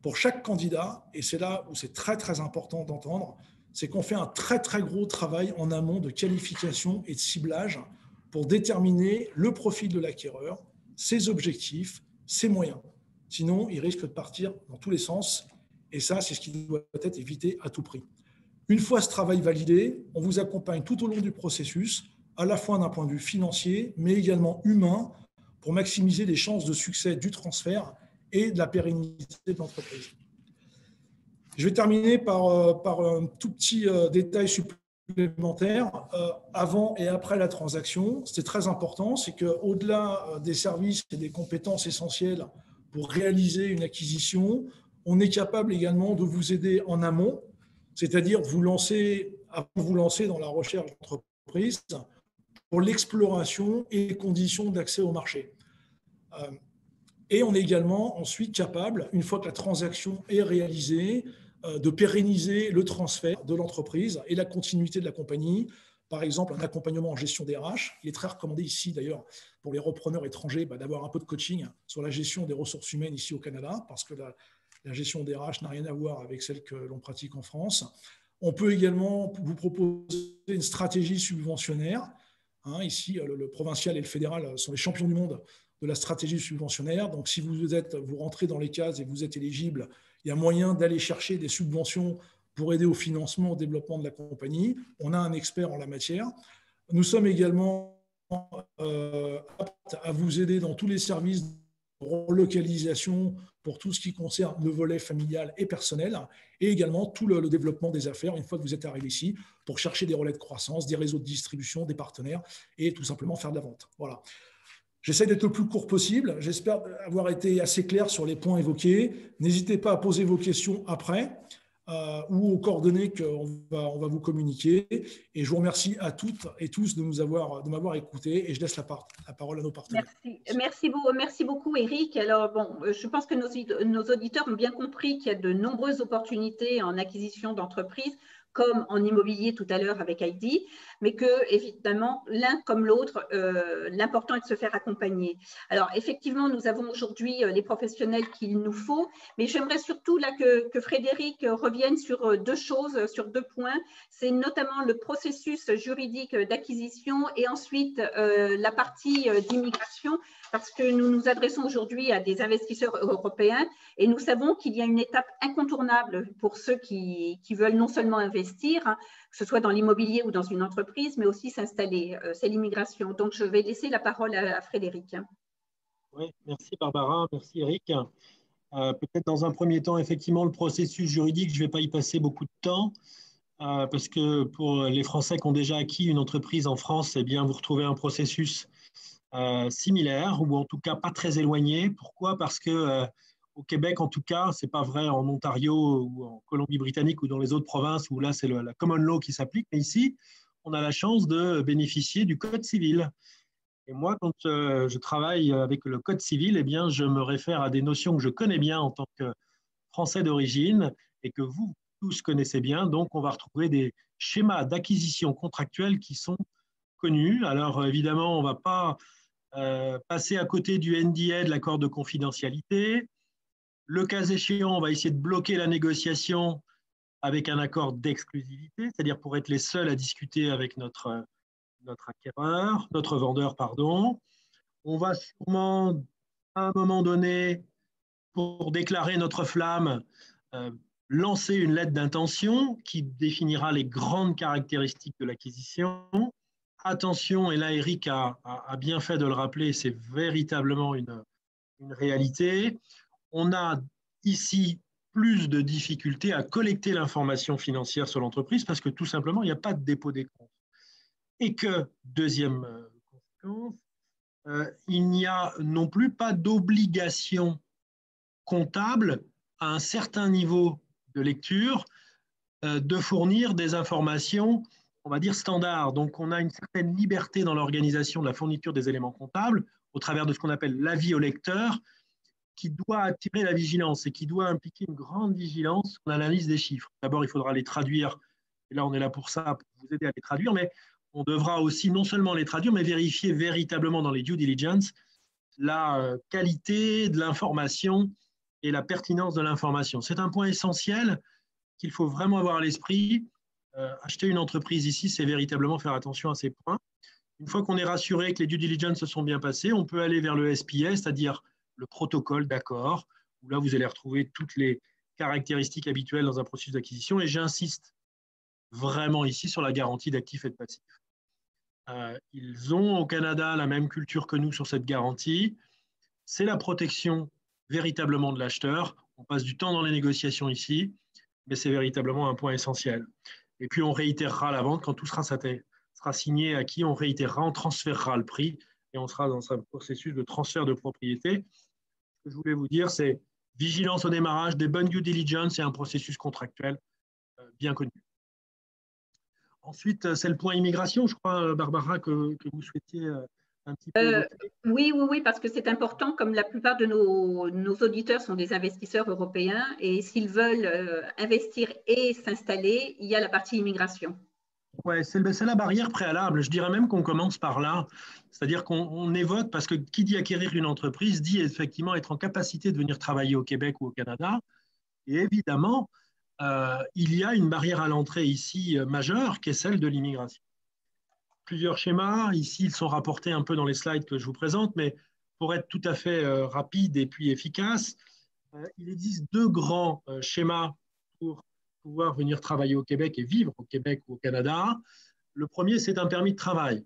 F: Pour chaque candidat, et c'est là où c'est très très important d'entendre, c'est qu'on fait un très très gros travail en amont de qualification et de ciblage pour déterminer le profil de l'acquéreur, ses objectifs, ses moyens. Sinon, il risque de partir dans tous les sens et ça, c'est ce qui doit être évité à tout prix. Une fois ce travail validé, on vous accompagne tout au long du processus, à la fois d'un point de vue financier, mais également humain, pour maximiser les chances de succès du transfert et de la pérennité de l'entreprise. Je vais terminer par un tout petit détail supplémentaire. Avant et après la transaction, c'est très important, c'est qu'au-delà des services et des compétences essentielles pour réaliser une acquisition, on est capable également de vous aider en amont, c'est-à-dire avant de vous lancer dans la recherche d'entreprise pour l'exploration et les conditions d'accès au marché. Et on est également ensuite capable, une fois que la transaction est réalisée, de pérenniser le transfert de l'entreprise et la continuité de la compagnie. Par exemple, un accompagnement en gestion des RH. Il est très recommandé ici, d'ailleurs, pour les repreneurs étrangers, d'avoir un peu de coaching sur la gestion des ressources humaines ici au Canada, parce que la gestion des RH n'a rien à voir avec celle que l'on pratique en France. On peut également vous proposer une stratégie subventionnaire. Ici, le provincial et le fédéral sont les champions du monde de la stratégie subventionnaire. Donc, si vous rentrez dans les cases et vous êtes éligible, il y a moyen d'aller chercher des subventions pour aider au financement, au développement de la compagnie. On a un expert en la matière. Nous sommes également aptes à vous aider dans tous les services de relocalisation pour tout ce qui concerne le volet familial et personnel, et également tout le développement des affaires une fois que vous êtes arrivé ici, pour chercher des relais de croissance, des réseaux de distribution, des partenaires, et tout simplement faire de la vente. Voilà. J'essaie d'être le plus court possible. J'espère avoir été assez clair sur les points évoqués. N'hésitez pas à poser vos questions après ou aux coordonnées qu'on va vous communiquer. Et je vous remercie à toutes et tous de m'avoir écouté, et je laisse la parole à nos partenaires.
A: Merci beaucoup, Eric. Alors, je pense que nos auditeurs ont bien compris qu'il y a de nombreuses opportunités en acquisition d'entreprises, comme en immobilier tout à l'heure avec Heidi, mais que, évidemment, l'un comme l'autre, l'important est de se faire accompagner. Alors, effectivement, nous avons aujourd'hui les professionnels qu'il nous faut, mais j'aimerais surtout là, que Frédéric revienne sur deux choses, sur deux points. C'est notamment le processus juridique d'acquisition et ensuite la partie d'immigration, parce que nous nous adressons aujourd'hui à des investisseurs européens et nous savons qu'il y a une étape incontournable pour ceux qui veulent non seulement investir, que ce soit dans l'immobilier ou dans une entreprise, mais aussi s'installer. C'est l'immigration. Donc, je vais laisser la parole à Frédéric.
E: Oui, merci Barbara, merci Eric. Peut-être dans un premier temps, effectivement, le processus juridique, je ne vais pas y passer beaucoup de temps, parce que pour les Français qui ont déjà acquis une entreprise en France, eh bien, vous retrouvez un processus similaire, ou en tout cas pas très éloigné. Pourquoi? Parce que au Québec, en tout cas, ce n'est pas vrai en Ontario ou en Colombie-Britannique ou dans les autres provinces où là, c'est la common law qui s'applique. Mais ici, on a la chance de bénéficier du Code civil. Et moi, quand je travaille avec le Code civil, eh bien, je me réfère à des notions que je connais bien en tant que Français d'origine et que vous tous connaissez bien. Donc, on va retrouver des schémas d'acquisition contractuelle qui sont connus. Alors, évidemment, on ne va pas passer à côté du NDA, de l'accord de confidentialité. Le cas échéant, on va essayer de bloquer la négociation avec un accord d'exclusivité, c'est-à-dire pour être les seuls à discuter avec notre vendeur, pardon. On va sûrement, à un moment donné, pour déclarer notre flamme, lancer une lettre d'intention qui définira les grandes caractéristiques de l'acquisition. Attention, et là Eric a bien fait de le rappeler, c'est véritablement une réalité. On a ici plus de difficultés à collecter l'information financière sur l'entreprise parce que tout simplement, il n'y a pas de dépôt des comptes. Et que, deuxième conséquence, il n'y a non plus pas d'obligation comptable à un certain niveau de lecture de fournir des informations, on va dire, standards. Donc, on a une certaine liberté dans l'organisation de la fourniture des éléments comptables au travers de ce qu'on appelle l'avis au lecteur, qui doit attirer la vigilance et qui doit impliquer une grande vigilance en analyse des chiffres. D'abord, il faudra les traduire, et là, on est là pour ça, pour vous aider à les traduire, mais on devra aussi non seulement les traduire, mais vérifier véritablement dans les due diligence la qualité de l'information et la pertinence de l'information. C'est un point essentiel qu'il faut vraiment avoir à l'esprit. Acheter une entreprise ici, c'est véritablement faire attention à ces points. Une fois qu'on est rassuré que les due diligence se sont bien passés, on peut aller vers le SPA, c'est-à-dire le protocole d'accord, où là, vous allez retrouver toutes les caractéristiques habituelles dans un processus d'acquisition. Et j'insiste vraiment ici sur la garantie d'actifs et de passifs. Ils ont au Canada la même culture que nous sur cette garantie. C'est la protection véritablement de l'acheteur. On passe du temps dans les négociations ici, mais c'est véritablement un point essentiel. Et puis, on réitérera la vente quand tout sera signé, acquis, on réitérera, on transférera le prix et on sera dans un processus de transfert de propriété. Ce que je voulais vous dire, c'est vigilance au démarrage, des bonnes due diligence et un processus contractuel bien connu. Ensuite, c'est le point immigration, je crois, Barbara, que vous souhaitiez un petit peu évoquer.
A: Oui, parce que c'est important, comme la plupart de nos auditeurs sont des investisseurs européens, et s'ils veulent investir et s'installer, il y a la partie immigration.
E: Ouais, c'est la barrière préalable. Je dirais même qu'on commence par là. C'est-à-dire qu'on évoque, parce que qui dit acquérir une entreprise dit effectivement être en capacité de venir travailler au Québec ou au Canada. Et évidemment, il y a une barrière à l'entrée ici majeure, qui est celle de l'immigration. Plusieurs schémas, ici ils sont rapportés un peu dans les slides que je vous présente, mais pour être tout à fait rapide et puis efficace, il existe deux grands schémas pour pouvoir venir travailler au Québec et vivre au Québec ou au Canada. Le premier, c'est un permis de travail.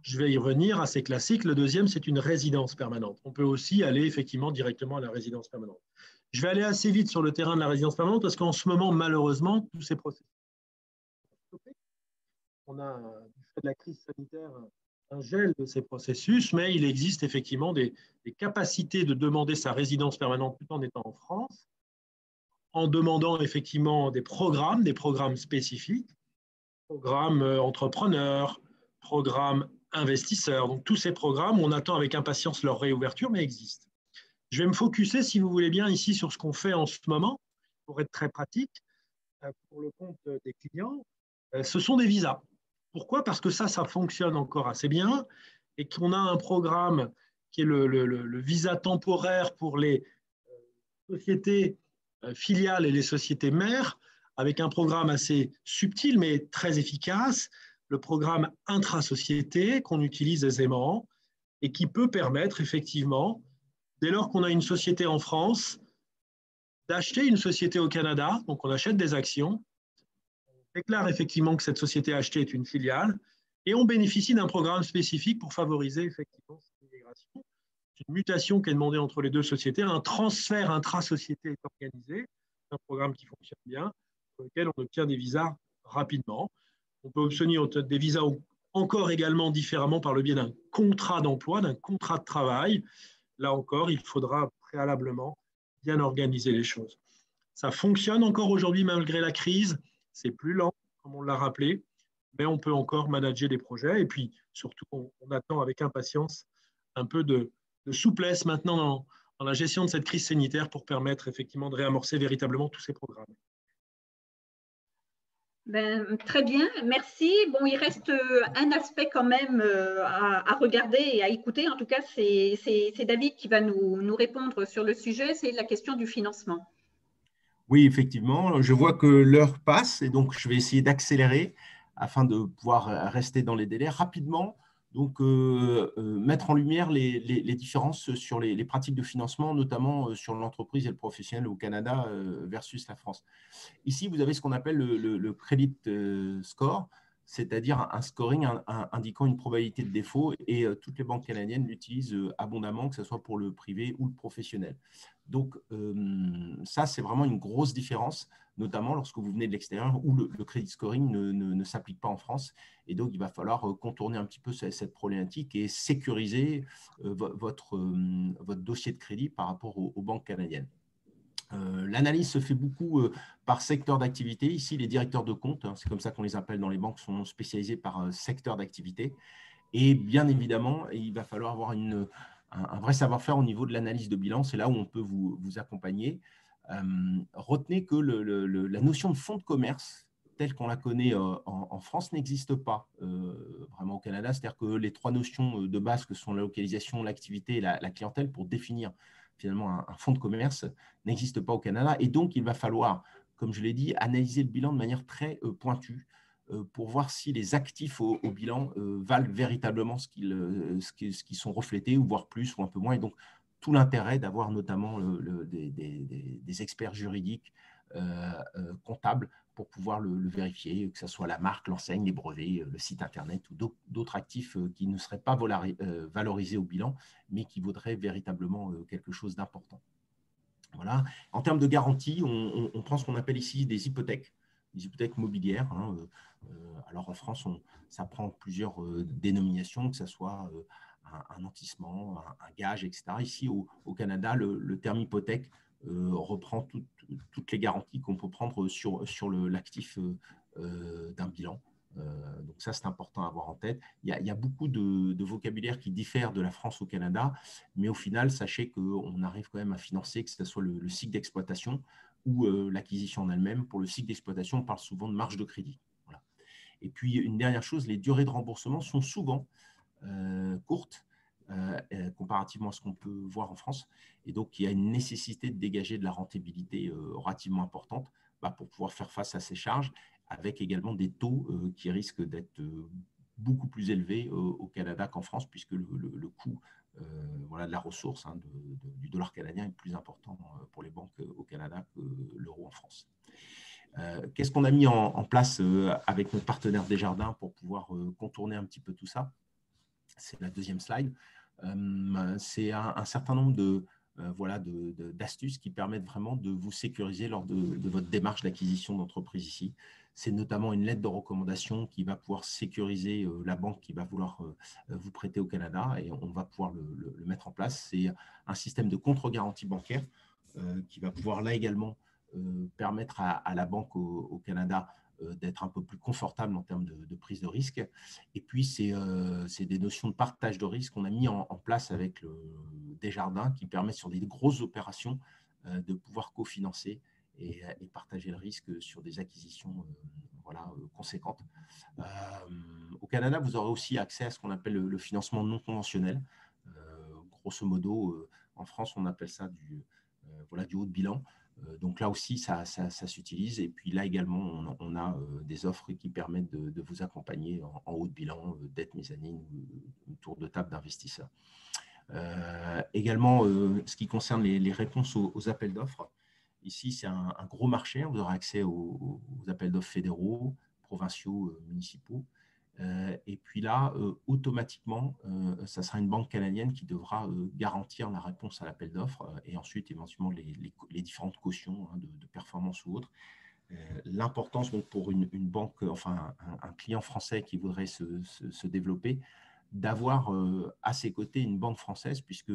E: Je vais y revenir, assez classique. Le deuxième, c'est une résidence permanente. On peut aussi aller effectivement directement à la résidence permanente. Je vais aller assez vite sur le terrain de la résidence permanente parce qu'en ce moment, malheureusement, tous ces processus sont stoppés. On a, du fait de la crise sanitaire, un gel de ces processus, mais il existe effectivement des capacités de demander sa résidence permanente tout en étant en France, en demandant effectivement des programmes spécifiques, programmes entrepreneurs, programmes investisseurs. Donc tous ces programmes, on attend avec impatience leur réouverture, mais existent. Je vais me focuser, si vous voulez bien, ici sur ce qu'on fait en ce moment, pour être très pratique, pour le compte des clients. Ce sont des visas. Pourquoi? Parce que ça fonctionne encore assez bien et qu'on a un programme qui est le visa temporaire pour les sociétés filiales et les sociétés mères, avec un programme assez subtil mais très efficace, le programme intra-société qu'on utilise aisément et qui peut permettre effectivement, dès lors qu'on a une société en France, d'acheter une société au Canada, donc on achète des actions, déclare effectivement que cette société achetée est une filiale et on bénéficie d'un programme spécifique pour favoriser effectivement cette immigration. C'est une mutation qui est demandée entre les deux sociétés, un transfert intra-société est organisé, un programme qui fonctionne bien, pour lequel on obtient des visas rapidement. On peut obtenir des visas encore également différemment par le biais d'un contrat d'emploi, d'un contrat de travail. Là encore, il faudra préalablement bien organiser les choses. Ça fonctionne encore aujourd'hui malgré la crise. C'est plus lent, comme on l'a rappelé, mais on peut encore manager des projets. Et puis, surtout, on attend avec impatience un peu de souplesse maintenant dans la gestion de cette crise sanitaire pour permettre effectivement de réamorcer véritablement tous ces programmes.
A: Très bien, merci. Bon, il reste un aspect quand même à regarder et à écouter. En tout cas, c'est David qui va nous répondre sur le sujet, c'est la question du financement.
C: Oui, effectivement, je vois que l'heure passe et donc je vais essayer d'accélérer afin de pouvoir rester dans les délais rapidement. Donc, mettre en lumière les différences sur les pratiques de financement, notamment sur l'entreprise et le professionnel au Canada versus la France. Ici, vous avez ce qu'on appelle le credit score, c'est-à-dire un scoring indiquant une probabilité de défaut et toutes les banques canadiennes l'utilisent abondamment, que ce soit pour le privé ou le professionnel. Donc, ça, c'est vraiment une grosse différence, notamment lorsque vous venez de l'extérieur où le credit scoring ne s'applique pas en France. Et donc, il va falloir contourner un petit peu cette problématique et sécuriser votre dossier de crédit par rapport aux banques canadiennes. L'analyse se fait beaucoup par secteur d'activité. Ici, les directeurs de compte, hein, c'est comme ça qu'on les appelle dans les banques, sont spécialisés par secteur d'activité. Et bien évidemment, il va falloir avoir un vrai savoir-faire au niveau de l'analyse de bilan. C'est là où on peut vous accompagner. Retenez que la notion de fonds de commerce, telle qu'on la connaît en France, n'existe pas vraiment au Canada. C'est-à-dire que les trois notions de base que sont la localisation, l'activité et la clientèle pour définir finalement un fonds de commerce n'existe pas au Canada. Et donc, il va falloir, comme je l'ai dit, analyser le bilan de manière très pointue pour voir si les actifs au bilan valent véritablement ce qu'ils sont reflétés, ou voire plus, ou un peu moins. Et donc, tout l'intérêt d'avoir notamment des experts juridiques, comptables, pour pouvoir le vérifier, que ce soit la marque, l'enseigne, les brevets, le site Internet ou d'autres actifs qui ne seraient pas valorisés au bilan, mais qui vaudraient véritablement quelque chose d'important. Voilà. En termes de garantie, on prend ce qu'on appelle ici des hypothèques mobilières. Hein. Alors en France, ça prend plusieurs dénominations, que ce soit un nantissement, un gage, etc. Ici, au Canada, le terme hypothèque reprend toutes les garanties qu'on peut prendre sur l'actif d'un bilan. Donc ça, c'est important à avoir en tête. Il y a beaucoup de vocabulaire qui diffère de la France au Canada, mais au final, sachez qu'on arrive quand même à financer, que ce soit le cycle d'exploitation ou l'acquisition en elle-même. Pour le cycle d'exploitation, on parle souvent de marge de crédit. Voilà. Et puis, une dernière chose, les durées de remboursement sont souvent courtes, comparativement à ce qu'on peut voir en France. Et donc, il y a une nécessité de dégager de la rentabilité relativement importante pour pouvoir faire face à ces charges, avec également des taux qui risquent d'être beaucoup plus élevés au Canada qu'en France, puisque le coût de la ressource du dollar canadien est plus important pour les banques au Canada que l'euro en France. Qu'est-ce qu'on a mis en place avec notre partenaire Desjardins pour pouvoir contourner un petit peu tout ça? C'est la deuxième slide. C'est un certain nombre d'astuces qui permettent vraiment de vous sécuriser lors de votre démarche d'acquisition d'entreprise ici. C'est notamment une lettre de recommandation qui va pouvoir sécuriser la banque qui va vouloir vous prêter au Canada, et on va pouvoir le mettre en place. C'est un système de contre-garantie bancaire qui va pouvoir là également permettre à la banque au Canada d'être un peu plus confortable en termes de prise de risque. Et puis, c'est des notions de partage de risque qu'on a mis en place avec Desjardins, qui permettent sur des grosses opérations de pouvoir cofinancer et partager le risque sur des acquisitions conséquentes. Au Canada, vous aurez aussi accès à ce qu'on appelle le financement non conventionnel. Grosso modo, en France, on appelle ça du haut de bilan. Donc là aussi, ça s'utilise. Et puis là également, on a des offres qui permettent de vous accompagner en haut de bilan, dette mezzanine ou tour de table d'investisseurs. Également, ce qui concerne les réponses aux appels d'offres, ici, c'est un gros marché. Vous aurez accès aux appels d'offres fédéraux, provinciaux, municipaux. Et puis là, automatiquement, ça sera une banque canadienne qui devra garantir la réponse à l'appel d'offres et ensuite éventuellement les différentes cautions de performance ou autres. L'importance donc pour une banque, enfin un client français qui voudrait se développer, d'avoir à ses côtés une banque française, puisque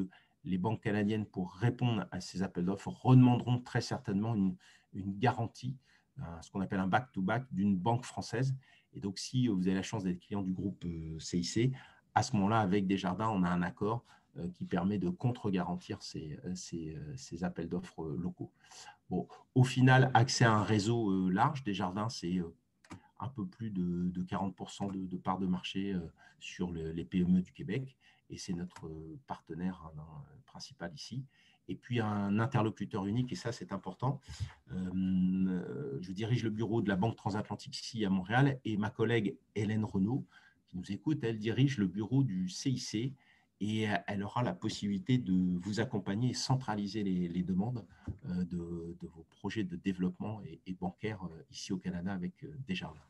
C: les banques canadiennes, pour répondre à ces appels d'offres, redemanderont très certainement une garantie, ce qu'on appelle un back-to-back d'une banque française. Et donc, si vous avez la chance d'être client du groupe CIC, à ce moment-là, avec Desjardins, on a un accord qui permet de contre-garantir ces appels d'offres locaux. Bon, au final, accès à un réseau large, Desjardins, c'est un peu plus de 40% de part de marché sur les PME du Québec. Et c'est notre partenaire principal ici. Et puis un interlocuteur unique, et ça c'est important. Je dirige le bureau de la Banque transatlantique ici à Montréal, et ma collègue Hélène Renaud, qui nous écoute, elle dirige le bureau du CIC, et elle aura la possibilité de vous accompagner et centraliser les demandes de vos projets de développement et bancaire ici au Canada avec Desjardins.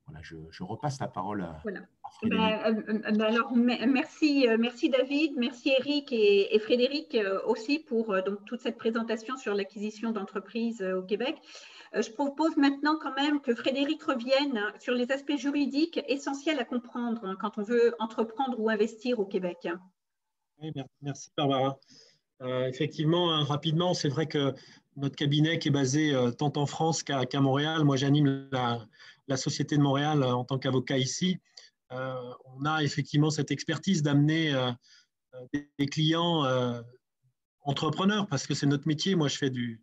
C: Voilà, je repasse la parole à Frédéric.
A: Alors, merci David, merci Eric et Frédéric aussi pour donc, toute cette présentation sur l'acquisition d'entreprises au Québec. Je propose maintenant quand même que Frédéric revienne sur les aspects juridiques essentiels à comprendre quand on veut entreprendre ou investir au Québec.
E: Oui, merci Barbara. Effectivement, rapidement, c'est vrai que notre cabinet qui est basé tant en France qu'à Montréal, moi j'anime la Société de Montréal en tant qu'avocat ici. On a effectivement cette expertise d'amener des clients entrepreneurs, parce que c'est notre métier. Moi, je fais du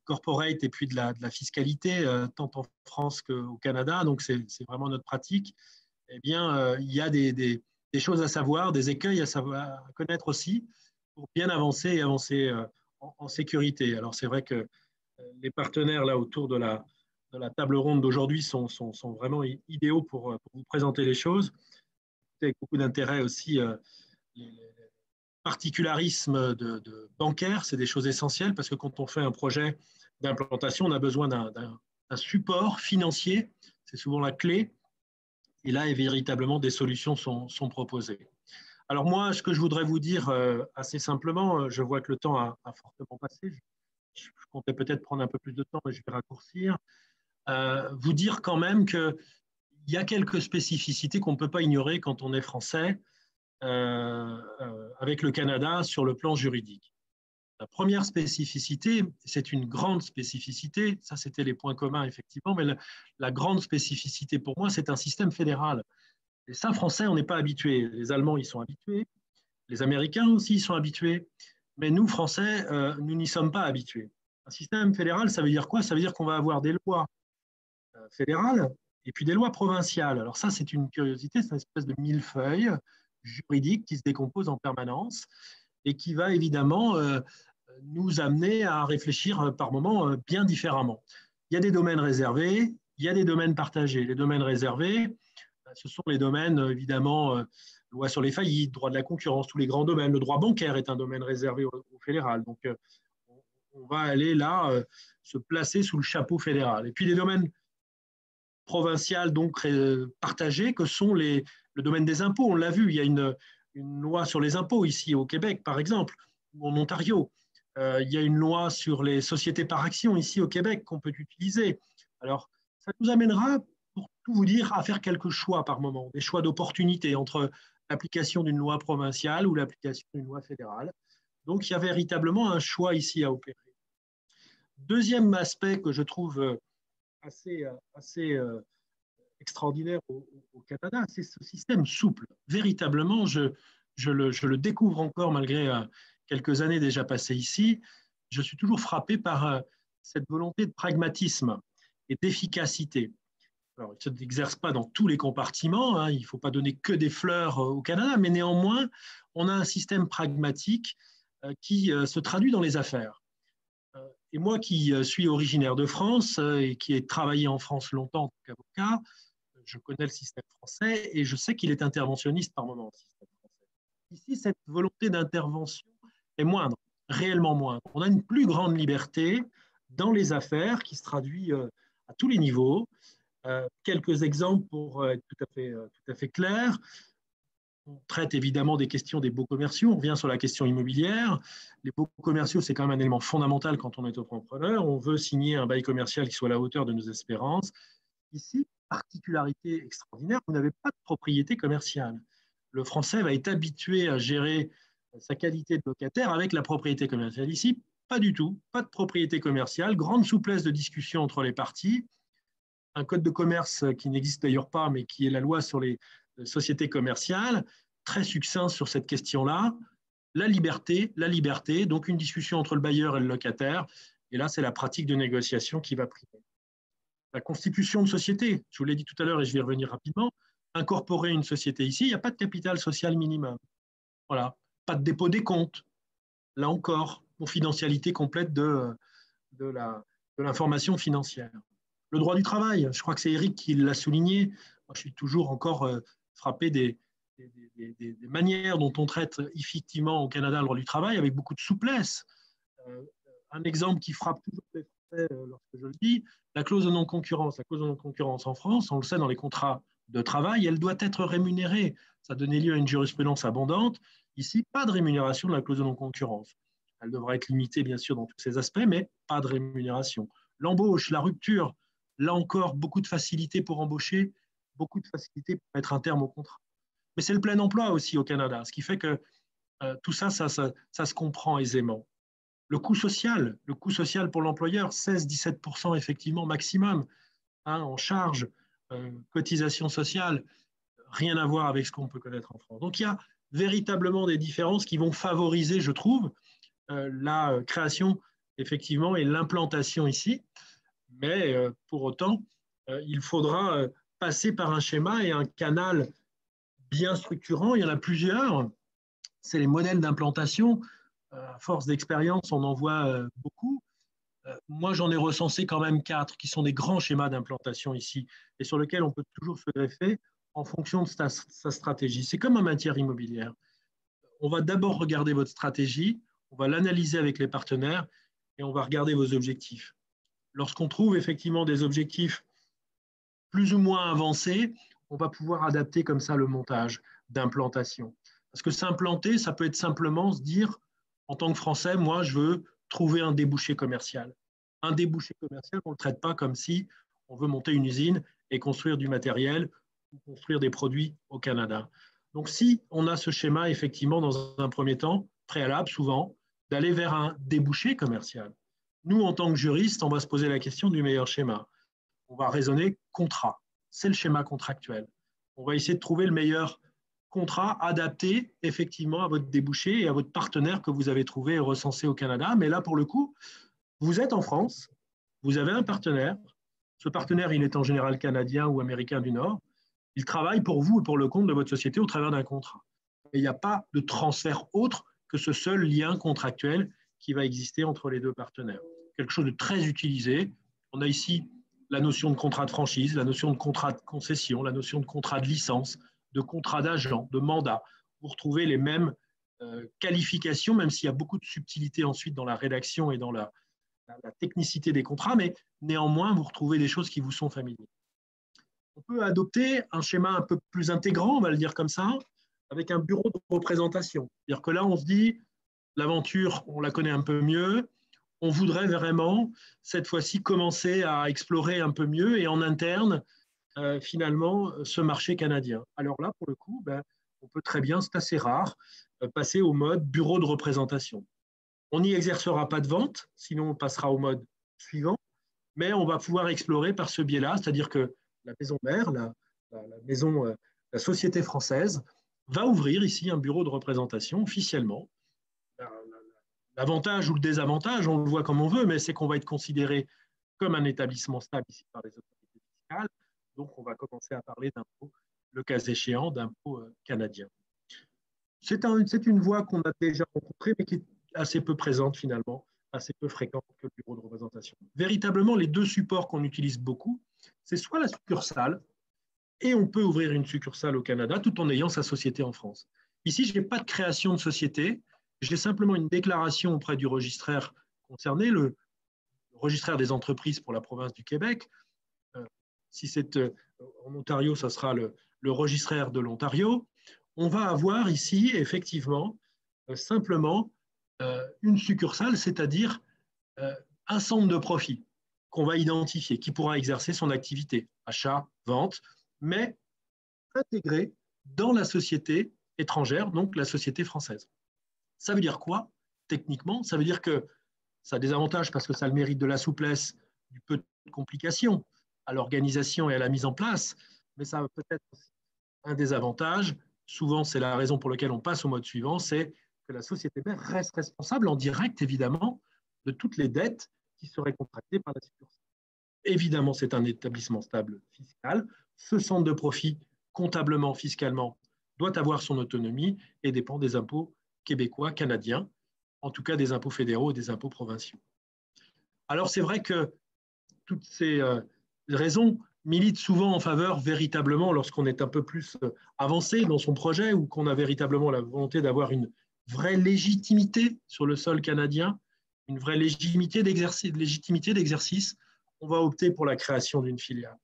E: corporate et puis de la fiscalité, tant en France qu'au Canada, donc c'est vraiment notre pratique. Eh bien, il y a des choses à savoir, des écueils à connaître aussi, pour bien avancer et avancer en sécurité. Alors, c'est vrai que les partenaires là autour de la table ronde d'aujourd'hui sont vraiment idéaux pour vous présenter les choses. Avec beaucoup d'intérêt aussi, les particularismes de bancaire, c'est des choses essentielles, parce que quand on fait un projet d'implantation, on a besoin d'un support financier, c'est souvent la clé, et là, véritablement, des solutions sont proposées. Alors moi, ce que je voudrais vous dire assez simplement, je vois que le temps a fortement passé, je comptais peut-être prendre un peu plus de temps, mais je vais raccourcir, vous dire quand même qu'il y a quelques spécificités qu'on ne peut pas ignorer quand on est français avec le Canada sur le plan juridique. La première spécificité, c'est une grande spécificité, ça c'était les points communs effectivement, mais la grande spécificité pour moi, c'est un système fédéral. Et ça, Français, on n'est pas habitués. Les Allemands, ils sont habitués, les Américains aussi, ils sont habitués, mais nous, Français, nous n'y sommes pas habitués. Un système fédéral, ça veut dire quoi? Ça veut dire qu'on va avoir des lois fédérales et puis des lois provinciales. Alors ça, c'est une curiosité, c'est une espèce de millefeuille juridique qui se décompose en permanence et qui va évidemment nous amener à réfléchir par moments bien différemment. Il y a des domaines réservés, il y a des domaines partagés. Les domaines réservés, ce sont les domaines, évidemment, loi sur les faillites, droit de la concurrence, tous les grands domaines. Le droit bancaire est un domaine réservé au fédéral. Donc, on va aller là se placer sous le chapeau fédéral. Et puis, les domaines provinciaux, donc partagés, que sont le domaine des impôts. On l'a vu, il y a une loi sur les impôts ici au Québec, par exemple, ou en Ontario. Il y a une loi sur les sociétés par action ici au Québec qu'on peut utiliser. Alors, ça nous amènera, pour tout vous dire, à faire quelques choix par moment, des choix d'opportunité entre l'application d'une loi provinciale ou l'application d'une loi fédérale. Donc, il y a véritablement un choix ici à opérer. Deuxième aspect que je trouve assez extraordinaire au Canada, c'est ce système souple. Véritablement, je le découvre encore malgré quelques années déjà passées ici. Je suis toujours frappé par cette volonté de pragmatisme et d'efficacité. Alors, il ne s'exerce pas dans tous les compartiments, hein, il ne faut pas donner que des fleurs au Canada, mais néanmoins, on a un système pragmatique qui se traduit dans les affaires. Et moi qui suis originaire de France et qui ai travaillé en France longtemps en tant qu'avocat, je connais le système français et je sais qu'il est interventionniste par moment, le système français. Ici, cette volonté d'intervention est moindre, réellement moindre. On a une plus grande liberté dans les affaires qui se traduit à tous les niveaux. Quelques exemples pour être tout à fait clair. On traite évidemment des questions des baux commerciaux. On revient sur la question immobilière. Les baux commerciaux, c'est quand même un élément fondamental quand on est entrepreneur. On veut signer un bail commercial qui soit à la hauteur de nos espérances. Ici, particularité extraordinaire, vous n'avez pas de propriété commerciale. Le Français va être habitué à gérer sa qualité de locataire avec la propriété commerciale. Ici, pas du tout. Pas de propriété commerciale. Grande souplesse de discussion entre les parties. Un code de commerce qui n'existe d'ailleurs pas, mais qui est la loi sur les sociétés commerciales, très succinct sur cette question-là. La liberté, donc une discussion entre le bailleur et le locataire. Et là, c'est la pratique de négociation qui va primer. La constitution de société, je vous l'ai dit tout à l'heure et je vais y revenir rapidement, incorporer une société ici, il n'y a pas de capital social minimum. Voilà, pas de dépôt des comptes. Là encore, confidentialité complète de l'information financière. Le droit du travail, je crois que c'est Eric qui l'a souligné. Moi, je suis toujours encore frappé des manières dont on traite effectivement au Canada le droit du travail avec beaucoup de souplesse. Un exemple qui frappe toujours les Français lorsque je le dis, la clause de non-concurrence. La clause de non-concurrence en France, on le sait dans les contrats de travail, elle doit être rémunérée. Ça a donné lieu à une jurisprudence abondante. Ici, pas de rémunération de la clause de non-concurrence. Elle devra être limitée, bien sûr, dans tous ces aspects, mais pas de rémunération. L'embauche, la rupture, là encore, beaucoup de facilité pour embaucher, beaucoup de facilité pour mettre un terme au contrat. Mais c'est le plein emploi aussi au Canada, ce qui fait que tout ça, ça se comprend aisément. Le coût social pour l'employeur, 16-17% effectivement maximum en charge, cotisation sociale, rien à voir avec ce qu'on peut connaître en France. Donc il y a véritablement des différences qui vont favoriser, je trouve, la création effectivement et l'implantation ici. Mais pour autant, il faudra passer par un schéma et un canal bien structurant. Il y en a plusieurs. C'est les modèles d'implantation. À force d'expérience, on en voit beaucoup. Moi, j'en ai recensé quand même 4 qui sont des grands schémas d'implantation ici et sur lesquels on peut toujours se greffer en fonction de sa stratégie. C'est comme en matière immobilière. On va d'abord regarder votre stratégie, on va l'analyser avec les partenaires et on va regarder vos objectifs. Lorsqu'on trouve effectivement des objectifs plus ou moins avancés, on va pouvoir adapter comme ça le montage d'implantation. Parce que s'implanter, ça peut être simplement se dire, en tant que Français, moi, je veux trouver un débouché commercial. Un débouché commercial, on ne le traite pas comme si on veut monter une usine et construire du matériel ou construire des produits au Canada. Donc, si on a ce schéma, effectivement, dans un premier temps, préalable souvent, d'aller vers un débouché commercial. Nous, en tant que juristes, on va se poser la question du meilleur schéma. On va raisonner contrat. C'est le schéma contractuel. On va essayer de trouver le meilleur contrat adapté effectivement à votre débouché et à votre partenaire que vous avez trouvé et recensé au Canada. Mais là, pour le coup, vous êtes en France, vous avez un partenaire. Ce partenaire, il est en général canadien ou américain du Nord. Il travaille pour vous et pour le compte de votre société au travers d'un contrat. Et il n'y a pas de transfert autre que ce seul lien contractuel qui va exister entre les deux partenaires. Quelque chose de très utilisé. On a ici la notion de contrat de franchise, la notion de contrat de concession, la notion de contrat de licence, de contrat d'agent, de mandat. Vous retrouvez les mêmes qualifications, même s'il y a beaucoup de subtilité ensuite dans la rédaction et dans la technicité des contrats, mais néanmoins, vous retrouvez des choses qui vous sont familières. On peut adopter un schéma un peu plus intégrant, on va le dire comme ça, avec un bureau de représentation. C'est-à-dire que là, on se dit, l'aventure, on la connaît un peu mieux, on voudrait vraiment, cette fois-ci, commencer à explorer un peu mieux et en interne, finalement, ce marché canadien. Alors là, pour le coup, on peut très bien, c'est assez rare, passer au mode bureau de représentation. On n'y exercera pas de vente, sinon on passera au mode suivant, mais on va pouvoir explorer par ce biais-là, c'est-à-dire que la maison mère, la société française, va ouvrir ici un bureau de représentation officiellement. L'avantage ou le désavantage, on le voit comme on veut, mais c'est qu'on va être considéré comme un établissement stable ici par les autorités fiscales. Donc, on va commencer à parler d'impôts, le cas échéant, d'impôts canadiens. C'est une voie qu'on a déjà rencontrée, mais qui est assez peu présente finalement, assez peu fréquente que le bureau de représentation. Véritablement, les deux supports qu'on utilise beaucoup, c'est soit la succursale, et on peut ouvrir une succursale au Canada tout en ayant sa société en France. Ici, je n'ai pas de création de société, j'ai simplement une déclaration auprès du registraire concerné, le registraire des entreprises pour la province du Québec. Si c'est en Ontario, ça sera le registraire de l'Ontario. On va avoir ici, effectivement, simplement une succursale, c'est-à-dire un centre de profit qu'on va identifier, qui pourra exercer son activité, achat, vente, mais intégré dans la société étrangère, donc la société française. Ça veut dire quoi, techniquement? Ça veut dire que ça a des avantages parce que ça a le mérite de la souplesse, du peu de complications à l'organisation et à la mise en place, mais ça a peut-être un désavantage. Souvent, c'est la raison pour laquelle on passe au mode suivant, c'est que la société mère reste responsable en direct, évidemment, de toutes les dettes qui seraient contractées par la succursale. Évidemment, c'est un établissement stable fiscal. Ce centre de profit, comptablement, fiscalement, doit avoir son autonomie et dépend des impôts québécois, canadiens, en tout cas des impôts fédéraux et des impôts provinciaux. Alors, c'est vrai que toutes ces raisons militent souvent en faveur, véritablement, lorsqu'on est un peu plus avancé dans son projet ou qu'on a véritablement la volonté d'avoir une vraie légitimité sur le sol canadien, une vraie légitimité d'exercice, on va opter pour la création d'une filiale.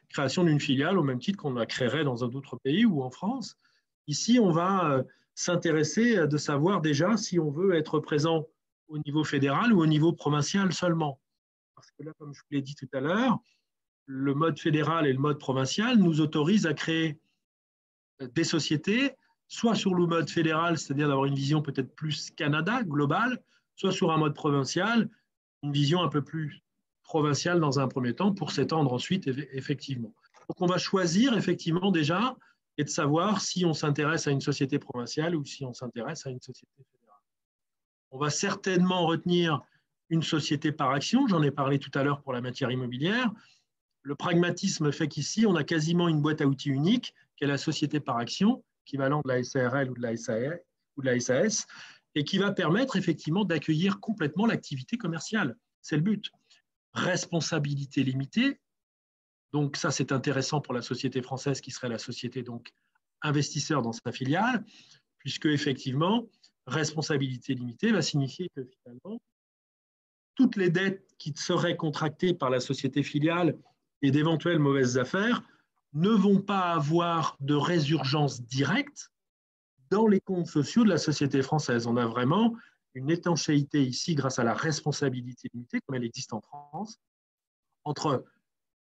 E: Création d'une filiale au même titre qu'on la créerait dans un autre pays ou en France. Ici, on va s'intéresser de savoir déjà si on veut être présent au niveau fédéral ou au niveau provincial seulement. Parce que là, comme je vous l'ai dit tout à l'heure, le mode fédéral et le mode provincial nous autorisent à créer des sociétés, soit sur le mode fédéral, c'est-à-dire d'avoir une vision peut-être plus Canada, globale, soit sur un mode provincial, une vision un peu plus provinciale dans un premier temps pour s'étendre ensuite, effectivement. Donc on va choisir effectivement déjà et de savoir si on s'intéresse à une société provinciale ou si on s'intéresse à une société fédérale. On va certainement retenir une société par action, j'en ai parlé tout à l'heure pour la matière immobilière. Le pragmatisme fait qu'ici, on a quasiment une boîte à outils unique, qui est la société par action, équivalent de la SARL ou de la SAS, et qui va permettre effectivement d'accueillir complètement l'activité commerciale. C'est le but. Responsabilité limitée. Donc ça, c'est intéressant pour la société française qui serait la société donc investisseur dans sa filiale, puisque effectivement, responsabilité limitée va signifier que finalement, toutes les dettes qui seraient contractées par la société filiale et d'éventuelles mauvaises affaires ne vont pas avoir de résurgence directe dans les comptes sociaux de la société française. On a vraiment une étanchéité ici grâce à la responsabilité limitée, comme elle existe en France, entre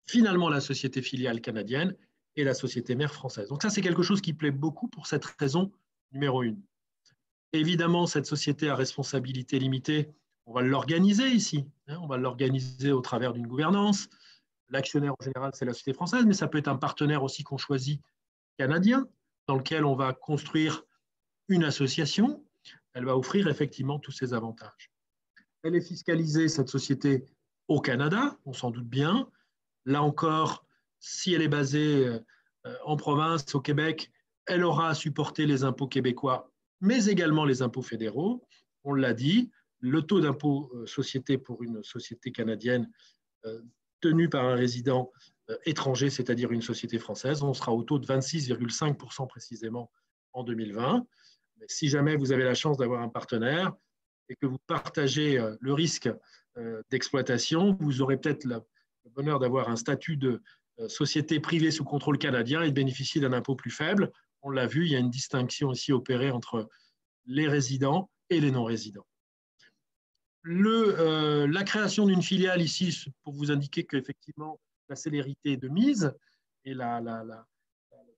E: finalement la société filiale canadienne et la société mère française. Donc ça, c'est quelque chose qui plaît beaucoup pour cette raison numéro 1. Évidemment, cette société à responsabilité limitée, on va l'organiser ici. On va l'organiser au travers d'une gouvernance. L'actionnaire en général, c'est la société française, mais ça peut être un partenaire aussi qu'on choisit canadien, dans lequel on va construire une association. Elle va offrir effectivement tous ces avantages. Elle est fiscalisée, cette société, au Canada, on s'en doute bien. Là encore, si elle est basée en province, au Québec, elle aura à supporter les impôts québécois, mais également les impôts fédéraux. On l'a dit, le taux d'impôt société pour une société canadienne tenue par un résident étranger, c'est-à-dire une société française, on sera au taux de 26,5% précisément en 2020. Mais si jamais vous avez la chance d'avoir un partenaire et que vous partagez le risque d'exploitation, vous aurez peut-être le bonheur d'avoir un statut de société privée sous contrôle canadien et de bénéficier d'un impôt plus faible. On l'a vu, il y a une distinction ici opérée entre les résidents et les non-résidents. La création d'une filiale ici, pour vous indiquer qu'effectivement, la célérité est de mise et le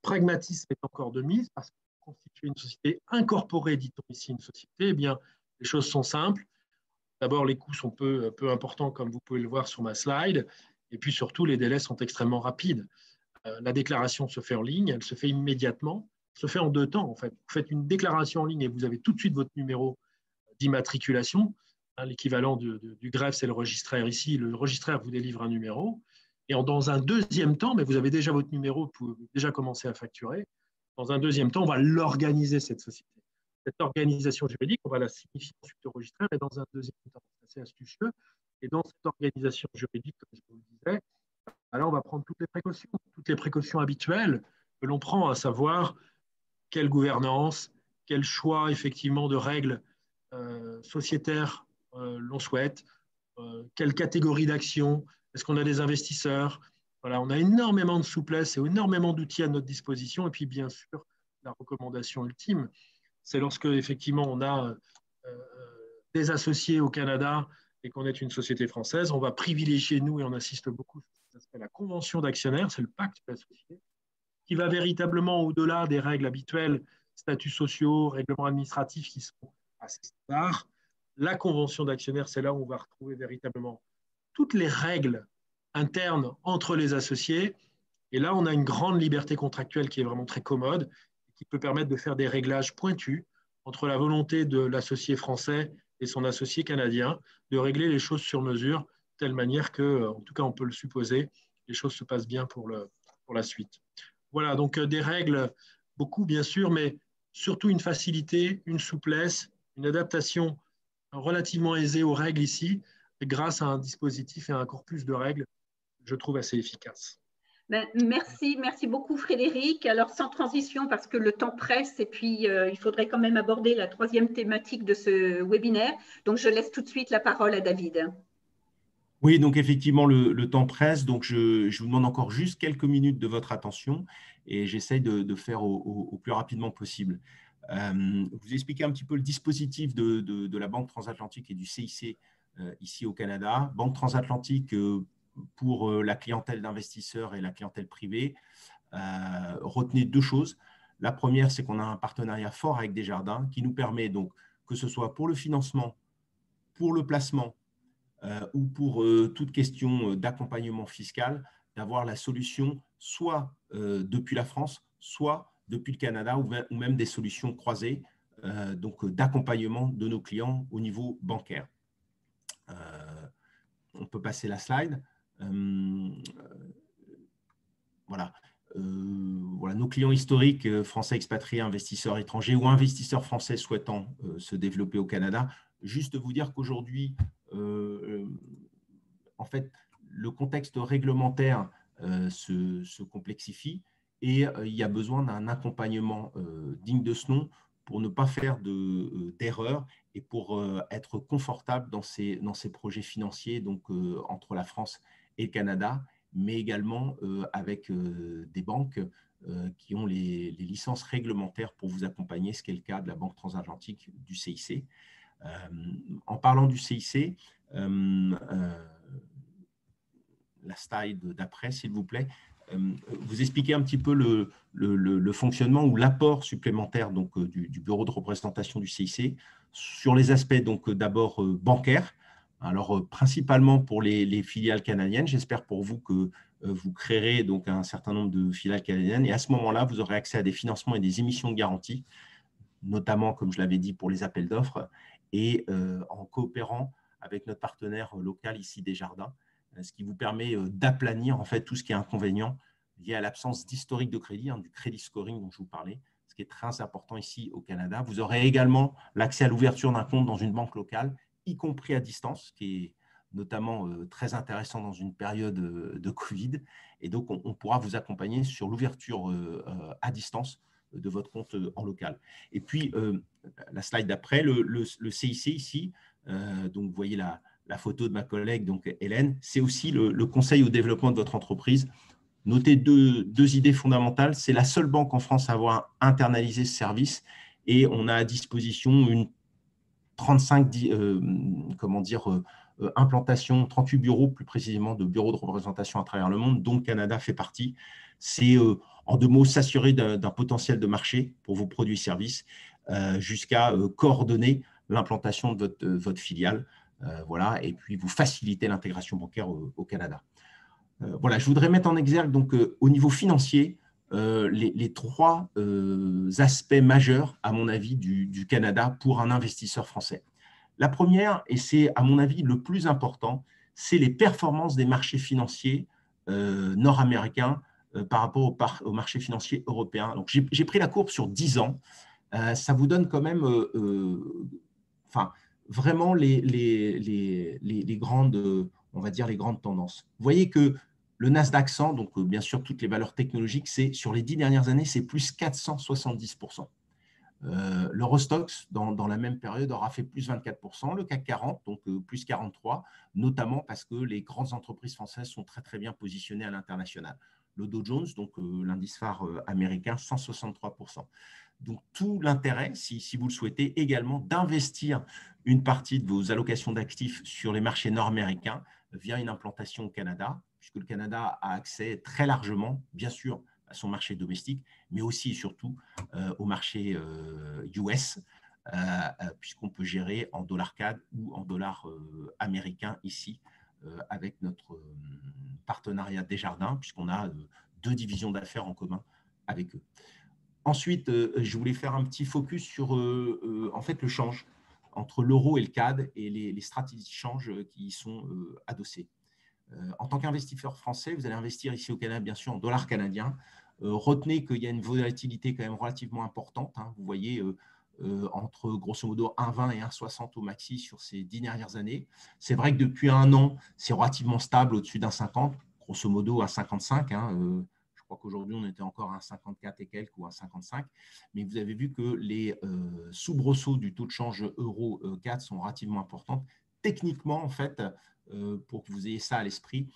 E: pragmatisme est encore de mise, parce que constituer une société incorporée, dit-on ici une société, eh bien, les choses sont simples. D'abord, les coûts sont peu importants, comme vous pouvez le voir sur ma slide, et puis surtout, les délais sont extrêmement rapides. La déclaration se fait en ligne, elle se fait immédiatement, se fait en 2 temps, en fait. Vous faites une déclaration en ligne et vous avez tout de suite votre numéro d'immatriculation. L'équivalent du greffe, c'est le registraire ici. Le registraire vous délivre un numéro. Et dans un deuxième temps, mais vous avez déjà votre numéro, vous pouvez déjà commencer à facturer. Dans un deuxième temps, on va l'organiser, cette société. Cette organisation juridique, on va la signifier ensuite au registraire. Et dans un deuxième temps, c'est assez astucieux. Et dans cette organisation juridique, comme je vous le disais, alors on va prendre toutes les précautions habituelles que l'on prend, à savoir quelle gouvernance, quel choix effectivement de règles sociétaires l'on souhaite, quelle catégorie d'actions, est-ce qu'on a des investisseurs. Voilà, on a énormément de souplesse et énormément d'outils à notre disposition. Et puis bien sûr, la recommandation ultime, c'est lorsque effectivement on a des associés au Canada et qu'on est une société française, on va privilégier, nous, et on assiste beaucoup, à la convention d'actionnaires, c'est le pacte d'associés, qui va véritablement au-delà des règles habituelles, statuts sociaux, règlements administratifs qui sont assez standards. La convention d'actionnaires, c'est là où on va retrouver véritablement toutes les règles internes entre les associés. Et là, on a une grande liberté contractuelle qui est vraiment très commode, qui peut permettre de faire des réglages pointus entre la volonté de l'associé français et son associé canadien, de régler les choses sur mesure, de telle manière que, en tout cas, on peut le supposer, les choses se passent bien pour la suite. Voilà, donc des règles, beaucoup bien sûr, mais surtout une facilité, une souplesse, une adaptation relativement aisée aux règles ici, grâce à un dispositif et à un corpus de règles, je trouve assez efficace.
A: Ben, merci beaucoup Frédéric. Alors sans transition parce que le temps presse et puis il faudrait quand même aborder la 3e thématique de ce webinaire. Donc je laisse tout de suite la parole à David.
C: Oui, donc effectivement, le temps presse, donc je vous demande encore juste quelques minutes de votre attention et j'essaye de faire au plus rapidement possible. Vous expliquer un petit peu le dispositif de la Banque transatlantique et du CIC ici au Canada. Banque transatlantique pour la clientèle d'investisseurs et la clientèle privée. Retenez 2 choses. La première, c'est qu'on a un partenariat fort avec Desjardins qui nous permet donc, que ce soit pour le financement, pour le placement, ou pour toute question d'accompagnement fiscal, d'avoir la solution soit depuis la France, soit depuis le Canada, ou même des solutions croisées, donc d'accompagnement de nos clients au niveau bancaire. On peut passer la slide. Voilà. Voilà, nos clients historiques, français expatriés, investisseurs étrangers ou investisseurs français souhaitant se développer au Canada. Juste vous dire qu'aujourd'hui, en fait, le contexte réglementaire se complexifie et il y a besoin d'un accompagnement digne de ce nom pour ne pas faire d'erreurs et pour être confortable dans ces projets financiers, donc entre la France et le Canada, mais également avec des banques qui ont les licences réglementaires pour vous accompagner, ce qui est le cas de la Banque transatlantique du CIC. En parlant du CIC, la slide d'après, s'il vous plaît, vous expliquez un petit peu le fonctionnement ou l'apport supplémentaire donc, du bureau de représentation du CIC sur les aspects d'abord bancaires. Alors, principalement pour les filiales canadiennes, j'espère pour vous que vous créerez donc un certain nombre de filiales canadiennes et à ce moment-là, vous aurez accès à des financements et des émissions de garantie, notamment, comme je l'avais dit, pour les appels d'offres et en coopérant avec notre partenaire local ici, Desjardins, ce qui vous permet d'aplanir en fait tout ce qui est inconvénient lié à l'absence d'historique de crédit, du crédit scoring dont je vous parlais, ce qui est très important ici au Canada. Vous aurez également l'accès à l'ouverture d'un compte dans une banque locale, y compris à distance, ce qui est notamment très intéressant dans une période de Covid. Et donc, on pourra vous accompagner sur l'ouverture à distance de votre compte en local. Et puis, la slide d'après, le CIC ici, donc vous voyez la photo de ma collègue, donc Hélène, c'est aussi le conseil au développement de votre entreprise. Notez deux idées fondamentales. C'est la seule banque en France à avoir internalisé ce service et on a à disposition une 35 implantations, 38 bureaux plus précisément de bureaux de représentation à travers le monde, dont le Canada fait partie. C'est en deux mots s'assurer d'un potentiel de marché pour vos produits et services jusqu'à coordonner l'implantation de votre filiale. Voilà, et puis vous faciliter l'intégration bancaire au Canada. Voilà, je voudrais mettre en exergue donc, au niveau financier les trois aspects majeurs, à mon avis, du Canada pour un investisseur français. La première, et c'est à mon avis le plus important, c'est les performances des marchés financiers nord-américains par rapport au marché financier européen. Donc, j'ai pris la courbe sur 10 ans. Ça vous donne quand même vraiment les grandes, on va dire les grandes tendances. Vous voyez que le Nasdaq 100, donc bien sûr toutes les valeurs technologiques, c'est sur les 10 dernières années, c'est plus 470%. L'Eurostoxx, dans la même période, aura fait plus 24%, le CAC 40, donc plus 43%, notamment parce que les grandes entreprises françaises sont très, très bien positionnées à l'international. Le Dow Jones, donc l'indice phare américain, 163%. Donc, tout l'intérêt, si vous le souhaitez, également d'investir une partie de vos allocations d'actifs sur les marchés nord-américains via une implantation au Canada, puisque le Canada a accès très largement, bien sûr, à son marché domestique, mais aussi et surtout au marché US, puisqu'on peut gérer en dollars CAD ou en dollars américains ici, avec notre partenariat Desjardins, puisqu'on a deux divisions d'affaires en commun avec eux. Ensuite, je voulais faire un petit focus sur en fait, le change entre l'euro et le CAD et les stratégies de change qui y sont adossées. En tant qu'investisseur français, vous allez investir ici au Canada, bien sûr, en dollars canadiens. Retenez qu'il y a une volatilité quand même relativement importante. Vous voyez entre grosso modo 1,20 et 1,60 au maxi sur ces 10 dernières années. C'est vrai que depuis un an, c'est relativement stable au-dessus d'1,50, grosso modo à 55. Je crois qu'aujourd'hui, on était encore à 1,54 et quelques ou à 1,55. Mais vous avez vu que les soubresauts du taux de change euro-CAD sont relativement importants. Techniquement, en fait, pour que vous ayez ça à l'esprit,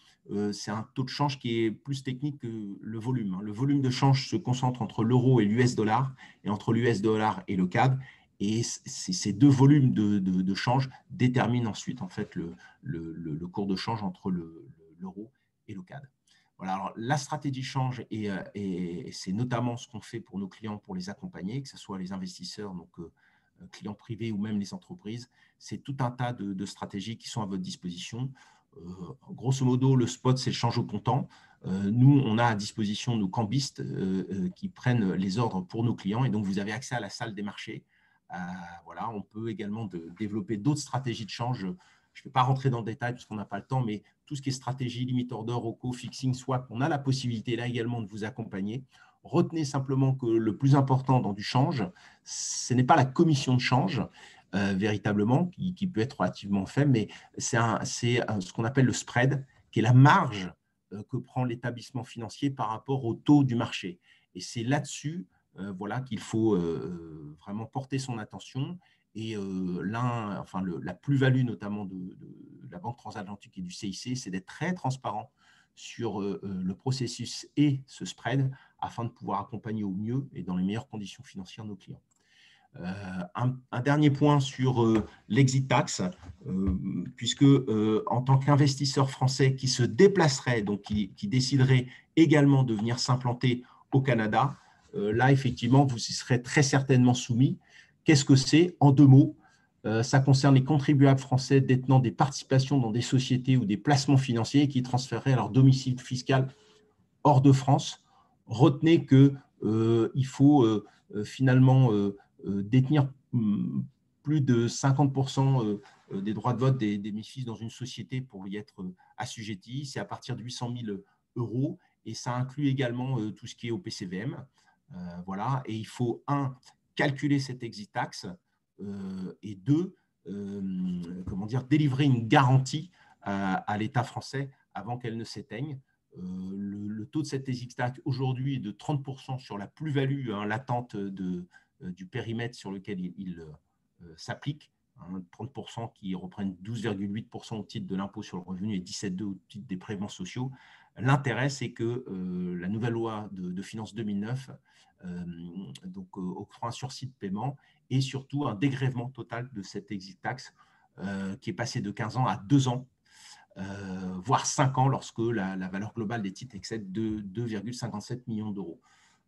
C: c'est un taux de change qui est plus technique que le volume. Le volume de change se concentre entre l'euro et l'US dollar et entre l'US dollar et le CAD. Et ces deux volumes de change déterminent ensuite en fait, le cours de change entre l'euro et le CAD. Voilà, alors, la stratégie change et c'est notamment ce qu'on fait pour nos clients pour les accompagner, que ce soit les investisseurs, donc clients privés ou même les entreprises. C'est tout un tas de stratégies qui sont à votre disposition. Grosso modo, le spot, c'est le change au comptant. Nous, on a à disposition nos cambistes qui prennent les ordres pour nos clients et donc vous avez accès à la salle des marchés. Voilà, on peut également développer d'autres stratégies de change. Je ne vais pas rentrer dans le détail parce qu'on n'a pas le temps, mais tout ce qui est stratégie, limit order, ROCO, fixing, swap, on a la possibilité là également de vous accompagner. Retenez simplement que le plus important dans du change, ce n'est pas la commission de change véritablement, qui peut être relativement faible, mais c'est ce qu'on appelle le spread, qui est la marge que prend l'établissement financier par rapport au taux du marché. Et c'est là-dessus voilà, qu'il faut vraiment porter son attention. Et la plus-value notamment de la Banque transatlantique et du CIC, c'est d'être très transparent sur le processus et ce spread afin de pouvoir accompagner au mieux et dans les meilleures conditions financières nos clients. Un dernier point sur l'exit tax, puisque en tant qu'investisseur français qui se déplacerait, donc qui déciderait également de venir s'implanter au Canada, là, effectivement, vous y serez très certainement soumis. Qu'est-ce que c'est? En 2 mots, ça concerne les contribuables français détenant des participations dans des sociétés ou des placements financiers qui transféreraient leur domicile fiscal hors de France. Retenez qu'il faut finalement détenir plus de 50% des droits de vote des bénéfices dans une société pour y être assujetti. C'est à partir de 800 000 euros et ça inclut également tout ce qui est au PCVM. Voilà. Et il faut, 1, calculer cette exit tax et 2, délivrer une garantie à l'État français avant qu'elle ne s'éteigne. Le taux de cette exit tax aujourd'hui est de 30% sur la plus-value latente du périmètre sur lequel il s'applique, 30% qui reprennent 12,8% au titre de l'impôt sur le revenu et 17,2% au titre des prélèvements sociaux. L'intérêt, c'est que la nouvelle loi de finances 2009 octroie un sursis de paiement et surtout un dégrèvement total de cette exit tax qui est passé de 15 ans à 2 ans, voire 5 ans lorsque la valeur globale des titres excède de 2,57 millions d'euros.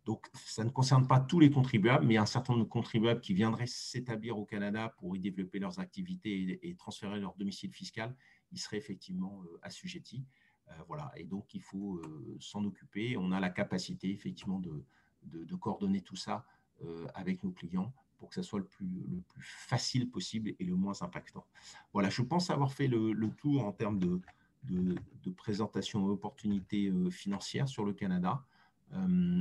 C: Donc, ça ne concerne pas tous les contribuables, mais un certain nombre de contribuables qui viendraient s'établir au Canada pour y développer leurs activités et transférer leur domicile fiscal, ils seraient effectivement assujettis. Voilà. Et donc, il faut s'en occuper. On a la capacité, effectivement, de coordonner tout ça avec nos clients pour que ça soit le plus facile possible et le moins impactant. Voilà, je pense avoir fait le tour en termes de présentation d'opportunités financières sur le Canada.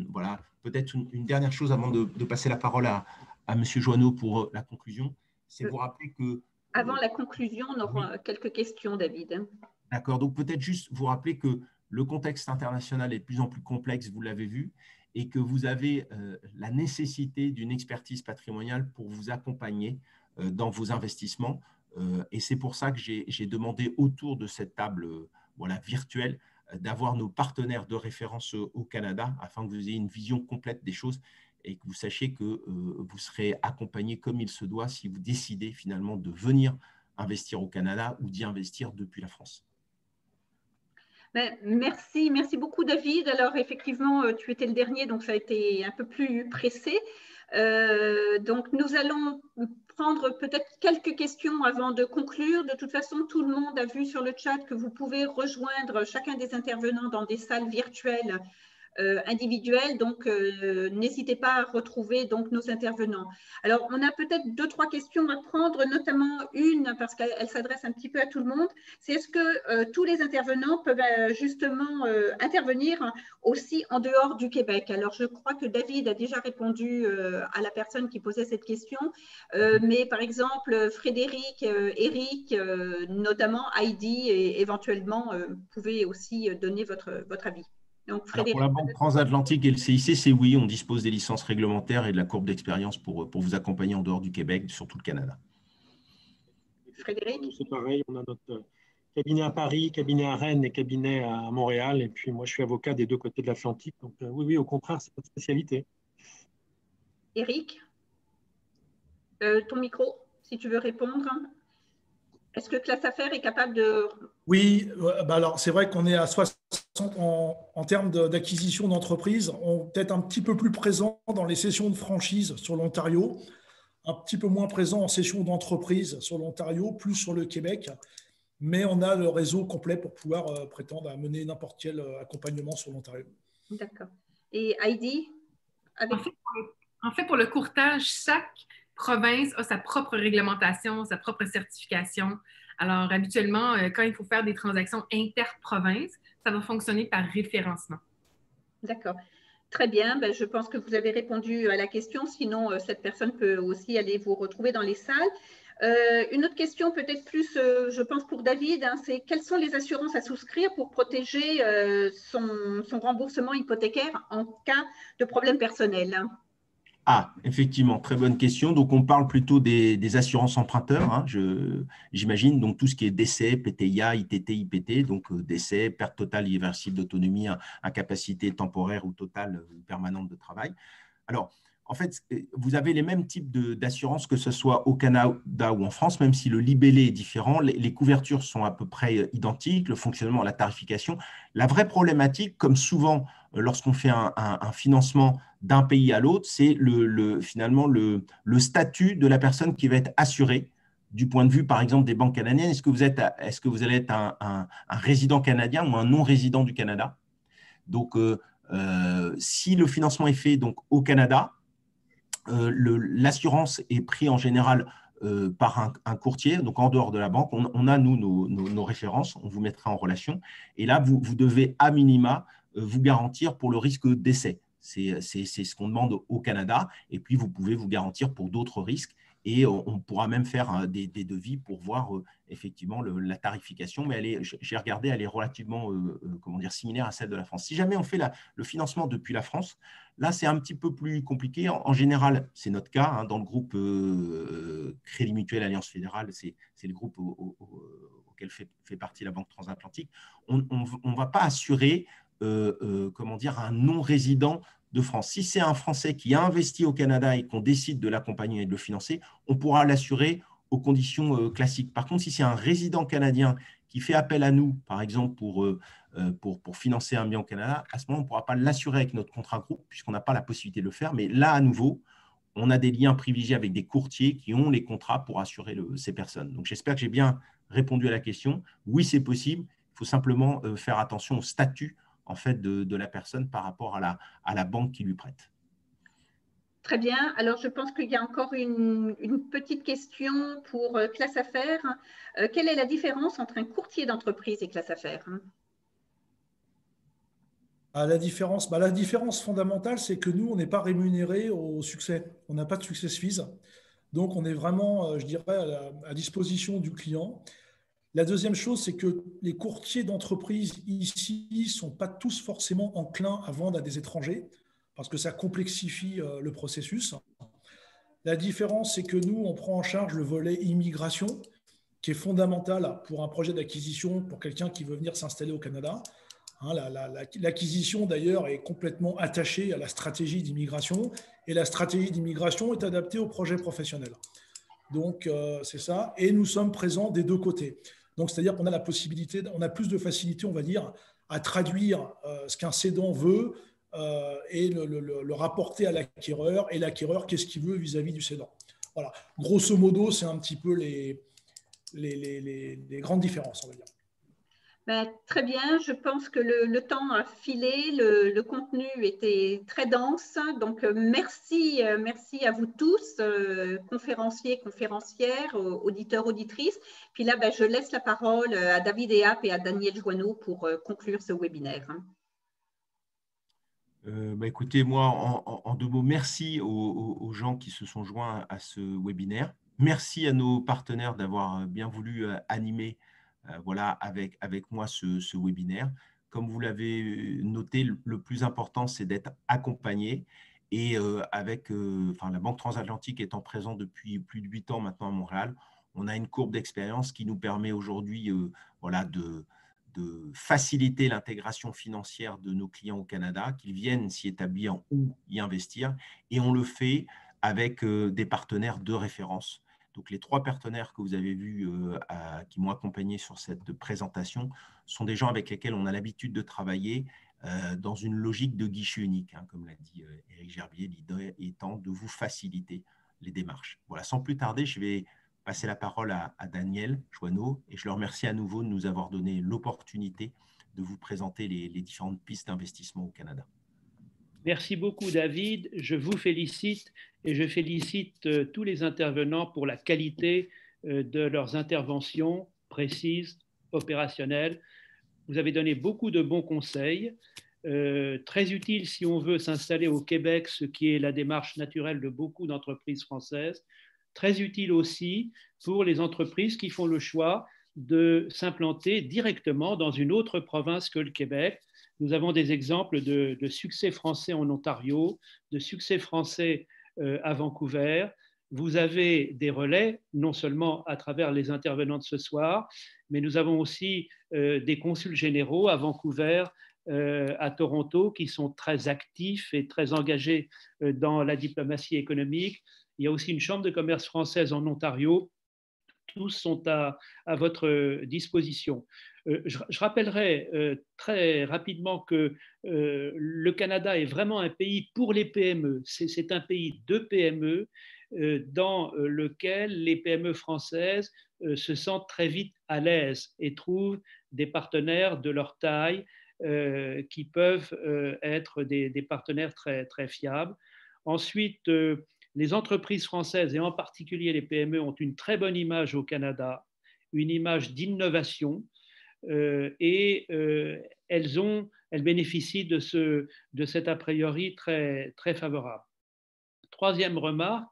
C: Voilà, peut-être une dernière chose avant de passer la parole à M. Joanneau pour la conclusion, c'est vous rappeler que…
A: Avant la conclusion, on aura quelques questions, David.
C: D'accord, donc peut-être juste vous rappeler que le contexte international est de plus en plus complexe, vous l'avez vu, et que vous avez la nécessité d'une expertise patrimoniale pour vous accompagner dans vos investissements. Et c'est pour ça que j'ai demandé autour de cette table virtuelle d'avoir nos partenaires de référence au Canada afin que vous ayez une vision complète des choses et que vous sachiez que vous serez accompagné comme il se doit si vous décidez finalement de venir investir au Canada ou d'y investir depuis la France.
A: Merci beaucoup David. Alors effectivement, tu étais le dernier, donc ça a été un peu plus pressé. Donc nous allons prendre peut-être quelques questions avant de conclure. De toute façon, tout le monde a vu sur le chat que vous pouvez rejoindre chacun des intervenants dans des salles virtuelles individuelles, donc n'hésitez pas à retrouver donc nos intervenants. Alors, on a peut-être 2-3 questions à prendre, notamment une, parce qu'elle s'adresse un petit peu à tout le monde, c'est est-ce que tous les intervenants peuvent justement intervenir aussi en dehors du Québec? Alors, je crois que David a déjà répondu à la personne qui posait cette question, mais par exemple, Frédéric, Eric, notamment Heidi, et éventuellement, vous pouvez aussi donner votre avis. Donc,
C: alors pour la Banque transatlantique et le CIC, c'est oui, on dispose des licences réglementaires et de la courbe d'expérience pour vous accompagner en dehors du Québec, surtout le Canada.
A: Frédéric?
E: C'est pareil, on a notre cabinet à Paris, cabinet à Rennes et cabinet à Montréal. Et puis moi, je suis avocat des 2 côtés de l'Atlantique. Donc oui, au contraire, c'est notre spécialité.
A: Eric, ton micro, si tu veux répondre. Est-ce que Classe Affaires est capable de…
F: Oui, alors c'est vrai qu'on est à 60 en termes d'acquisition d'entreprises. On est peut-être un petit peu plus présent dans les cessions de franchise sur l'Ontario, un petit peu moins présent en cession d'entreprise sur l'Ontario, plus sur le Québec. Mais on a le réseau complet pour pouvoir prétendre à mener n'importe quel accompagnement sur l'Ontario.
A: D'accord. Et Heidi
D: En fait, pour le courtage, chaque province a sa propre réglementation, sa propre certification. Alors, habituellement, quand il faut faire des transactions interprovinces, ça va fonctionner par référencement.
A: D'accord. Très bien. Je pense que vous avez répondu à la question. Sinon, cette personne peut aussi aller vous retrouver dans les salles. Une autre question, peut-être plus, je pense, pour David, c'est quelles sont les assurances à souscrire pour protéger son remboursement hypothécaire en cas de problème personnel?
C: Ah, effectivement, très bonne question. Donc, on parle plutôt des assurances emprunteurs, j'imagine. Donc, tout ce qui est décès, PTIA, ITT, IPT, donc décès, perte totale irréversible d'autonomie, incapacité temporaire ou totale ou permanente de travail. Alors, en fait, vous avez les mêmes types d'assurances que ce soit au Canada ou en France, même si le libellé est différent. Les couvertures sont à peu près identiques, le fonctionnement, la tarification. La vraie problématique, comme souvent lorsqu'on fait un financement d'un pays à l'autre, c'est finalement le statut de la personne qui va être assurée du point de vue, par exemple, des banques canadiennes. Est-ce que vous allez être un résident canadien ou un non-résident du Canada? Donc, si le financement est fait donc, au Canada, l'assurance est prise en général par un courtier, donc en dehors de la banque. On a, nous, nos références, on vous mettra en relation. Et là, vous devez, à minima, vous garantir pour le risque d'essai. C'est ce qu'on demande au Canada. Et puis, vous pouvez vous garantir pour d'autres risques. Et on pourra même faire des devis pour voir effectivement la tarification. Mais j'ai regardé, elle est relativement similaire à celle de la France. Si jamais on fait le financement depuis la France, là, c'est un petit peu plus compliqué. En général, c'est notre cas. Hein, dans le groupe Crédit Mutuel Alliance Fédérale, c'est le groupe auquel fait partie la Banque Transatlantique. On ne va pas assurer un non-résident de France. Si c'est un Français qui a investi au Canada et qu'on décide de l'accompagner et de le financer, on pourra l'assurer aux conditions classiques. Par contre, si c'est un résident canadien qui fait appel à nous, par exemple, pour financer un bien au Canada, à ce moment, on ne pourra pas l'assurer avec notre contrat groupe puisqu'on n'a pas la possibilité de le faire. Mais là, à nouveau, on a des liens privilégiés avec des courtiers qui ont les contrats pour assurer ces personnes. Donc, j'espère que j'ai bien répondu à la question. Oui, c'est possible. Il faut simplement faire attention au statut en fait, de la personne par rapport à la banque qui lui prête.
A: Très bien. Alors, je pense qu'il y a encore une petite question pour Classe Affaires. Quelle est la différence entre un courtier d'entreprise et Classe Affaires?
F: La différence fondamentale, c'est que nous, on n'est pas rémunéré au succès. On n'a pas de success fees. Donc, on est vraiment, je dirais, à disposition du client. La deuxième chose, c'est que les courtiers d'entreprise ici ne sont pas tous forcément enclins à vendre à des étrangers parce que ça complexifie le processus. La différence, c'est que nous, on prend en charge le volet immigration qui est fondamental pour un projet d'acquisition pour quelqu'un qui veut venir s'installer au Canada. L'acquisition, d'ailleurs, est complètement attachée à la stratégie d'immigration et la stratégie d'immigration est adaptée au projet professionnel. Donc, c'est ça. Et nous sommes présents des deux côtés. Donc, c'est-à-dire qu'on a la possibilité, on a plus de facilité, on va dire, à traduire ce qu'un cédant veut et le rapporter à l'acquéreur. Et l'acquéreur, qu'est-ce qu'il veut vis-à-vis du cédant. Voilà. Grosso modo, c'est un petit peu les grandes différences, on va dire.
A: Ben, très bien, je pense que le temps a filé, le contenu était très dense, donc merci à vous tous, conférenciers, conférencières, auditeurs, auditrices. Puis là, ben, je laisse la parole à David Eap et à Daniel Joanneau pour conclure ce webinaire.
C: Écoutez, moi, en deux mots, merci aux gens qui se sont joints à ce webinaire. Merci à nos partenaires d'avoir bien voulu animer avec moi ce webinaire. Comme vous l'avez noté, le plus important, c'est d'être accompagné. Et la Banque Transatlantique étant présente depuis plus de 8 ans maintenant à Montréal, on a une courbe d'expérience qui nous permet aujourd'hui de faciliter l'intégration financière de nos clients au Canada, qu'ils viennent s'y établir ou y investir. Et on le fait avec des partenaires de référence. Donc, les 3 partenaires que vous avez vus qui m'ont accompagné sur cette présentation sont des gens avec lesquels on a l'habitude de travailler dans une logique de guichet unique, hein, comme l'a dit Éric Gerbier, l'idée étant de vous faciliter les démarches. Voilà, sans plus tarder, je vais passer la parole à Daniel Joanneau et je le remercie à nouveau de nous avoir donné l'opportunité de vous présenter les différentes pistes d'investissement au Canada.
B: Merci beaucoup, David. Je vous félicite et je félicite tous les intervenants pour la qualité de leurs interventions précises, opérationnelles. Vous avez donné beaucoup de bons conseils, très utiles si on veut s'installer au Québec, ce qui est la démarche naturelle de beaucoup d'entreprises françaises. Très utile aussi pour les entreprises qui font le choix de s'implanter directement dans une autre province que le Québec. Nous avons des exemples de succès français en Ontario, de succès français à Vancouver. Vous avez des relais, non seulement à travers les intervenants de ce soir, mais nous avons aussi des consuls généraux à Vancouver, à Toronto qui sont très actifs et très engagés dans la diplomatie économique. Il y a aussi une chambre de commerce française en Ontario. Tous sont à votre disposition. Je rappellerai très rapidement que le Canada est vraiment un pays pour les PME. C'est un pays de PME dans lequel les PME françaises se sentent très vite à l'aise et trouvent des partenaires de leur taille qui peuvent être des partenaires très, très fiables. Ensuite, les entreprises françaises, et en particulier les PME, ont une très bonne image au Canada, une image d'innovation, et elles bénéficient de cet a priori très, très favorable. Troisième remarque,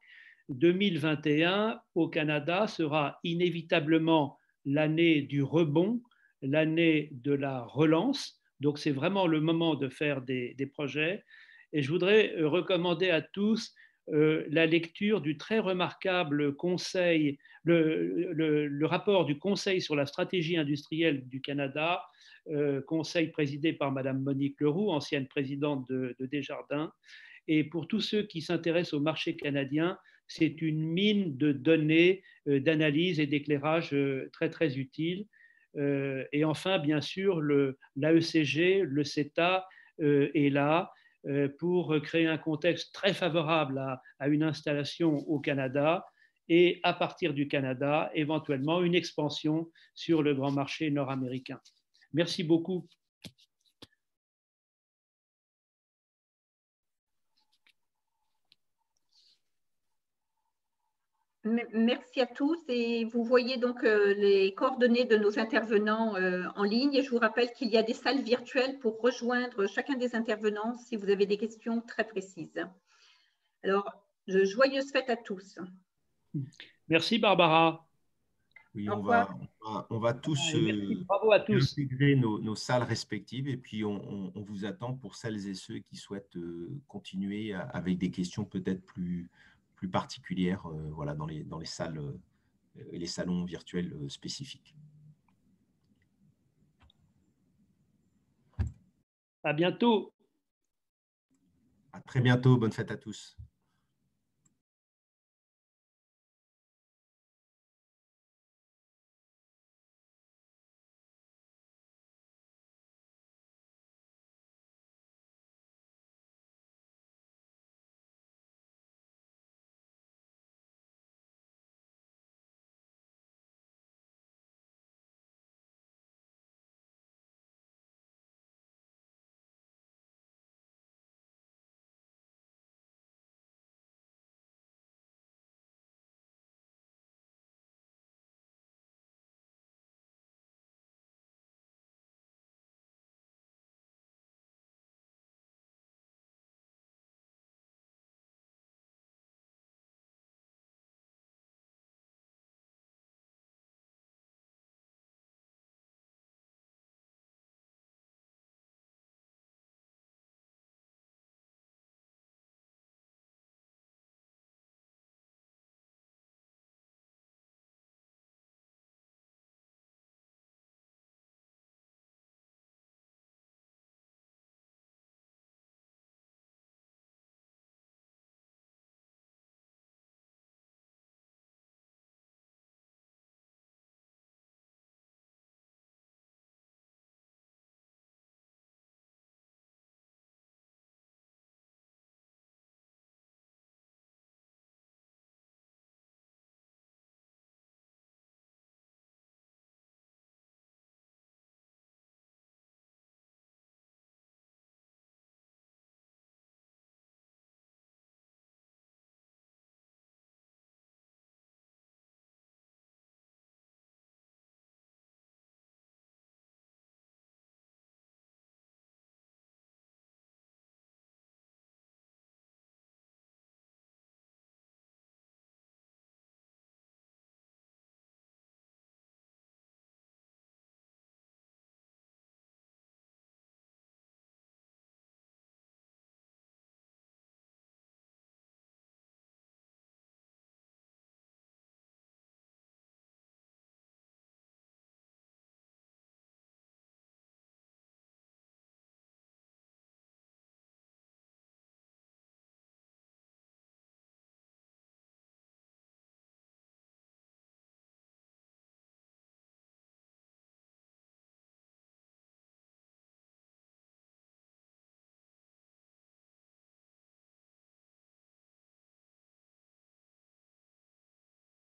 B: 2021 au Canada sera inévitablement l'année du rebond, l'année de la relance. Donc c'est vraiment le moment de faire des projets. Et je voudrais recommander à tous la lecture du très remarquable conseil, le rapport du Conseil sur la stratégie industrielle du Canada, conseil présidé par Madame Monique Leroux, ancienne présidente de Desjardins. Et pour tous ceux qui s'intéressent au marché canadien, c'est une mine de données, d'analyse et d'éclairage très, très utile. Et enfin, bien sûr, l'AECG, le CETA est là pour créer un contexte très favorable à une installation au Canada et à partir du Canada, éventuellement une expansion sur le grand marché nord-américain. Merci beaucoup.
A: Merci à tous et vous voyez donc les coordonnées de nos intervenants en ligne et je vous rappelle qu'il y a des salles virtuelles pour rejoindre chacun des intervenants si vous avez des questions très précises. Alors, joyeuses fêtes à tous.
B: Merci Barbara.
C: Oui, on va tous
B: bravo à tous.
C: intégrer nos salles respectives et puis on vous attend pour celles et ceux qui souhaitent continuer avec des questions peut-être plus particulières voilà, dans les salles et les salons virtuels spécifiques.
B: À bientôt.
C: À très bientôt. Bonne fête à tous.